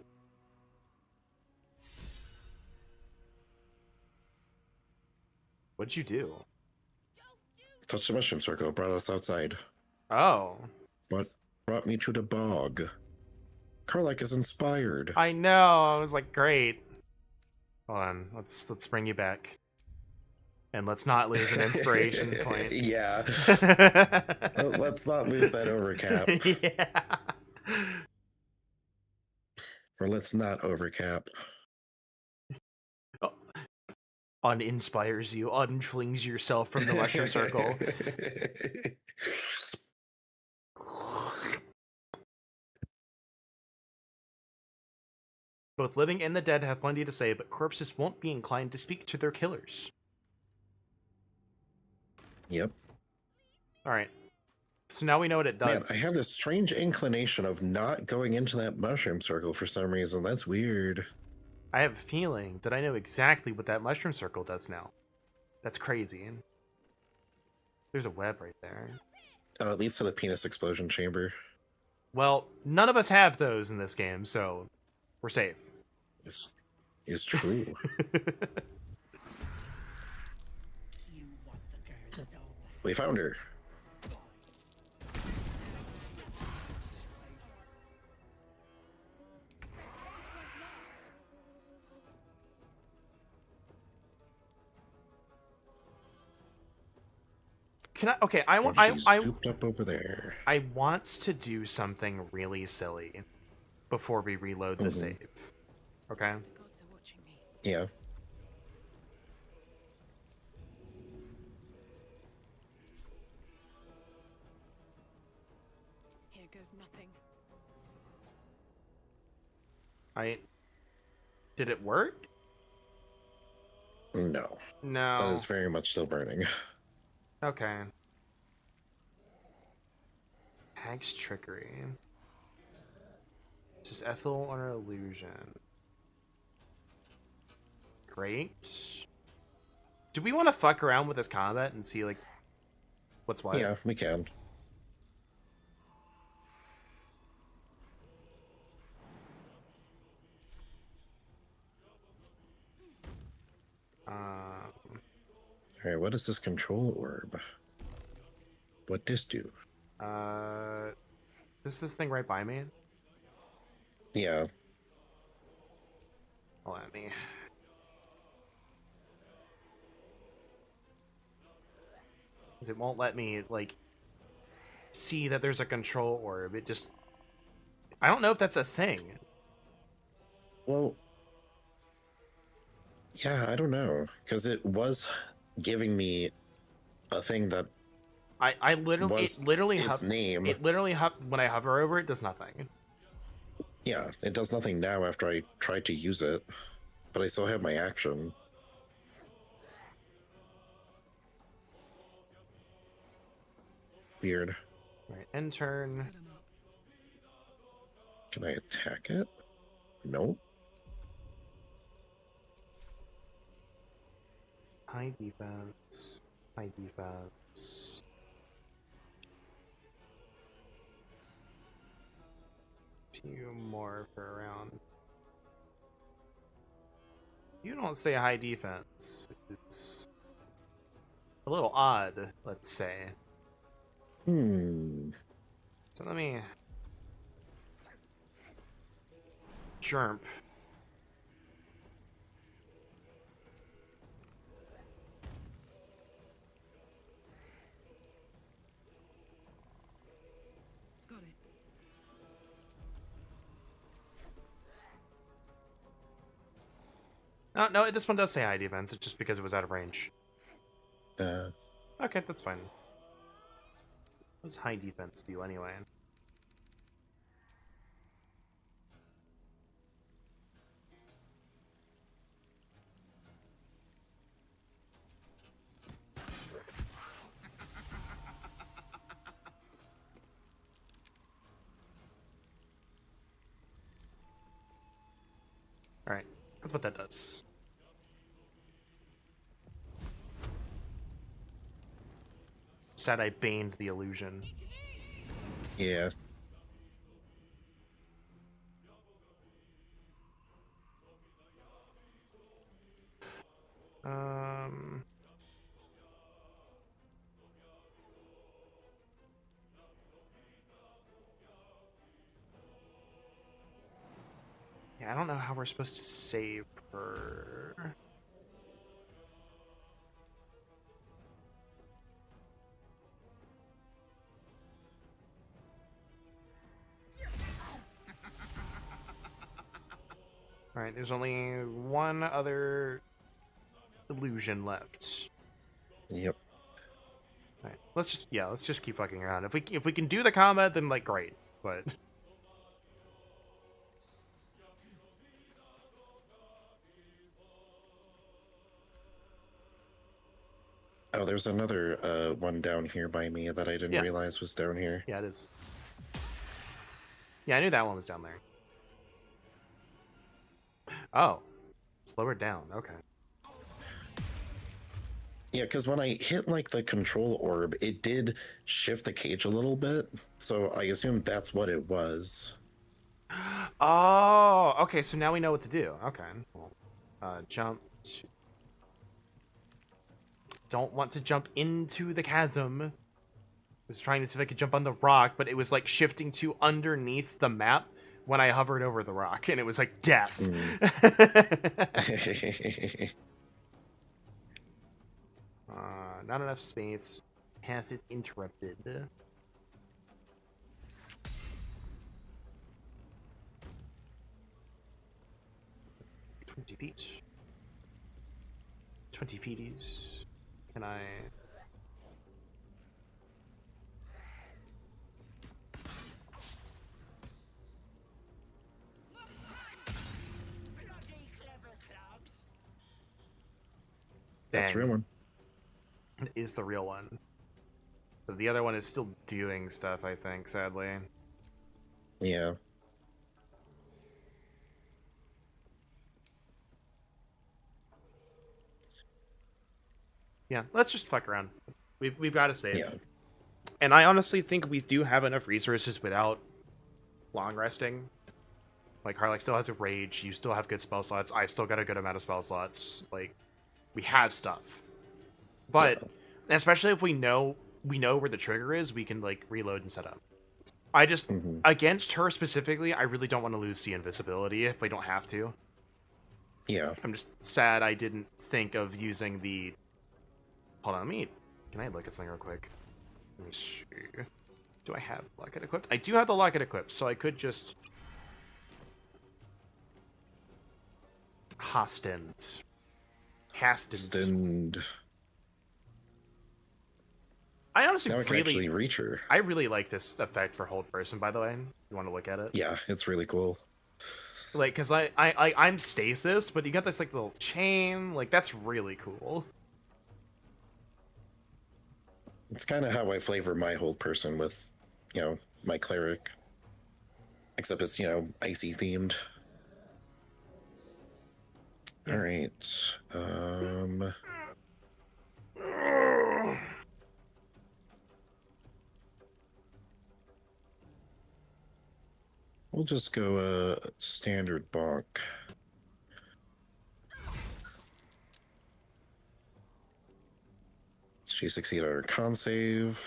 What'd you do? Touch the mushroom circle, brought us outside. Oh. But brought me to the bog. Karlach is inspired. I know, I was like, great. Hold on, let's bring you back. And let's not lose an inspiration point. Yeah. Let's not lose that overcap. Yeah. Or let's not overcap. Uninspires you, unflings yourself from the mushroom circle. Both living and the dead have plenty to say, but corpses won't be inclined to speak to their killers. Yep. Alright. So now we know what it does. Man, I have this strange inclination of not going into that mushroom circle for some reason. That's weird. I have a feeling that I know exactly what that mushroom circle does now. That's crazy. There's a web right there. Oh, it leads to the penis explosion chamber. Well, none of us have those in this game, so we're safe. Is true. We found her. Can I? Okay, I want. She's stooped up over there. I want to do something really silly before we reload the save. Okay. The gods are watching me. Yeah. Here goes nothing. Did it work? No. No. That is very much still burning. Okay. Hag's trickery. Just Ethel or illusion. Great. Do we want to fuck around with this combat and see like what's what? Yeah, we can. Alright, what is this control orb? What this do? Is this thing right by me? Yeah. Let me. Because it won't let me like see that there's a control orb. It just. I don't know if that's a thing. Well, yeah, I don't know. Because it was giving me a thing that I literally was it literally its name. It literally when I hover over it does nothing. Yeah, it does nothing now after I tried to use it, but I still have my action. Weird. Right, end turn. Put 'em up. Can I attack it? Nope. High defense. High defense. Few more for a round. You don't say high defense. It's a little odd, let's say. So let me jump. Got it. Oh, no, this one does say high defense. It's just because it was out of range. Uh, Okay, that's fine. It was high defense view anyway. Alright, that's what that does. Sad I baned the illusion. yeah. Um... Yeah, I don't know how we're supposed to save her. Alright, there's only one other illusion left. Yep. Alright, let's just keep fucking around. If we can do the combat, then like great. But Oh, there's another one down here by me that I didn't Yeah. realize was down here. yeah, it is. Yeah, I knew that one was down there. Oh. Slow her down, okay. Yeah, because when I hit like the control orb, it did shift the cage a little bit. So I assume that's what it was. Oh, okay, so now we know what to do. Okay. Well, jump to... Don't want to jump into the chasm. I was trying to see if I could jump on the rock, but it was like shifting to underneath the map when I hovered over the rock, and it was like death. Not enough space. Path is interrupted. 20 feet. 20 feeties. Can I... That's the real one. It is the real one. But the other one is still doing stuff, I think, sadly. Yeah. Yeah, let's just fuck around. We've got to save. Yeah. And I honestly think we do have enough resources without long resting. Like, Harlech still has a rage, you still have good spell slots, I've still got a good amount of spell slots. Like, we have stuff. But, especially if we know where the trigger is, we can, like, reload and set up. I just, against her specifically, I really don't want to lose the invisibility if we don't have to. Yeah. I'm just sad I didn't think of using the... Hold on, can I look at something real quick? Let me see. Do I have locket equipped? I do have the locket equipped, so I could just... Hastend. Stand. I honestly Now I can actually reach her. I really like this effect for hold person, by the way. You want to look at it? Yeah, it's really cool. Like, because I'm stasis, but you got this, like, little chain. Like, that's really cool. It's kind of how I flavor my whole person with, my cleric. Except it's, icy themed. Yeah. All right. We'll just go standard bonk. She succeeded on her con save.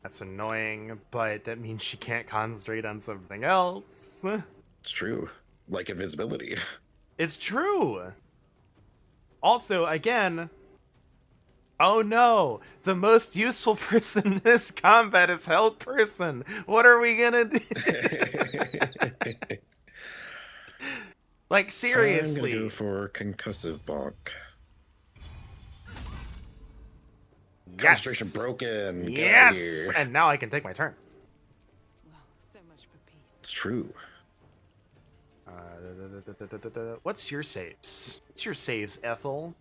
That's annoying, but that means she can't concentrate on something else. It's true. Like invisibility. It's true. Also, again, oh no, the most useful person in this combat is held person. What are we gonna do? Like, seriously. I'm gonna go for concussive bonk. Yes. Concentration broken. Get out of Yes, here. and now I can take my turn. Well, so much for peace. It's true. What's your saves? What's your saves, Ethel?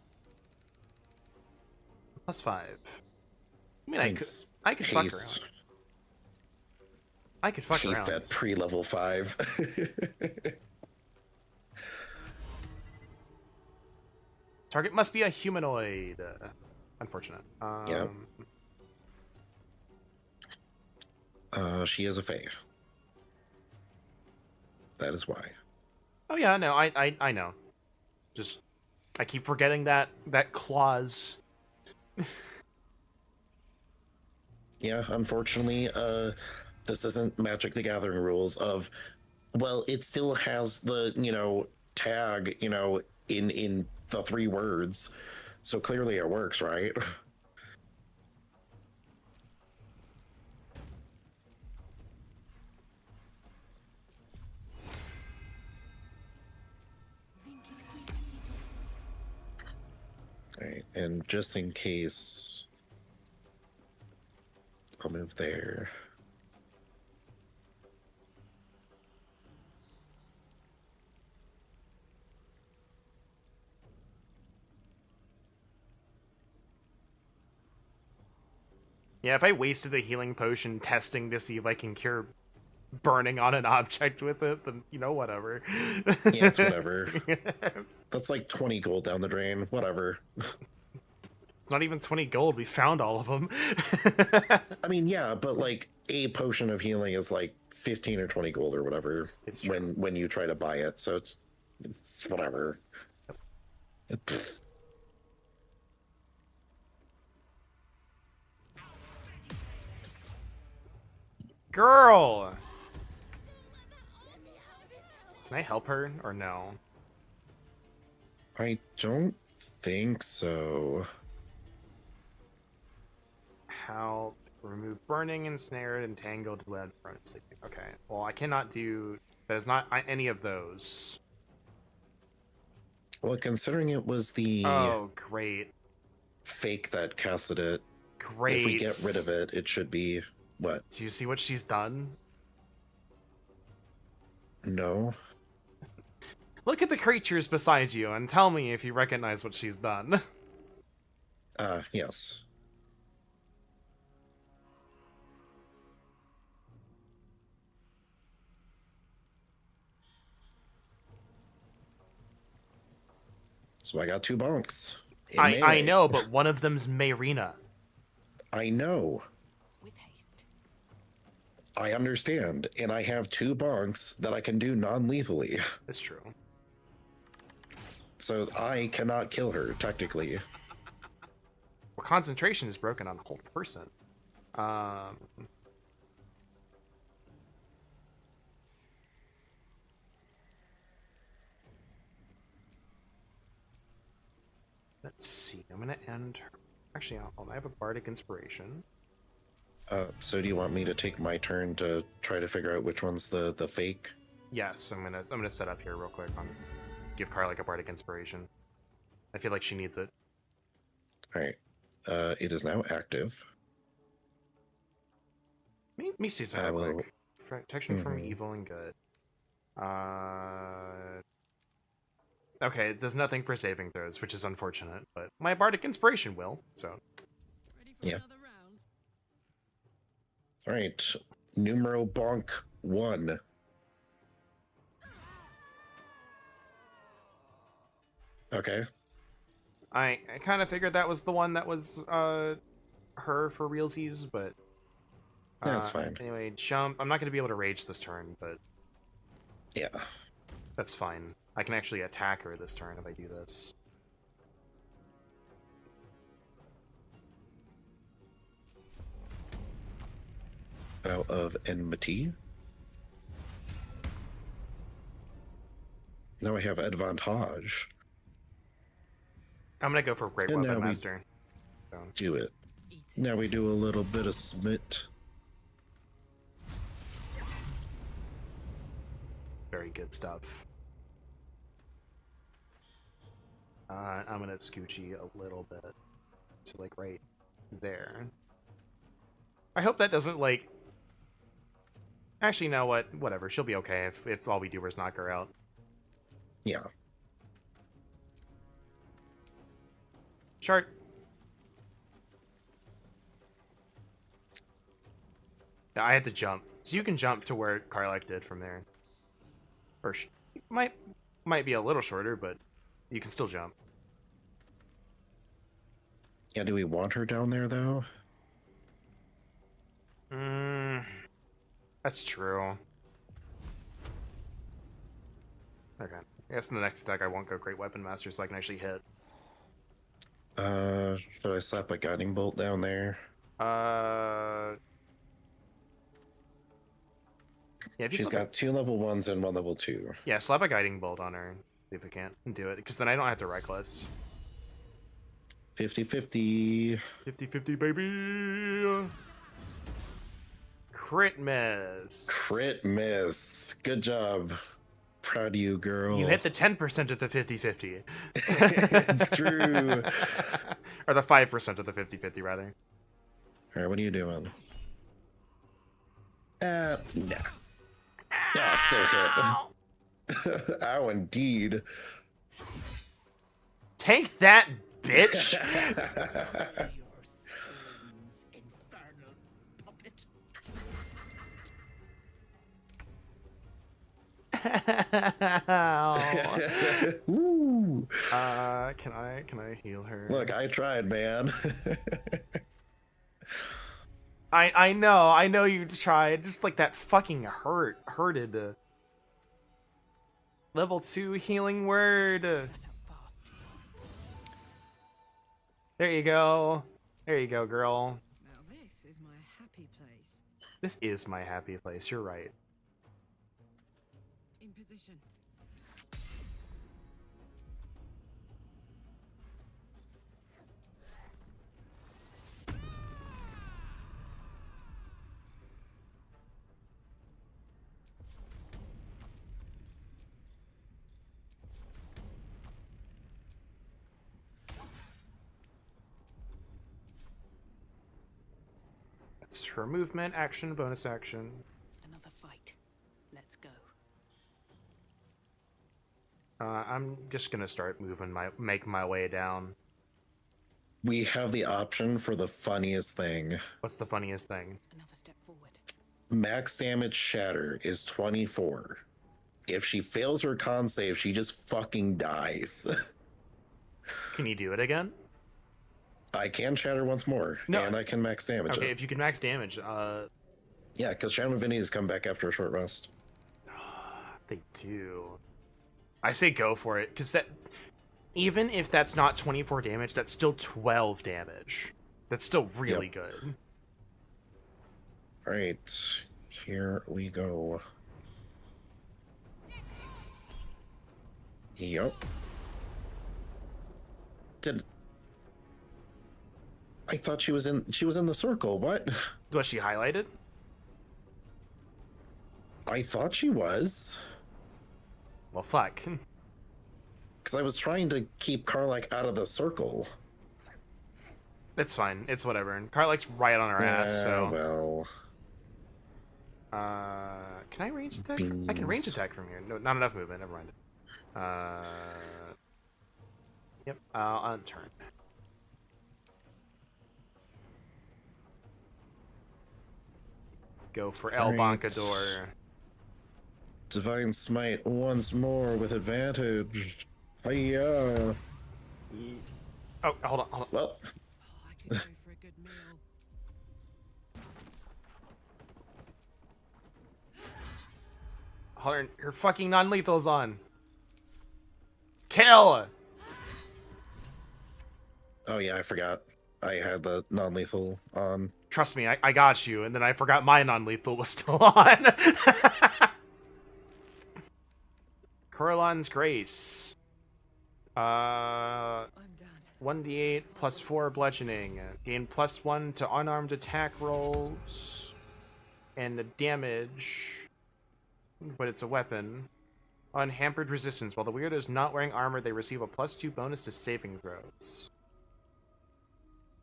+5. I mean, Thanks. I could fuck Haste. around. I could fuck Haste around. at pre-level 5. Target must be a humanoid. Unfortunate. Yep. She is a fae. That is why. Oh yeah, no, I know. Just I keep forgetting that clause. Yeah, unfortunately, this isn't Magic the Gathering rules of, well, it still has the, tag, in the 3 words. So clearly it works, right? Alright, and just in case, I'll move there. Yeah, if I wasted a healing potion testing to see if I can cure burning on an object with it, then, whatever. Yeah, it's whatever. That's like 20 gold down the drain. Whatever. It's not even 20 gold. We found all of them. I mean, yeah, but like a potion of healing is like 15 or 20 gold or whatever It's true. when you try to buy it. So it's whatever. Girl! Can I help her or no? I don't think so. Help. Remove burning, ensnared, entangled, led, prone, and sleeping. Okay. Well, I cannot do... That is not any of those. Well, considering it was the Oh, great. fake that casted it, Great. if we get rid of it, it should be what? Do you see what she's done? No. Look at the creatures beside you and tell me if you recognize what she's done. Yes. So I got 2 bonks. in I melee. know, but one of them's Mayrina. I know. With haste. I understand. And I have 2 bonks that I can do non-lethally. That's true. So I cannot kill her, technically. Well, concentration is broken on a whole person. Let's see. I'm gonna end her. Actually, I have a bardic inspiration. So do you want me to take my turn to try to figure out which one's the fake? Yes, I'm gonna set up here real quick. Give Carl like a bardic inspiration. I feel like she needs it. All right. It is now active. Let me see I something real will- quick. Protection from Mhm. evil and good. Okay, it does nothing for saving throws, which is unfortunate, but my bardic inspiration will. So Ready for Yeah. another round? All right. Numero bonk 1. Okay. I kind of figured that was the one that was her for realsies, but That's fine. anyway, jump. I'm not going to be able to rage this turn, but Yeah. that's fine. I can actually attack her this turn if I do this. Out of enmity. Now I have advantage. I'm going to go for Great And now Weapon we- Master. So, Do it. Eat it. Now we do a little bit of smit. very good stuff. I'm going to scoochie a little bit. So, like, right there. I hope that doesn't, like... Actually, you know what? Whatever. She'll be okay if all we do is knock her out. Yeah. Chart. Yeah, I had to jump. So you can jump to where Karlak did from there. Or might be a little shorter, but you can still jump. Yeah, do we want her down there, though? That's true. Okay. I guess in the next attack I won't go Great Weapon Master so I can actually hit. Should I slap a guiding bolt down there? Yeah, if you She's slap got 2 level 1s and 1 level 2. yeah, slap a Guiding Bolt on her. See if we can't do it, because then I don't have to Reckless. 50-50. 50-50, baby! Crit miss! Crit miss. Good job. Proud of you, girl. You hit the 10% of the 50-50. It's true. Or the 5% of the 50-50, rather. Alright, what are you doing? Nah. Yeah, it's still hit. Ow, indeed. Take that, bitch! Your strings, infernal puppet. Ooh. Can I heal her? Look, I tried, man. I know you tried. Just like that fucking hurted. Level 2 healing word. Let up fast. There you go. There you go, girl. Now this is my happy place. This is my happy place. You're right. In position. That's her movement, action, bonus action. Another fight. Let's go. I'm just gonna start make my way down. We have the option for the funniest thing. What's the funniest thing? Another step forward. Max damage shatter is 24. If she fails her con save, she just fucking dies. Can you do it again? I can shatter once more, No. and I can max damage Okay, it. if you can max damage, Yeah, because Shadow Infinity has come back after a short rest. they do. I say go for it, because that, even if that's not 24 damage, that's still 12 damage. That's still really good. All right, here we go. Yep. I thought she was in the circle. What? Was she highlighted? I thought she was. Well, fuck. Because I was trying to keep Karlak out of the circle. It's fine. It's whatever. And Karlak's right on her ass, so... Well. Can I range attack? I can range Beans. attack from here. No, not enough movement. Never mind. Yep. I'll unturn. Go for El Alright. Bancador. Divine Smite once more with advantage. Hiya. Oh, hold on. Well, Oh, I could go for a good meal. Hold on. Her fucking non-lethal's on. Kill! oh yeah, I forgot. I had the non-lethal on. Trust me, I got you. And then I forgot my non-lethal was still on. Coralon's Grace. I'm done. 1d8 plus 4 bludgeoning. Gain +1 to unarmed attack rolls. And the damage. But it's a weapon. Unhampered resistance. While the weirdo is not wearing armor, they receive a +2 bonus to saving throws.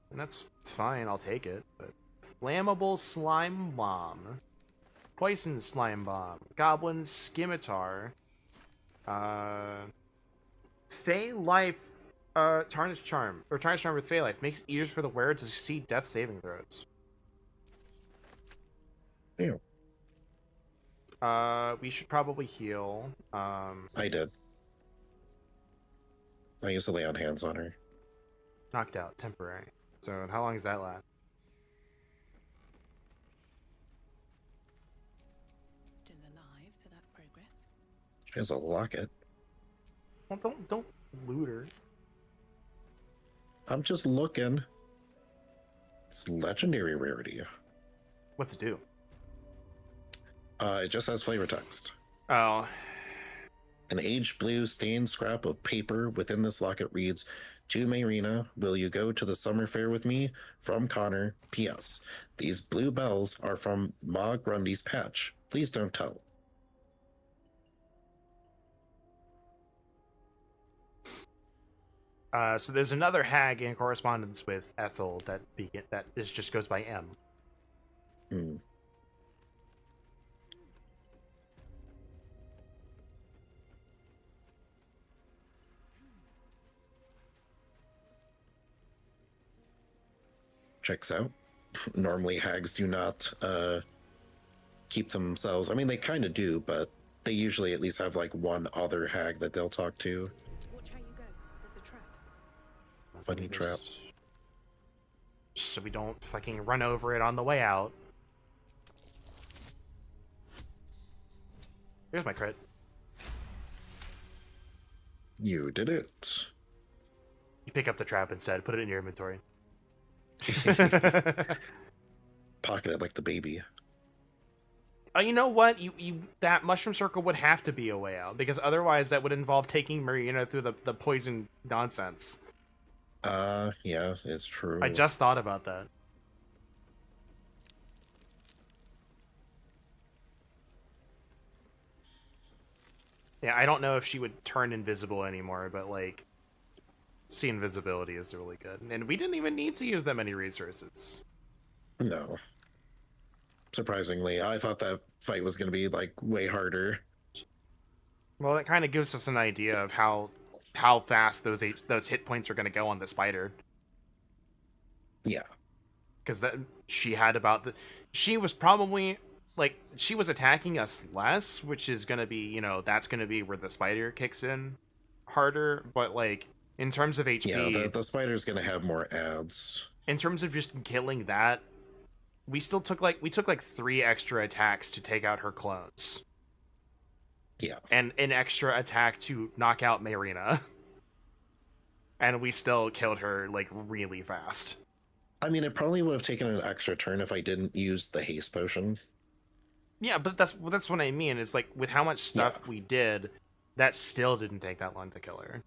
And that's fine, I'll take it. But Flammable Slime Bomb. Poison Slime Bomb. Goblin Scimitar. Fey Life. Tarnished Charm. Or Tarnished Charm with Fey Life. Makes ears for the wearer to succeed death saving throws. Ew. We should probably heal. I did. I used to lay on hands on her. Knocked out. Temporary. So how long does that last? Still alive, so that's progress. She has a locket. Well, don't loot her. I'm just looking. It's legendary rarity. What's it do? It just has flavor text. Oh. An aged blue stained scrap of paper within this locket reads, "To Marina, will you go to the summer fair with me? From Connor. P.S. These blue bells are from Ma Grundy's patch. Please don't tell." So there's another hag in correspondence with Ethel that just goes by M. Hmm. Checks out. Normally hags do not keep themselves. I mean, they kind of do, but they usually at least have like one other hag that they'll talk to. Watch how you go. There's a trap. Funny trap. So we don't fucking run over it on the way out. Here's my crit. You did it. You pick up the trap instead. Put it in your inventory. Pocket it like the baby. You know what? That mushroom circle would have to be a way out, because otherwise that would involve taking Marina through the poison nonsense. Yeah, it's true. I just thought about that. Yeah, I don't know if she would turn invisible anymore, but like, see invisibility is really good. And we didn't even need to use that many resources. No. Surprisingly, I thought that fight was going to be like way harder. Well, that kind of gives us an idea of how fast those hit points are going to go on the spider. Yeah. Because she was probably like, she was attacking us less, which is going to be, that's going to be where the spider kicks in harder. But like, in terms of HP, Yeah, the spider's going to have more adds. In terms of just killing that, we took 3 extra attacks to take out her clones. Yeah. And an extra attack to knock out Marina. And we still killed her, like, really fast. I mean, it probably would have taken an extra turn if I didn't use the haste potion. Yeah, but that's what I mean. It's like, with how much stuff we did, that still didn't take that long to kill her.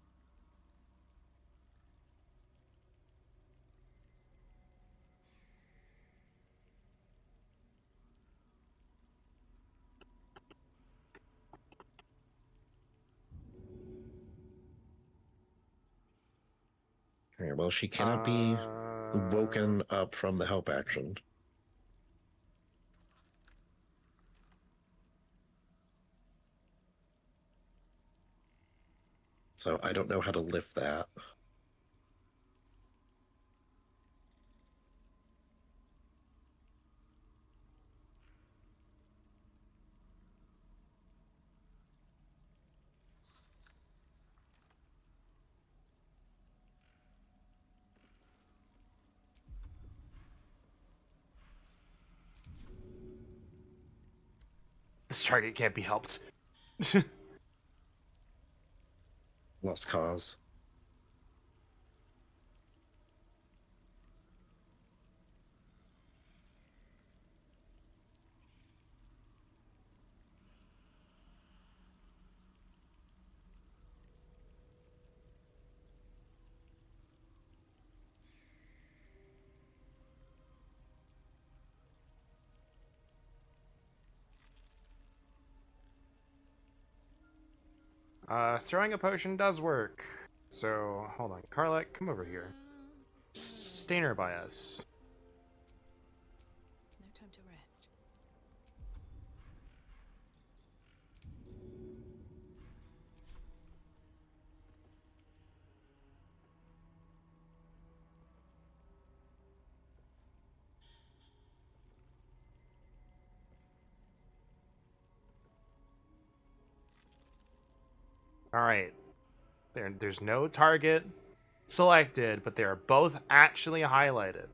Alright, well, she cannot be woken up from the help action. So I don't know how to lift that. This target can't be helped. Lost cause. Throwing a potion does work. So, hold on. Karlek, come over here. Stay nearby us. No time to rest. Alright. There's no target selected, but they are both actually highlighted.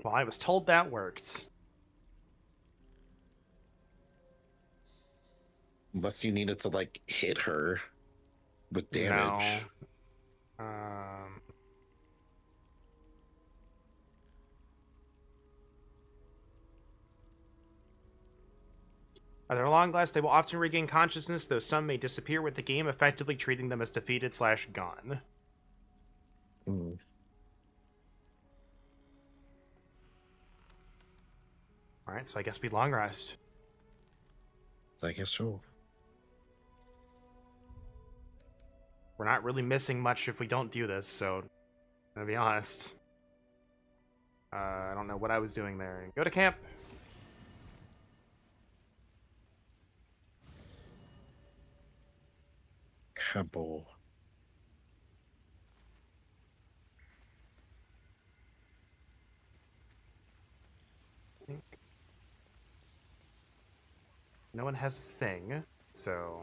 Well, I was told that worked. Unless you needed to, like, hit her with damage. No. At their long last, they will often regain consciousness, though some may disappear with the game, effectively treating them as defeated/gone. Mm. Alright, so I guess we long rest. I guess so. We're not really missing much if we don't do this, so to be honest. I don't know what I was doing there. Go to camp. Cabo. No one has a thing, so...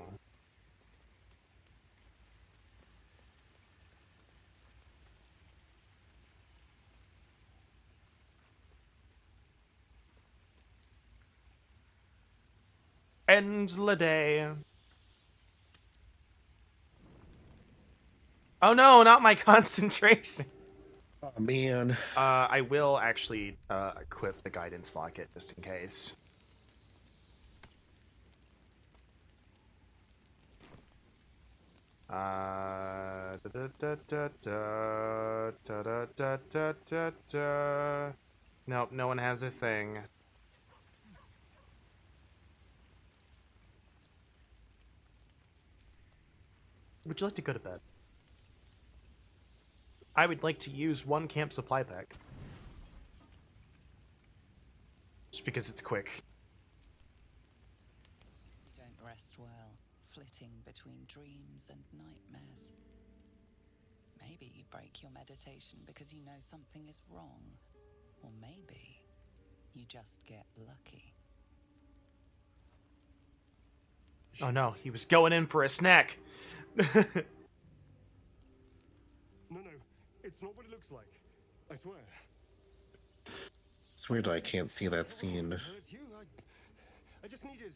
End the day. Oh no, not my concentration. Oh, man. I will actually equip the guidance locket just in case. Nope, no one has a thing. Would you like to go to bed? I would like to use one camp supply pack. Just because it's quick. You don't rest well, flitting between dreams and nightmares. Maybe you break your meditation because you know something is wrong. Or maybe you just get lucky. Oh no, he was going in for a snack. No, it's not what it looks like. I swear. It's weird I can't see that scene. Hurt you? I just needed.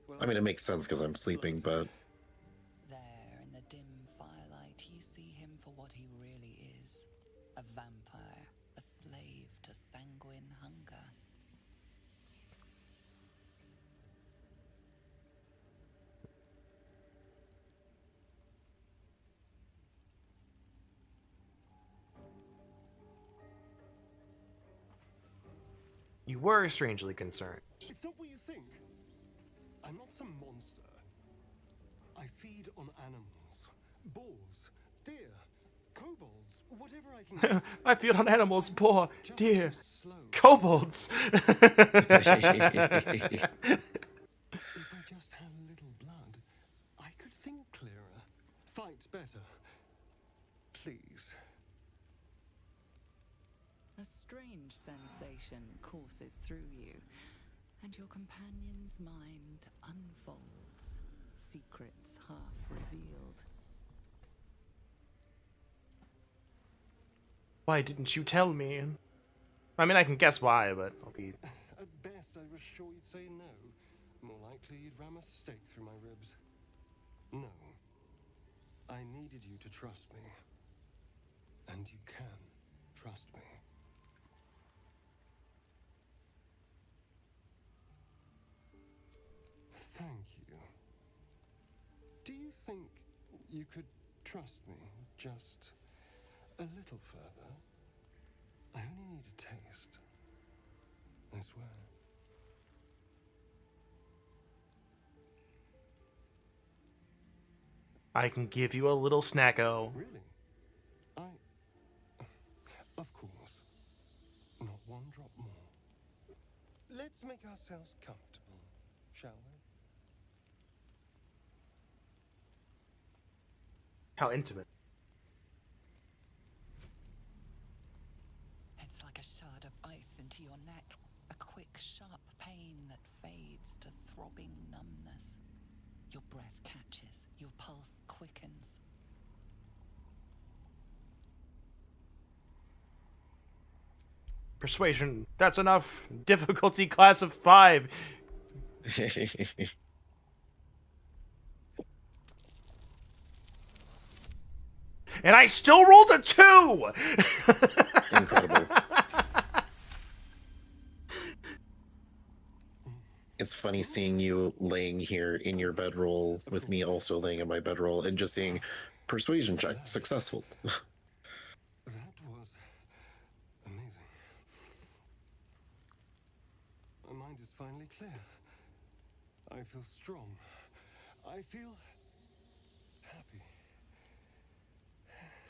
Well, I mean, it makes sense because I'm sleeping, but... There, in the dim firelight, you see him for what he really is. A vampire, a slave to sanguine hunger. You were strangely concerned. it's not what you think. I'm not some monster. I feed on animals, boars, deer, kobolds, whatever I can get. I feed on animals, boar, Just deer, too slow. kobolds. If I just had a little blood, I could think clearer, fight better. Please. A strange sensation courses through you, and your companion's mind unfolds, secrets half revealed. Why didn't you tell me? I mean, I can guess why, but I'll be... At best, I was sure you'd say no. More likely, you'd ram a stake through my ribs. No. I needed you to trust me. And you can trust me. Thank you. Do you think you could trust me just a little further? I only need a taste. I swear. I can give you a little snacko. Really? Of course. Not one drop more. Let's make ourselves comfortable, shall we? How intimate. It's like a shard of ice into your neck. A quick, sharp pain that fades to throbbing numbness. Your breath catches. Your pulse quickens. Persuasion. That's enough. Difficulty class of 5. And I still rolled a 2! Incredible. It's funny seeing you laying here in your bedroll with me also laying in my bedroll and just seeing persuasion check successful. That was amazing. My mind is finally clear. I feel strong. I feel happy.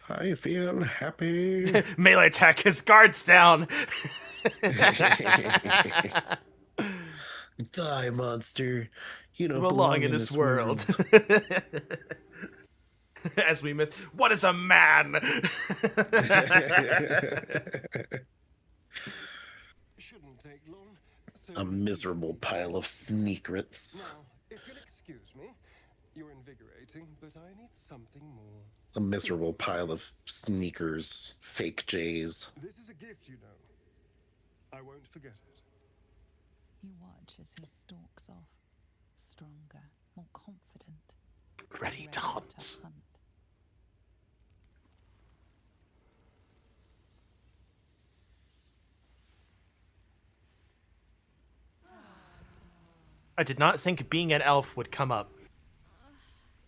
I feel happy. Melee attack, his guard's down. Die, monster. You don't belong in this world. As we miss, what is a man? Shouldn't take long. So A miserable pile of sneakrets. now, if you'll excuse me, you're invigorating, but I need something more. A miserable pile of sneakers, fake J's. This is a gift, you know. I won't forget it. You watch as he stalks off, stronger, more confident, Ready to hunt. I did not think being an elf would come up.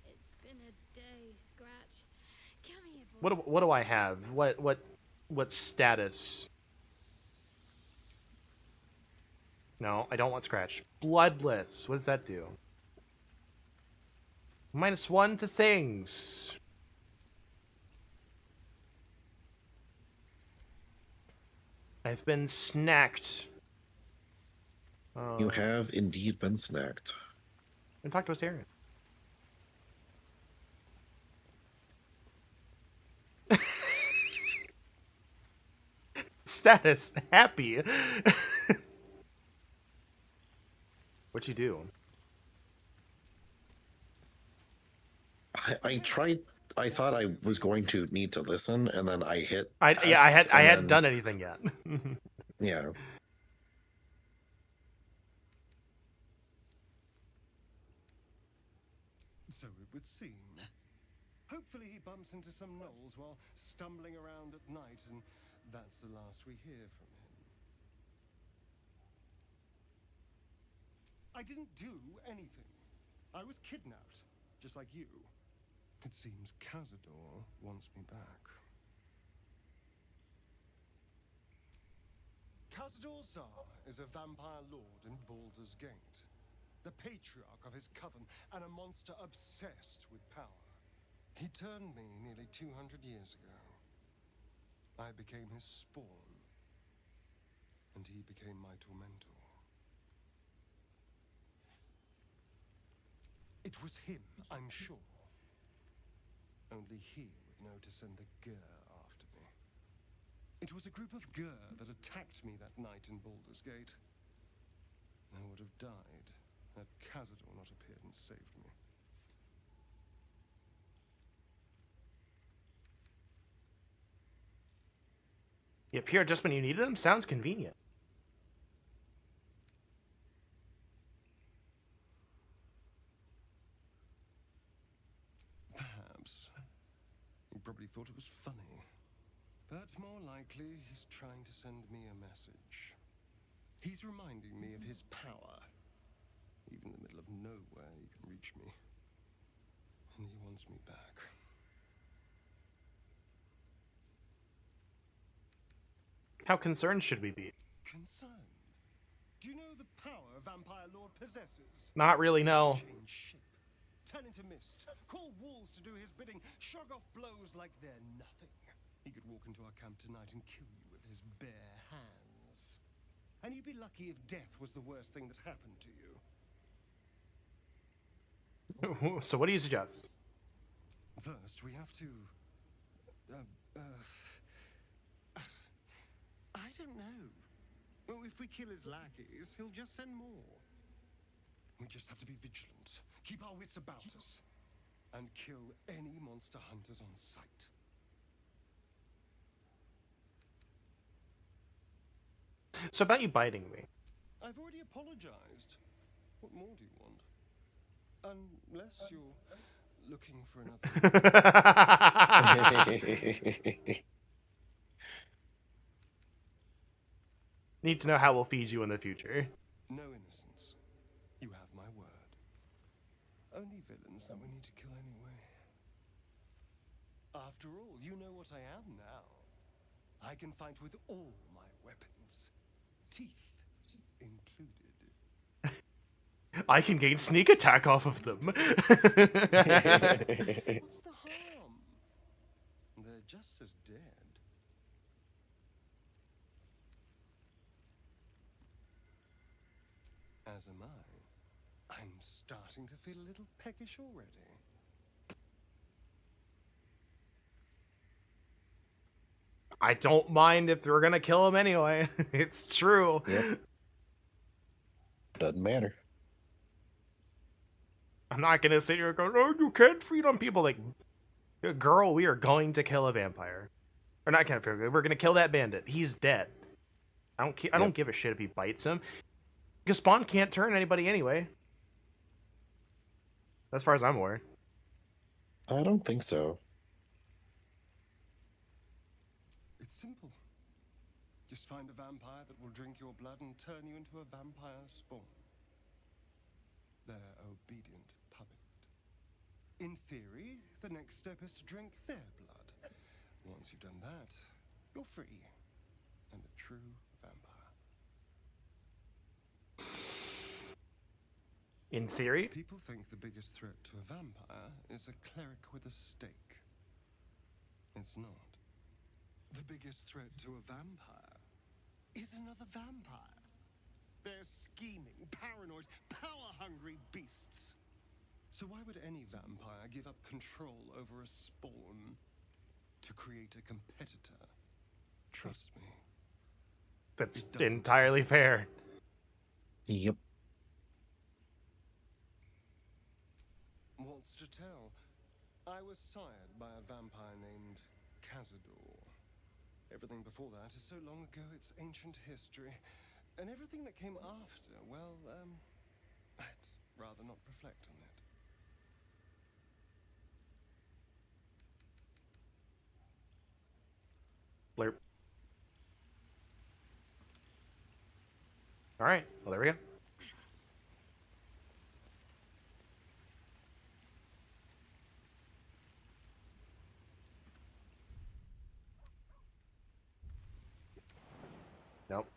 It's been a day, Scratch. Come here, boy. What do I have? What status? No, I don't want scratch. Bloodless. What does that do? -1 to things. I've been snacked. You have indeed been snacked. And talk to Astarion. Status happy. What'd you do? I tried. I thought I was going to need to listen, and then I hit. I X, hadn't then- done anything yet. Yeah. So it would seem. Hopefully he bumps into some gnolls while stumbling around at night, and that's the last we hear from him. I didn't do anything. I was kidnapped, just like you. It seems Cazador wants me back. Cazador Zar is a vampire lord in Baldur's Gate, the patriarch of his coven, and a monster obsessed with power. He turned me nearly 200 years ago. I became his spawn, and he became my tormentor. It was him, I'm sure. Only he would know to send the Gur after me. It was a group of Gur that attacked me that night in Baldur's Gate. I would have died had Cazador not appeared and saved me. They appear just when you needed them? Sounds convenient. Perhaps. He probably thought it was funny. But more likely, he's trying to send me a message. He's reminding me of his power. Even in the middle of nowhere, he can reach me. And he wants me back. How concerned should we be? Concerned? Do you know the power a vampire lord possesses? Not really, no. Change shape, turn into mist, call walls to do his bidding, shrug off blows like they're nothing. He could walk into our camp tonight and kill you with his bare hands. And you'd be lucky if death was the worst thing that happened to you. So what do you suggest? First, we have to... I don't know. Well, if we kill his lackeys, he'll just send more. We just have to be vigilant, keep our wits about us, and kill any monster hunters on sight. So about you biting me. I've already apologized. What more do you want? Unless you're looking for another... Need to know how we'll feed you in the future. No innocence. You have my word. Only villains that we need to kill anyway. After all, you know what I am now. I can fight with all my weapons. Teeth included. I can gain sneak attack off of them. What's the harm? They're just as dead. As am I. I'm starting to feel a little peckish already. I don't mind if we're gonna kill him anyway. It's true. Yep. Doesn't matter. I'm not gonna sit here and go, oh, you can't feed on people. Like, girl, we are going to kill a vampire. Or not kind of, we're gonna kill that bandit. He's dead. I don't give a shit if he bites him. Because Spawn can't turn anybody anyway. As far as I'm aware. I don't think so. It's simple. Just find a vampire that will drink your blood and turn you into a vampire spawn. Their obedient puppet. In theory, the next step is to drink their blood. Once you've done that, you're free. And a true vampire. In theory? People think the biggest threat to a vampire is a cleric with a stake. It's not. The biggest threat to a vampire is another vampire. They're scheming, paranoid, power-hungry beasts. So why would any vampire give up control over a spawn to create a competitor? Trust me. That's entirely fair. Yep. What's to tell? I was sired by a vampire named Cazador. Everything before that is so long ago it's ancient history. And everything that came after, well, I'd rather not reflect on it. Blurp. Alright, well there we go. Nope.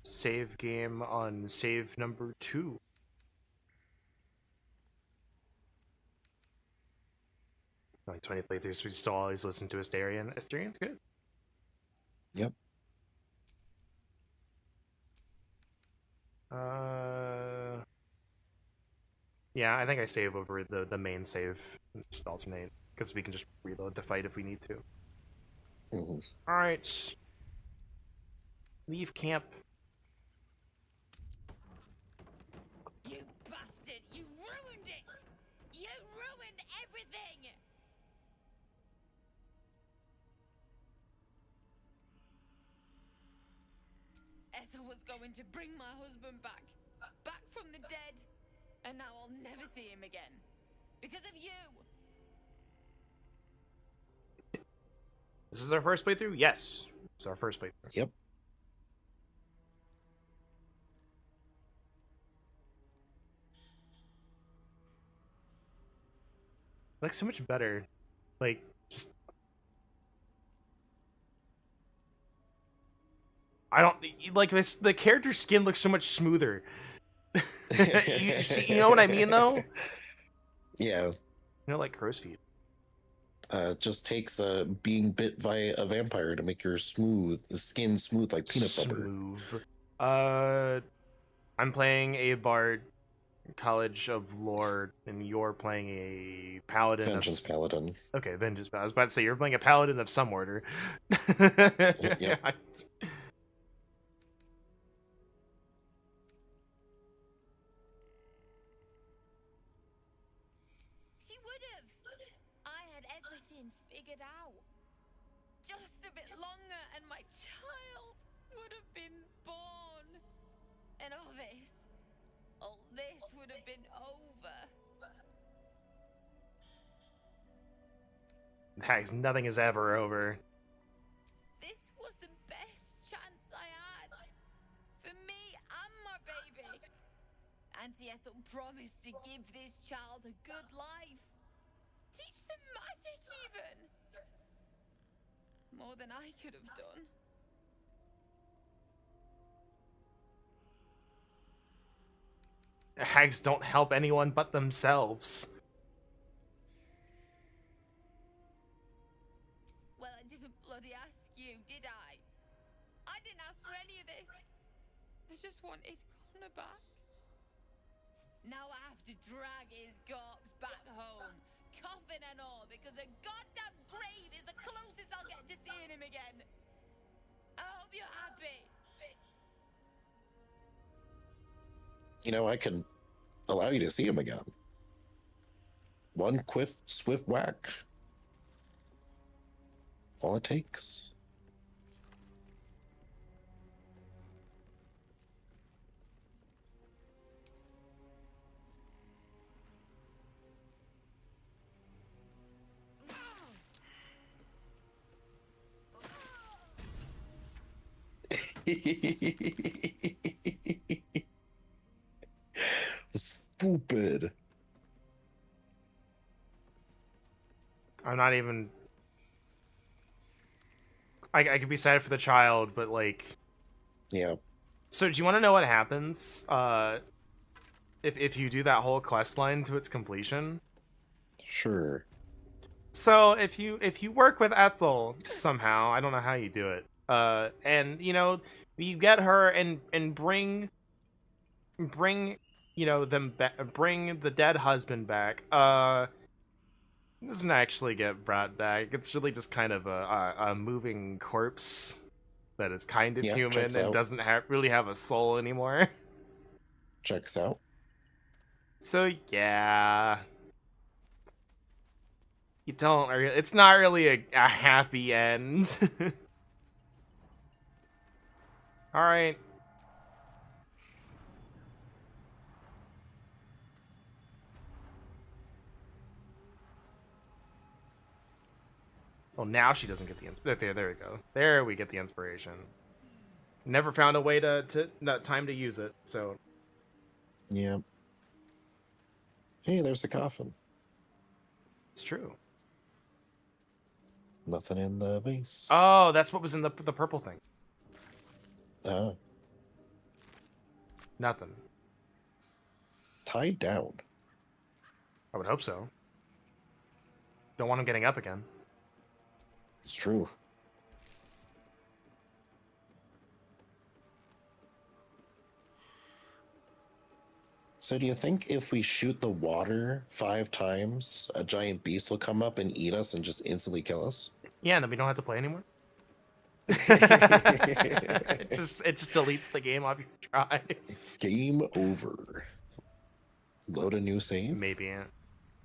Save game on save number 2. Like 20 playthroughs, we still always listen to Asterion. Asterian's good. Yep. Yeah, I think I save over the main save. Just alternate, because we can just reload the fight if we need to. Mm-hmm. Alright. Leave camp. You bastard! You ruined it! You ruined everything! was going to bring my husband back. Back from the dead. And now I'll never see him again. Because of you. This is our first playthrough? Yes. It's our first playthrough. Yep. Like, so much better. Like, just... I don't... Like, this, the character's skin looks so much smoother. You know what I mean, though? Yeah. You know, like crow's feet. Just takes being bit by a vampire to make your skin smooth like peanut butter. I'm playing a bard, College of Lore, and you're playing a paladin. Vengeance Paladin. Okay, Vengeance Paladin. I was about to say you're playing a paladin of some order. Yep. She would have. I had everything figured out. Just a bit longer and my child would have been born. And all this would have been over. Hags, nothing is ever over. This was the best chance I had. For me and my baby. Auntie Ethel promised to give this child a good life. Teach them magic even. More than I could have done. Hags don't help anyone but themselves. Well, I didn't bloody ask you, did I? I didn't ask for any of this. I just wanted Connor back. Now I have to drag his corpse back home, coffin and all, because a goddamn grave is the closest I'll get to seeing him again. I hope you're happy. You know, I can allow you to see him again. One swift whack. All it takes. Stupid. I'm not even... I could be sad for the child, but like... Yeah. So do you want to know what happens if you do that whole quest line to its completion? Sure. So if you work with Ethel somehow, I don't know how you do it. And you know, you get her and bring you know them bring the dead husband back. It doesn't actually get brought back. It's really just kind of a moving corpse that is kind of human and doesn't really have a soul anymore. Checks out. So yeah, you don't. It's not really a happy end. All right. Well, now she doesn't get the there we go. There we get the inspiration. Never found a way to time to use it, so. Yeah. Hey, there's a coffin. It's true. Nothing in the vase. Oh, that's what was in the purple thing. Nothing. Tied down. I would hope so. Don't want him getting up again. It's true. So do you think if we shoot the water 5 times, a giant beast will come up and eat us and just instantly kill us? Yeah, and then we don't have to play anymore. it just deletes the game off your drive. Game over. Load a new save? Maybe.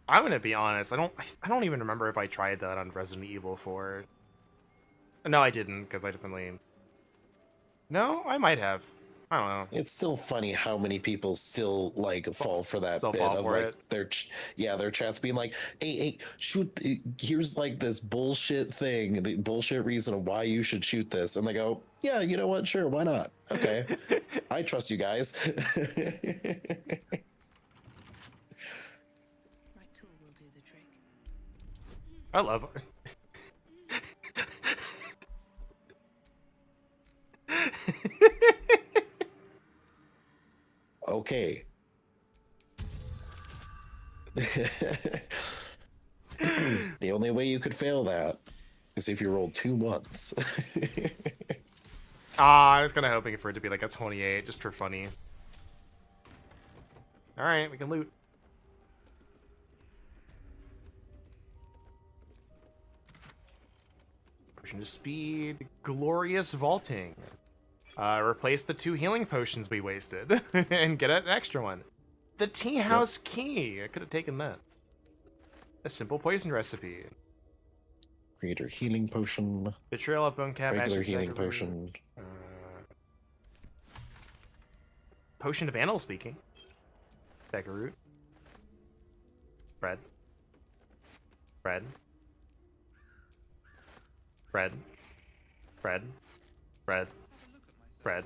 I'm gonna be honest. I don't even remember if I tried that on Resident Evil 4. No, I didn't, because I definitely. No, I might have. I don't know. It's still funny how many people still like fall for that Still bit fall of for like it. their chats being like, hey, shoot, here's like this bullshit thing, the bullshit reason of why you should shoot this, and they go, yeah, you know what, sure, why not? Okay, I trust you guys. Right tool will do the trick. I love it. Okay. The only way you could fail that is if you rolled 2 ones. I was kind of hoping for it to be like a 28, just for funny. Alright, we can loot. Potion of speed, glorious vaulting. Replace the 2 healing potions we wasted and get an extra one. The tea house key. I could have taken that. A simple poison recipe. Greater healing potion. Betrayal of bone cap. Regular ashes, healing dagger root. potion. Potion of animal speaking. Dagger root. Bread. Bread. Bread. Bread. Bread. Bread.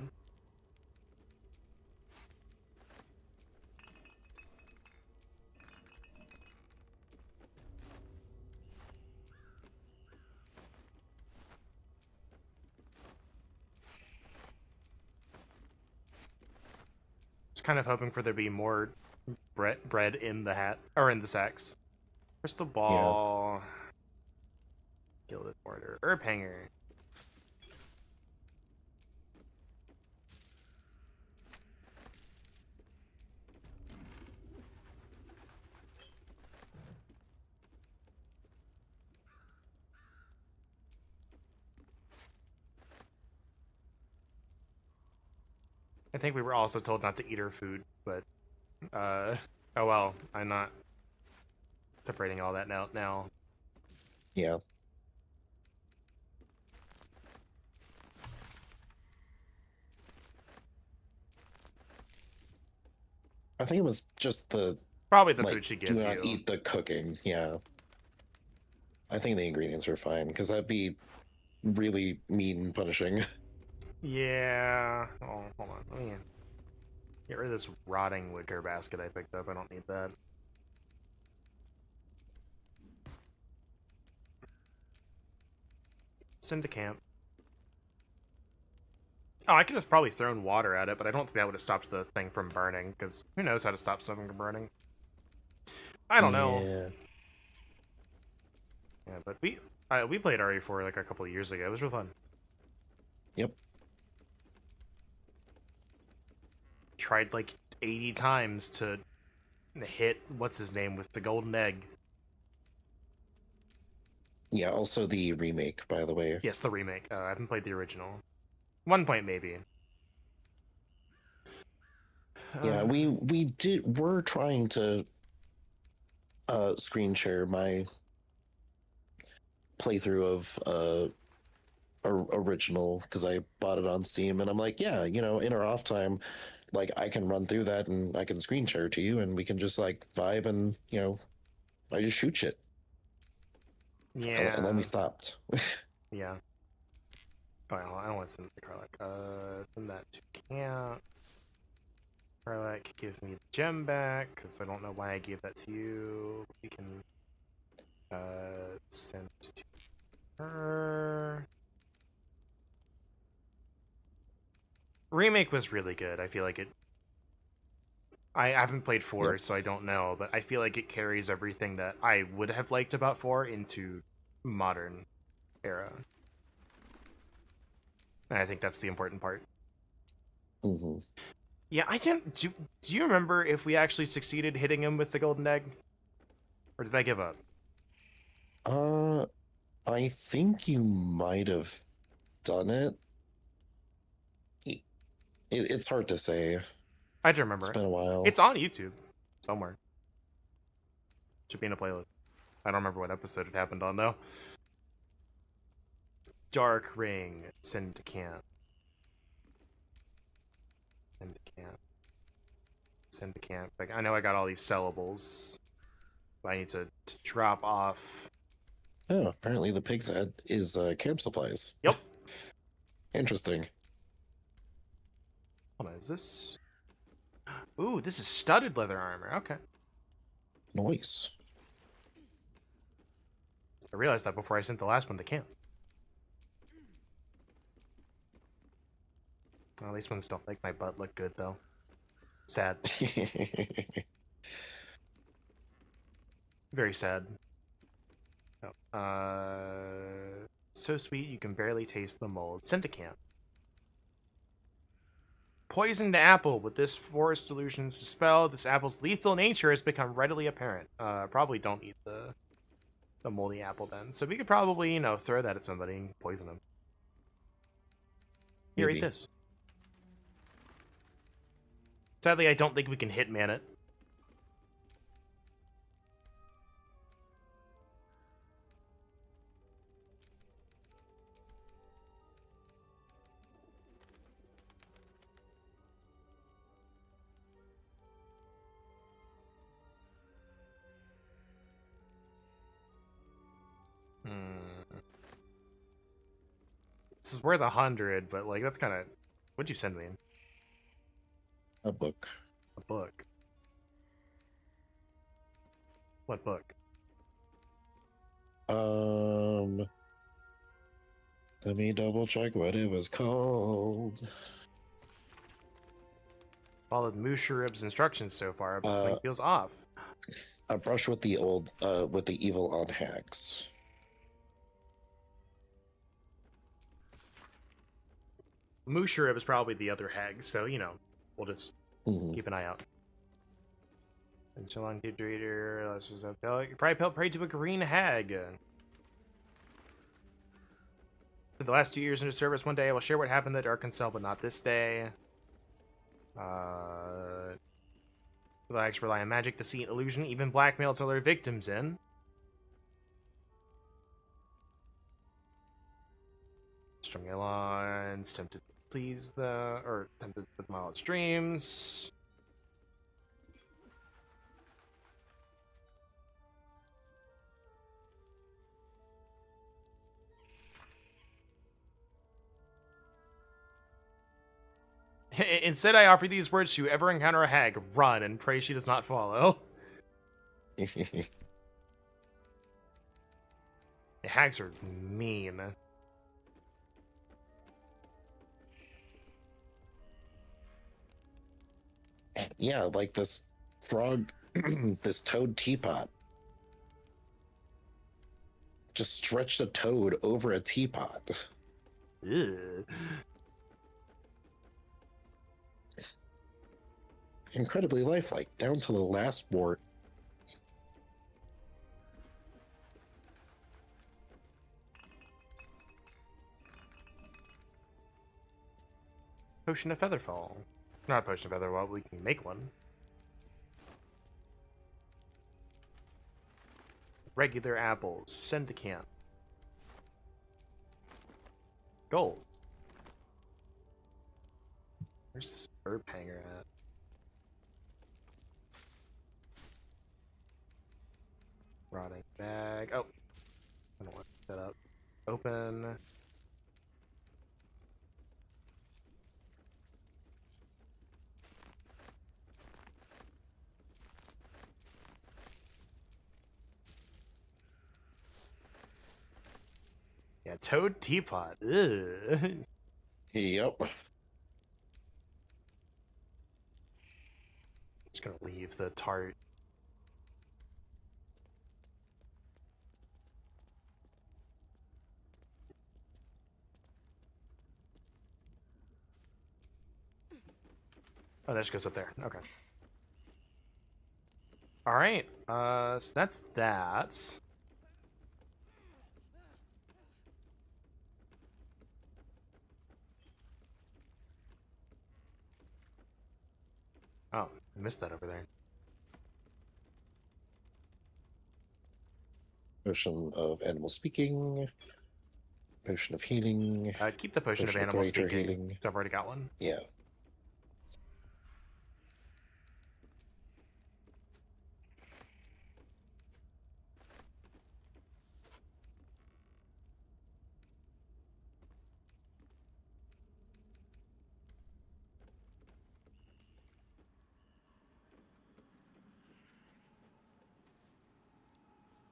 Just kind of hoping for there to be more bread in the hat or in the sacks. Crystal ball. Gilded mortar. Herb hanger. I think we were also told not to eat our food, but oh well, I'm not separating all that now. Yeah. I think it was just the Probably the like, food she gives do you. not eat the cooking. Yeah. I think the ingredients are fine because that'd be really mean and punishing. Yeah. Oh, hold on. Let me get rid of this rotting wicker basket I picked up. I don't need that. Send to camp. Oh, I could have probably thrown water at it, but I don't think that would have stopped the thing from burning, because who knows how to stop something from burning. I don't know. Yeah, but we played RE4 like a couple of years ago. It was real fun. Yep. Tried like 80 times to hit what's his name with the golden egg. Yeah, also the remake, by the way. Yes, the remake. I haven't played the original. 1 point maybe. Yeah, we're trying to screen share my playthrough of original because I bought it on Steam, and I'm like, yeah, you know, in our off time, like I can run through that and I can screen share to you, and we can just like vibe, and you know, I just shoot shit. Yeah. And then we stopped. Yeah. Well, I don't want to send it to Karlak. Send that to camp. Karlak, give me the gem back, because I don't know why I gave that to you. We can send it to her. Remake was really good. I feel like it... I haven't played 4, so I don't know, but I feel like it carries everything that I would have liked about 4 into modern era. And I think that's the important part. Mm-hmm. Yeah, I can't... Do you remember if we actually succeeded hitting him with the golden egg? Or did I give up? I think you might have done it. It's hard to say. I do remember. It's been a while. It's on YouTube somewhere. Should be in a playlist. I don't remember what episode it happened on, though. Dark Ring. Send to camp. Send to camp. Send to camp. Like, I know I got all these sellables. But I need to drop off. Oh, apparently the pig's head is camp supplies. Yep. Interesting. Hold on, is this? Ooh, this is studded leather armor. Okay. Nice. I realized that before I sent the last one to camp. Well, these ones don't make my butt look good, though. Sad. Very sad. Oh. So sweet you can barely taste the mold. Sent to camp. Poisoned apple. With this forest solutions dispelled, this apple's lethal nature has become readily apparent. Probably don't eat the moldy apple then. So we could probably, throw that at somebody and poison them. Here, eat this. Sadly, I don't think we can hitman it. This is worth 100, but like that's kind of. What'd you send me? A book. A book. What book? Let me double check what it was called. Followed Musharib's instructions so far, but something feels off. A brush with the with the evil on hags. Musharib is probably the other hag, so we'll just keep an eye out. And Salon Reader, let's just pray to a green hag. For the last 2 years into service, one day I will share what happened at Arkansas, but not this day. The hags rely on magic, deceit, illusion, even blackmail to lure victims in. Strung alliance, tempted to please tempted with mild dreams. Instead, I offer these words to whoever encounter a hag: run and pray she does not follow. The hags are mean. Yeah, like this frog, this toad teapot. Just stretched a toad over a teapot. Ew. Incredibly lifelike, down to the last wart. Potion of Featherfall. Not a potion of Featherfall, we can make one. Regular apples. Send to camp. Gold. Where's this herb hanger at? Rotting bag. Oh. I don't want to set up. Open. Yeah, toad teapot. Ugh. Yep. Just gonna leave the tart. Oh, that just goes up there. Okay. All right. So that's that. Oh, I missed that over there. Potion of animal speaking. Potion of healing. Keep the potion of animal greater speaking. healing. I've already got one. Yeah.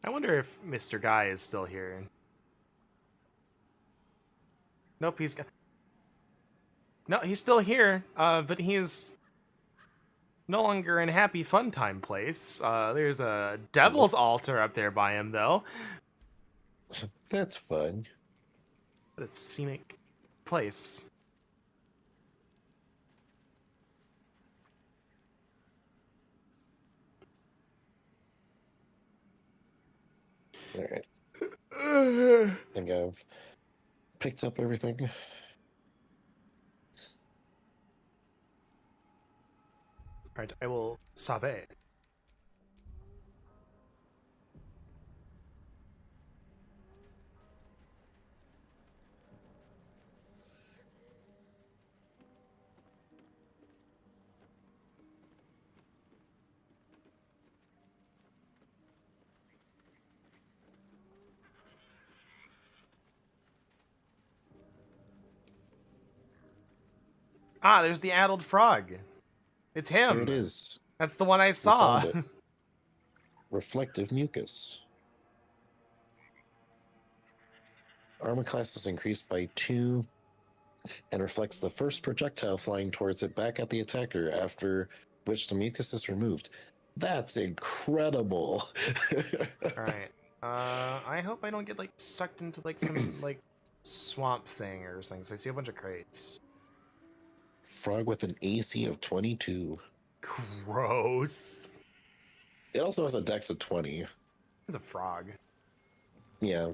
I wonder if Mr. Guy is still here. Nope, he's... No, he's still here, but he's no longer in Happy Fun Time Place. There's a Devil's Altar up there by him, though. That's fun. But it's a scenic place. All right. I think I've picked up everything. Alright, I will save. Ah, there's the addled frog. It's him. There it is. That's the one I We saw. found it. Reflective mucus. Armor class is increased by 2 and reflects the first projectile flying towards it back at the attacker, after which the mucus is removed. That's incredible. Alright. I hope I don't get like sucked into like some like swamp thing or something. So I see a bunch of crates. Frog with an AC of 22. Gross. It also has a dex of 20. It's a frog. Yeah.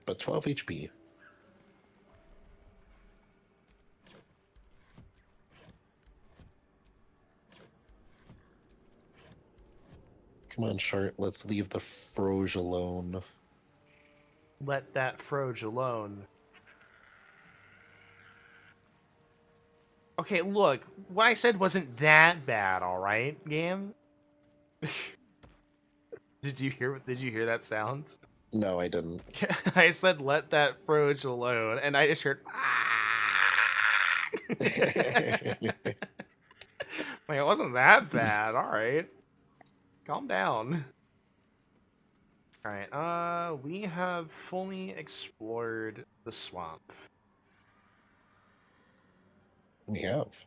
But 12 HP. Come on, Shart. Let's leave the Froge alone. Let that Froge alone. Okay, look, what I said wasn't that bad, all right, game. Did you hear that sound? No, I didn't. I said let that Froge alone, and I just heard. Like, it wasn't that bad. All right, calm down. All right, we have fully explored the swamp. We have.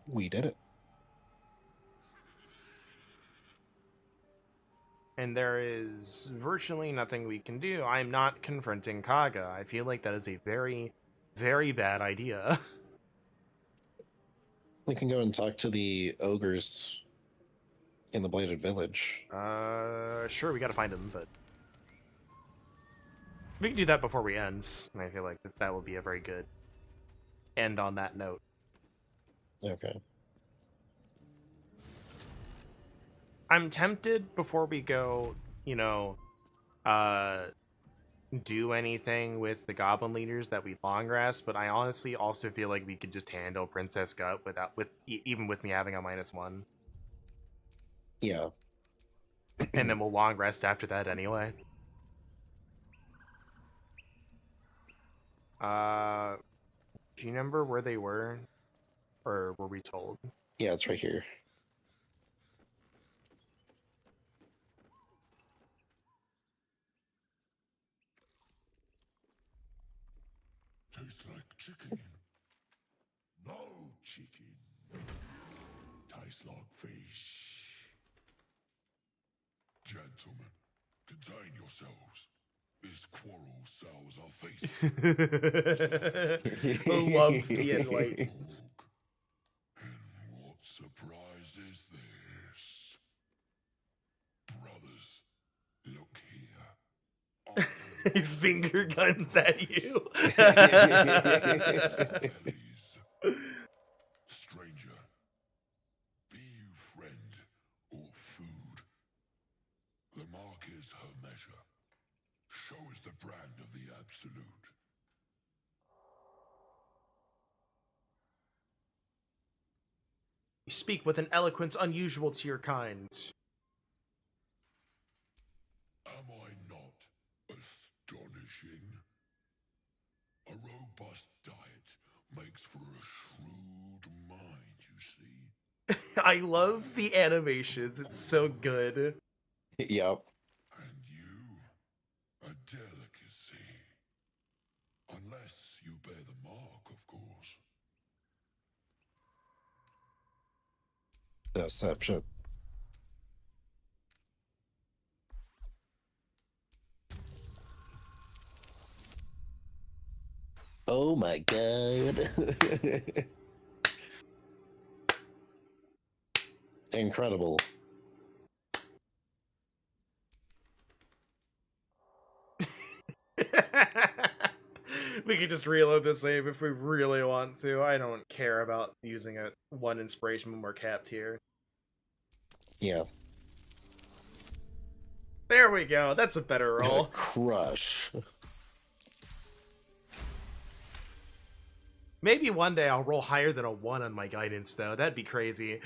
We did it. And there is virtually nothing we can do. I'm not confronting Kaga. I feel like that is a very, very bad idea. We can go and talk to the ogres in the Bladed Village. Sure, we gotta find him, but we can do that before we end. And I feel like that will be a very good end on that note. Okay. I'm tempted before we go, you know, do anything with the goblin leaders that we long rest, but I honestly also feel like we could just handle Princess Gut even with me having a -1. Yeah. And then we'll long rest after that anyway. Do you remember where they were? Or were we told? Yeah, it's right here. Tastes like chicken. No chicken. Tastes like fish. Gentlemen, contain yourselves. This quarrel sours our faces. Love the enlightened. And what surprise is this? Brothers, look here. Finger guns at you. Stranger, be you friend or food. The mark is her measure. Show is the brand of the absolute. You speak with an eloquence unusual to your kind. Am I not astonishing? A robust diet makes for a shrewd mind, you see. I love the animations. It's so good. Yep. And Deception. Oh my god. Incredible. We could just reload the save if we really want to. I don't care about using a 1 inspiration when we're capped here. Yeah. There we go. That's a better roll. Crush. Maybe one day I'll roll higher than a 1 on my guidance, though. That'd be crazy.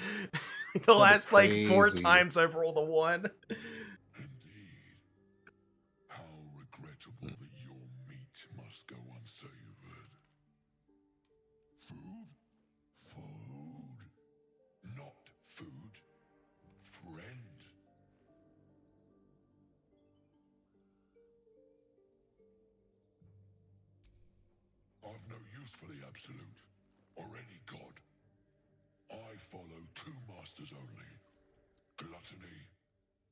The last, like, 4 crazy. times I've rolled a 1. Indeed. How regrettable that your meat must go unsavored. Food? Food. Not food. Friend. I've no use for the absolute, or any god. I follow 2 masters only, gluttony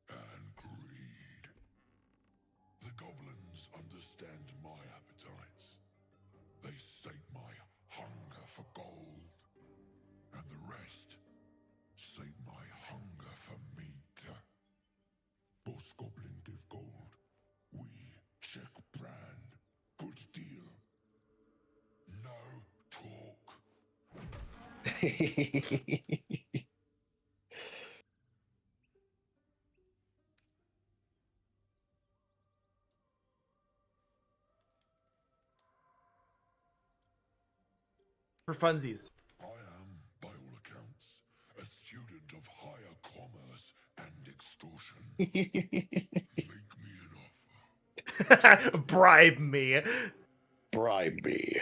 and greed. The goblins understand my appetites. They sate my hunger for gold, and the rest sate my hunger for meat. Boss goblin give gold, we check brand, good deal. No talk. For funsies. I am, by all accounts, a student of higher commerce and extortion. Make me an offer. Bribe me. Bribe me.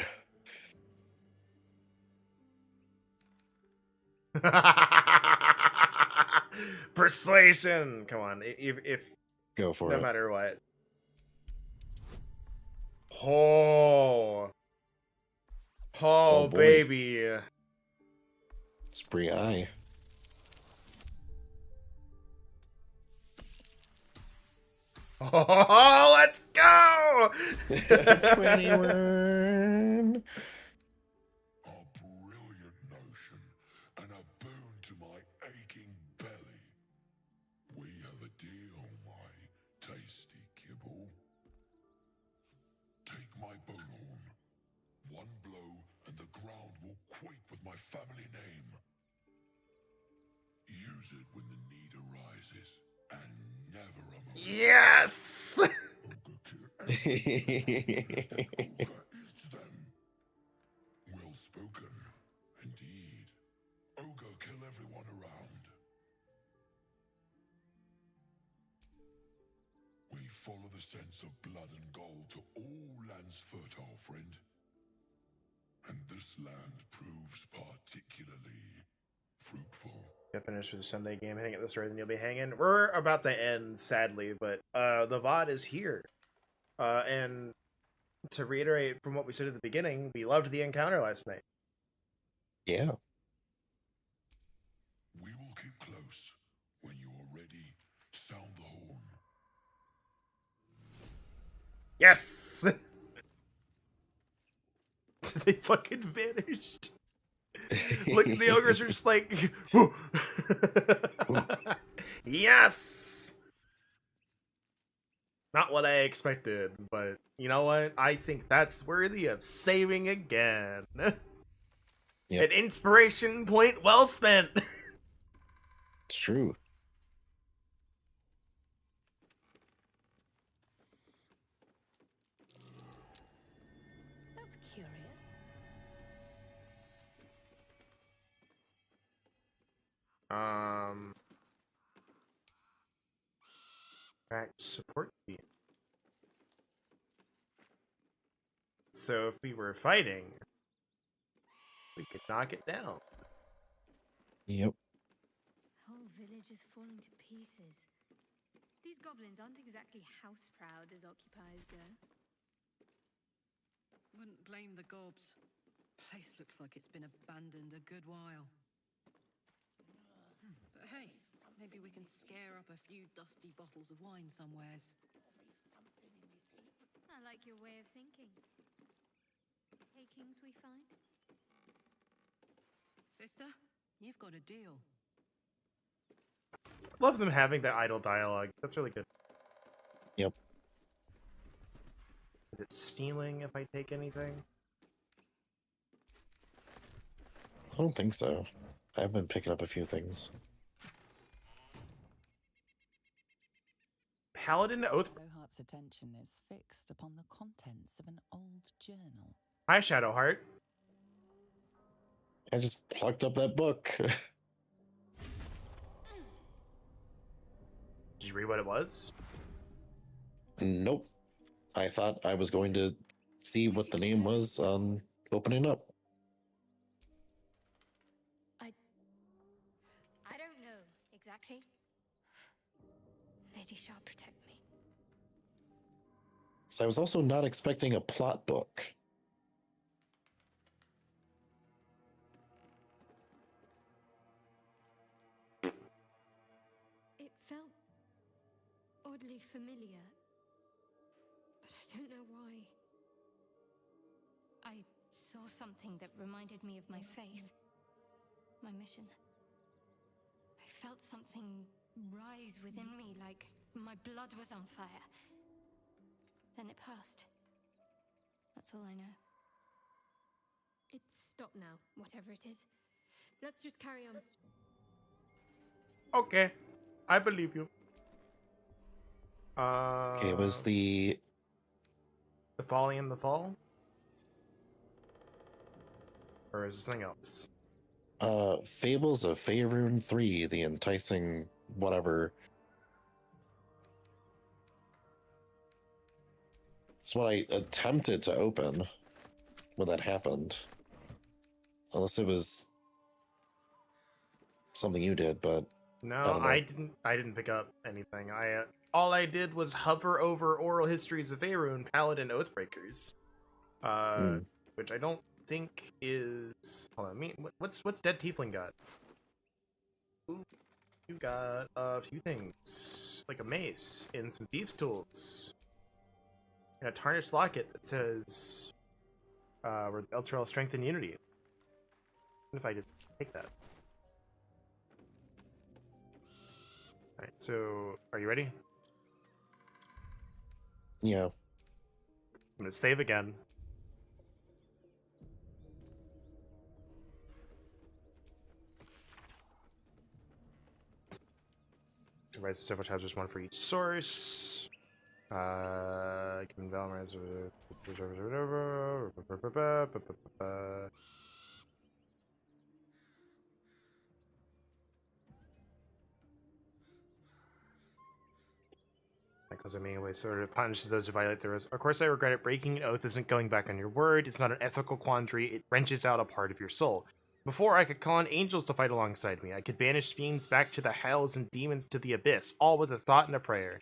Persuasion. Come on. If Go for no it. matter what. Oh. Oh, boy. baby. Spree eye. Oh, let's go! 21. A brilliant notion, and a boon to my aching belly. We have a deal, my tasty kibble. Take my bowhorn. 1 blow, and the ground will quake with my family name. Use it when the need arises, and never a moment. Yes! Ogre kill everything. Ogre eats them. Well spoken, indeed. Ogre kill everyone around. We follow the sense of blood and gold to all lands fertile, friend. And this land proves particularly fruitful. Gonna finish with the Sunday game. Hitting at this rate, then you'll be hanging. We're about to end, sadly, but the VOD is here. And to reiterate from what we said at the beginning, we loved the encounter last night. Yeah. We will keep close. When you are ready, sound the horn. Yes! They fucking vanished. Look, the ogres are just like, yes! Not what I expected, but you know what? I think that's worthy of saving again. Yep. An inspiration point well spent. It's true. That's curious. Back support team. So if we were fighting, we could knock it down. Yep. The whole village is falling to pieces. These goblins aren't exactly house proud as occupiers go. Wouldn't blame the gobs. Place looks like it's been abandoned a good while. Maybe we can scare up a few dusty bottles of wine somewheres. I like your way of thinking. Takings we find? Sister, you've got a deal. Love them having that idle dialogue. That's really good. Yep. Is it stealing if I take anything? I don't think so. I've been picking up a few things. Paladin Oath. Shadowheart's attention is fixed upon the contents of an old journal. Hi, Shadowheart. I just plucked up that book. Did you read what it was? Nope. I thought I was going to see what the name was on opening up. I don't know exactly. Lady shall protect me. So I was also not expecting a plot book. It felt oddly familiar, but I don't know why. I saw something that reminded me of my faith, my mission. I felt something rise within me like my blood was on fire. Then it passed. That's all I know. It's stopped now, whatever it is. Let's just carry on. Okay, I believe you. Okay, it was the Folly in the Fall? Or is this something else? Fables of Faerun 3, the enticing whatever. It's what I attempted to open when that happened. Unless it was something you did, but No, I I didn't pick up anything. All I did was hover over Oral Histories of Faerun, Paladin Oathbreakers. Which I don't think is. Hold on, what's Dead Tiefling got? Ooh, you got a few things, like a mace and some thieves' tools, and a tarnished locket that says, "Elturel Strength and Unity." What if I did take that? All right, so are you ready? yeah. I'm gonna save again. Devise several tabs, there's one for each source. Given Valorant. Because I mean, way sort of punishes those who violate the rules. Of course, I regret it. Breaking an oath isn't going back on your word. It's not an ethical quandary. It wrenches out a part of your soul. Before, I could call on angels to fight alongside me. I could banish fiends back to the hells and demons to the abyss, all with a thought and a prayer.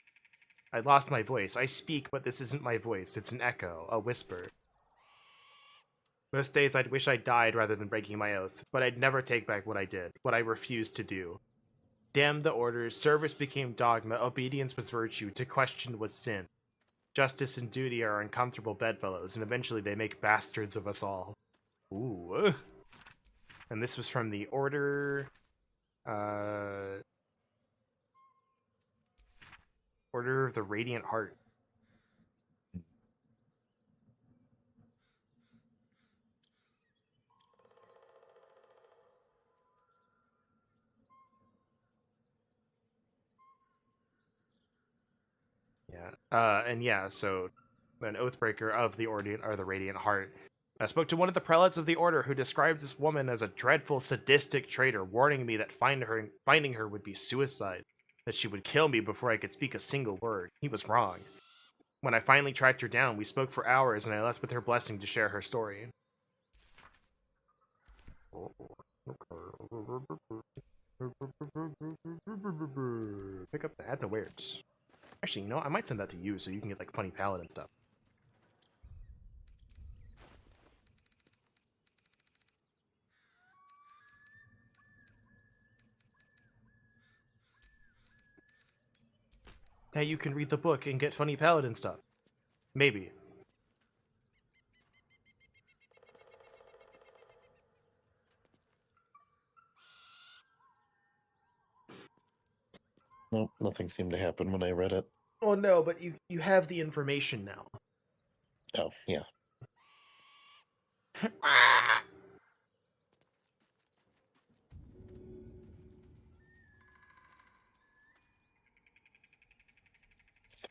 I lost my voice. I speak, but this isn't my voice. It's an echo, a whisper. Most days I'd wish I died rather than breaking my oath, but I'd never take back what I did, what I refused to do. Damn the orders, service became dogma, obedience was virtue, to question was sin. Justice and duty are uncomfortable bedfellows, and eventually they make bastards of us all. Ooh. And this was from the Order... Order of the Radiant Heart. Yeah. And yeah, so an Oathbreaker of the Radiant Heart spoke to one of the prelates of the order, who described this woman as a dreadful, sadistic traitor, warning me that finding her would be suicide, that she would kill me before I could speak a single word. He was wrong. When I finally tracked her down, we spoke for hours, and I left with her blessing to share her story. Pick up the At the Wares. Actually, you know, I might send that to you so you can get like funny paladin stuff. Now you can read the book and get funny paladin stuff. Maybe. Nope, nothing seemed to happen when I read it. Oh no, but you have the information now. Oh, yeah.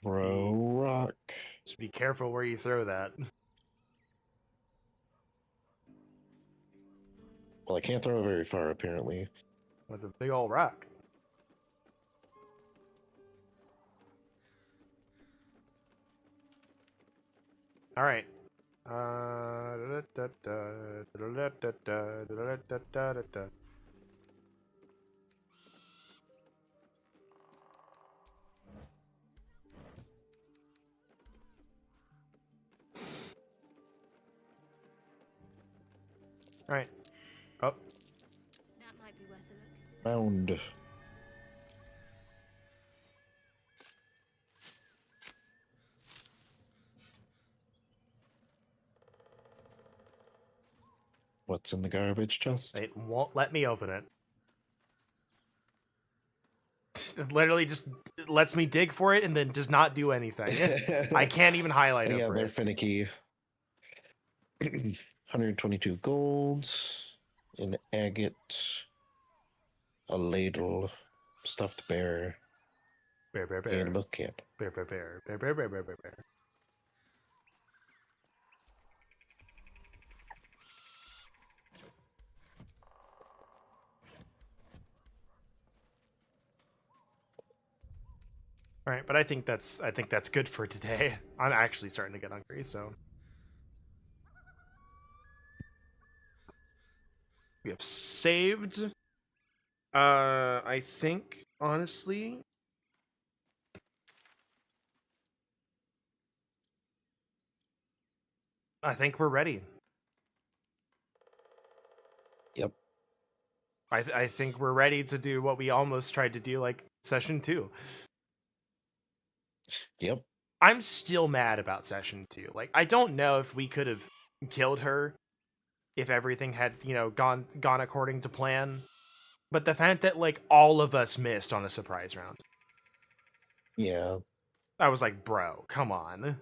Throw rock. Just be careful where you throw that. Well, I can't throw it very far, apparently. That's a big old rock. All right. All right. Oh. That might be worth a look. Round. What's in the garbage chest? It won't let me open it. It literally just lets me dig for it and then does not do anything. I can't even highlight it. Yeah, for they're it. finicky. 122 golds, an agate, a ladle, stuffed bear, Bear, bear, and bear. a milk can. Bear, bear, bear. Bear, bear, bear, bear, bear, bear. All right, but I think that's good for today. I'm actually starting to get hungry, so we have saved. I think honestly, I think we're ready. Yep. I think we're ready to do what we almost tried to do like session 2. Yep. I'm still mad about session 2. Like, I don't know if we could have killed her if everything had, gone according to plan. But the fact that like all of us missed on a surprise round. Yeah. I was like, bro, come on.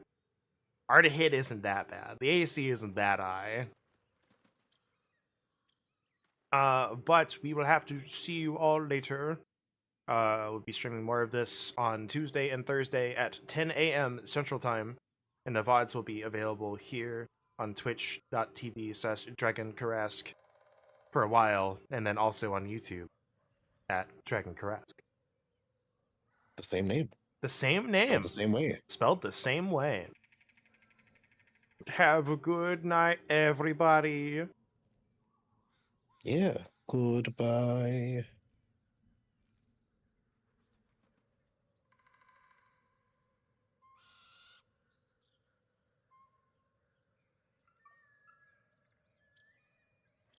Our to hit isn't that bad. The AC isn't that high. But we will have to see you all later. We'll be streaming more of this on Tuesday and Thursday at 10 a.m. Central Time. And the VODs will be available here on twitch.tv/DragonKarask for a while. And then also on YouTube at Dragon Karask. The same name. The same name. Spelled the same way. Spelled the same way. Have a good night, everybody. Yeah. Goodbye.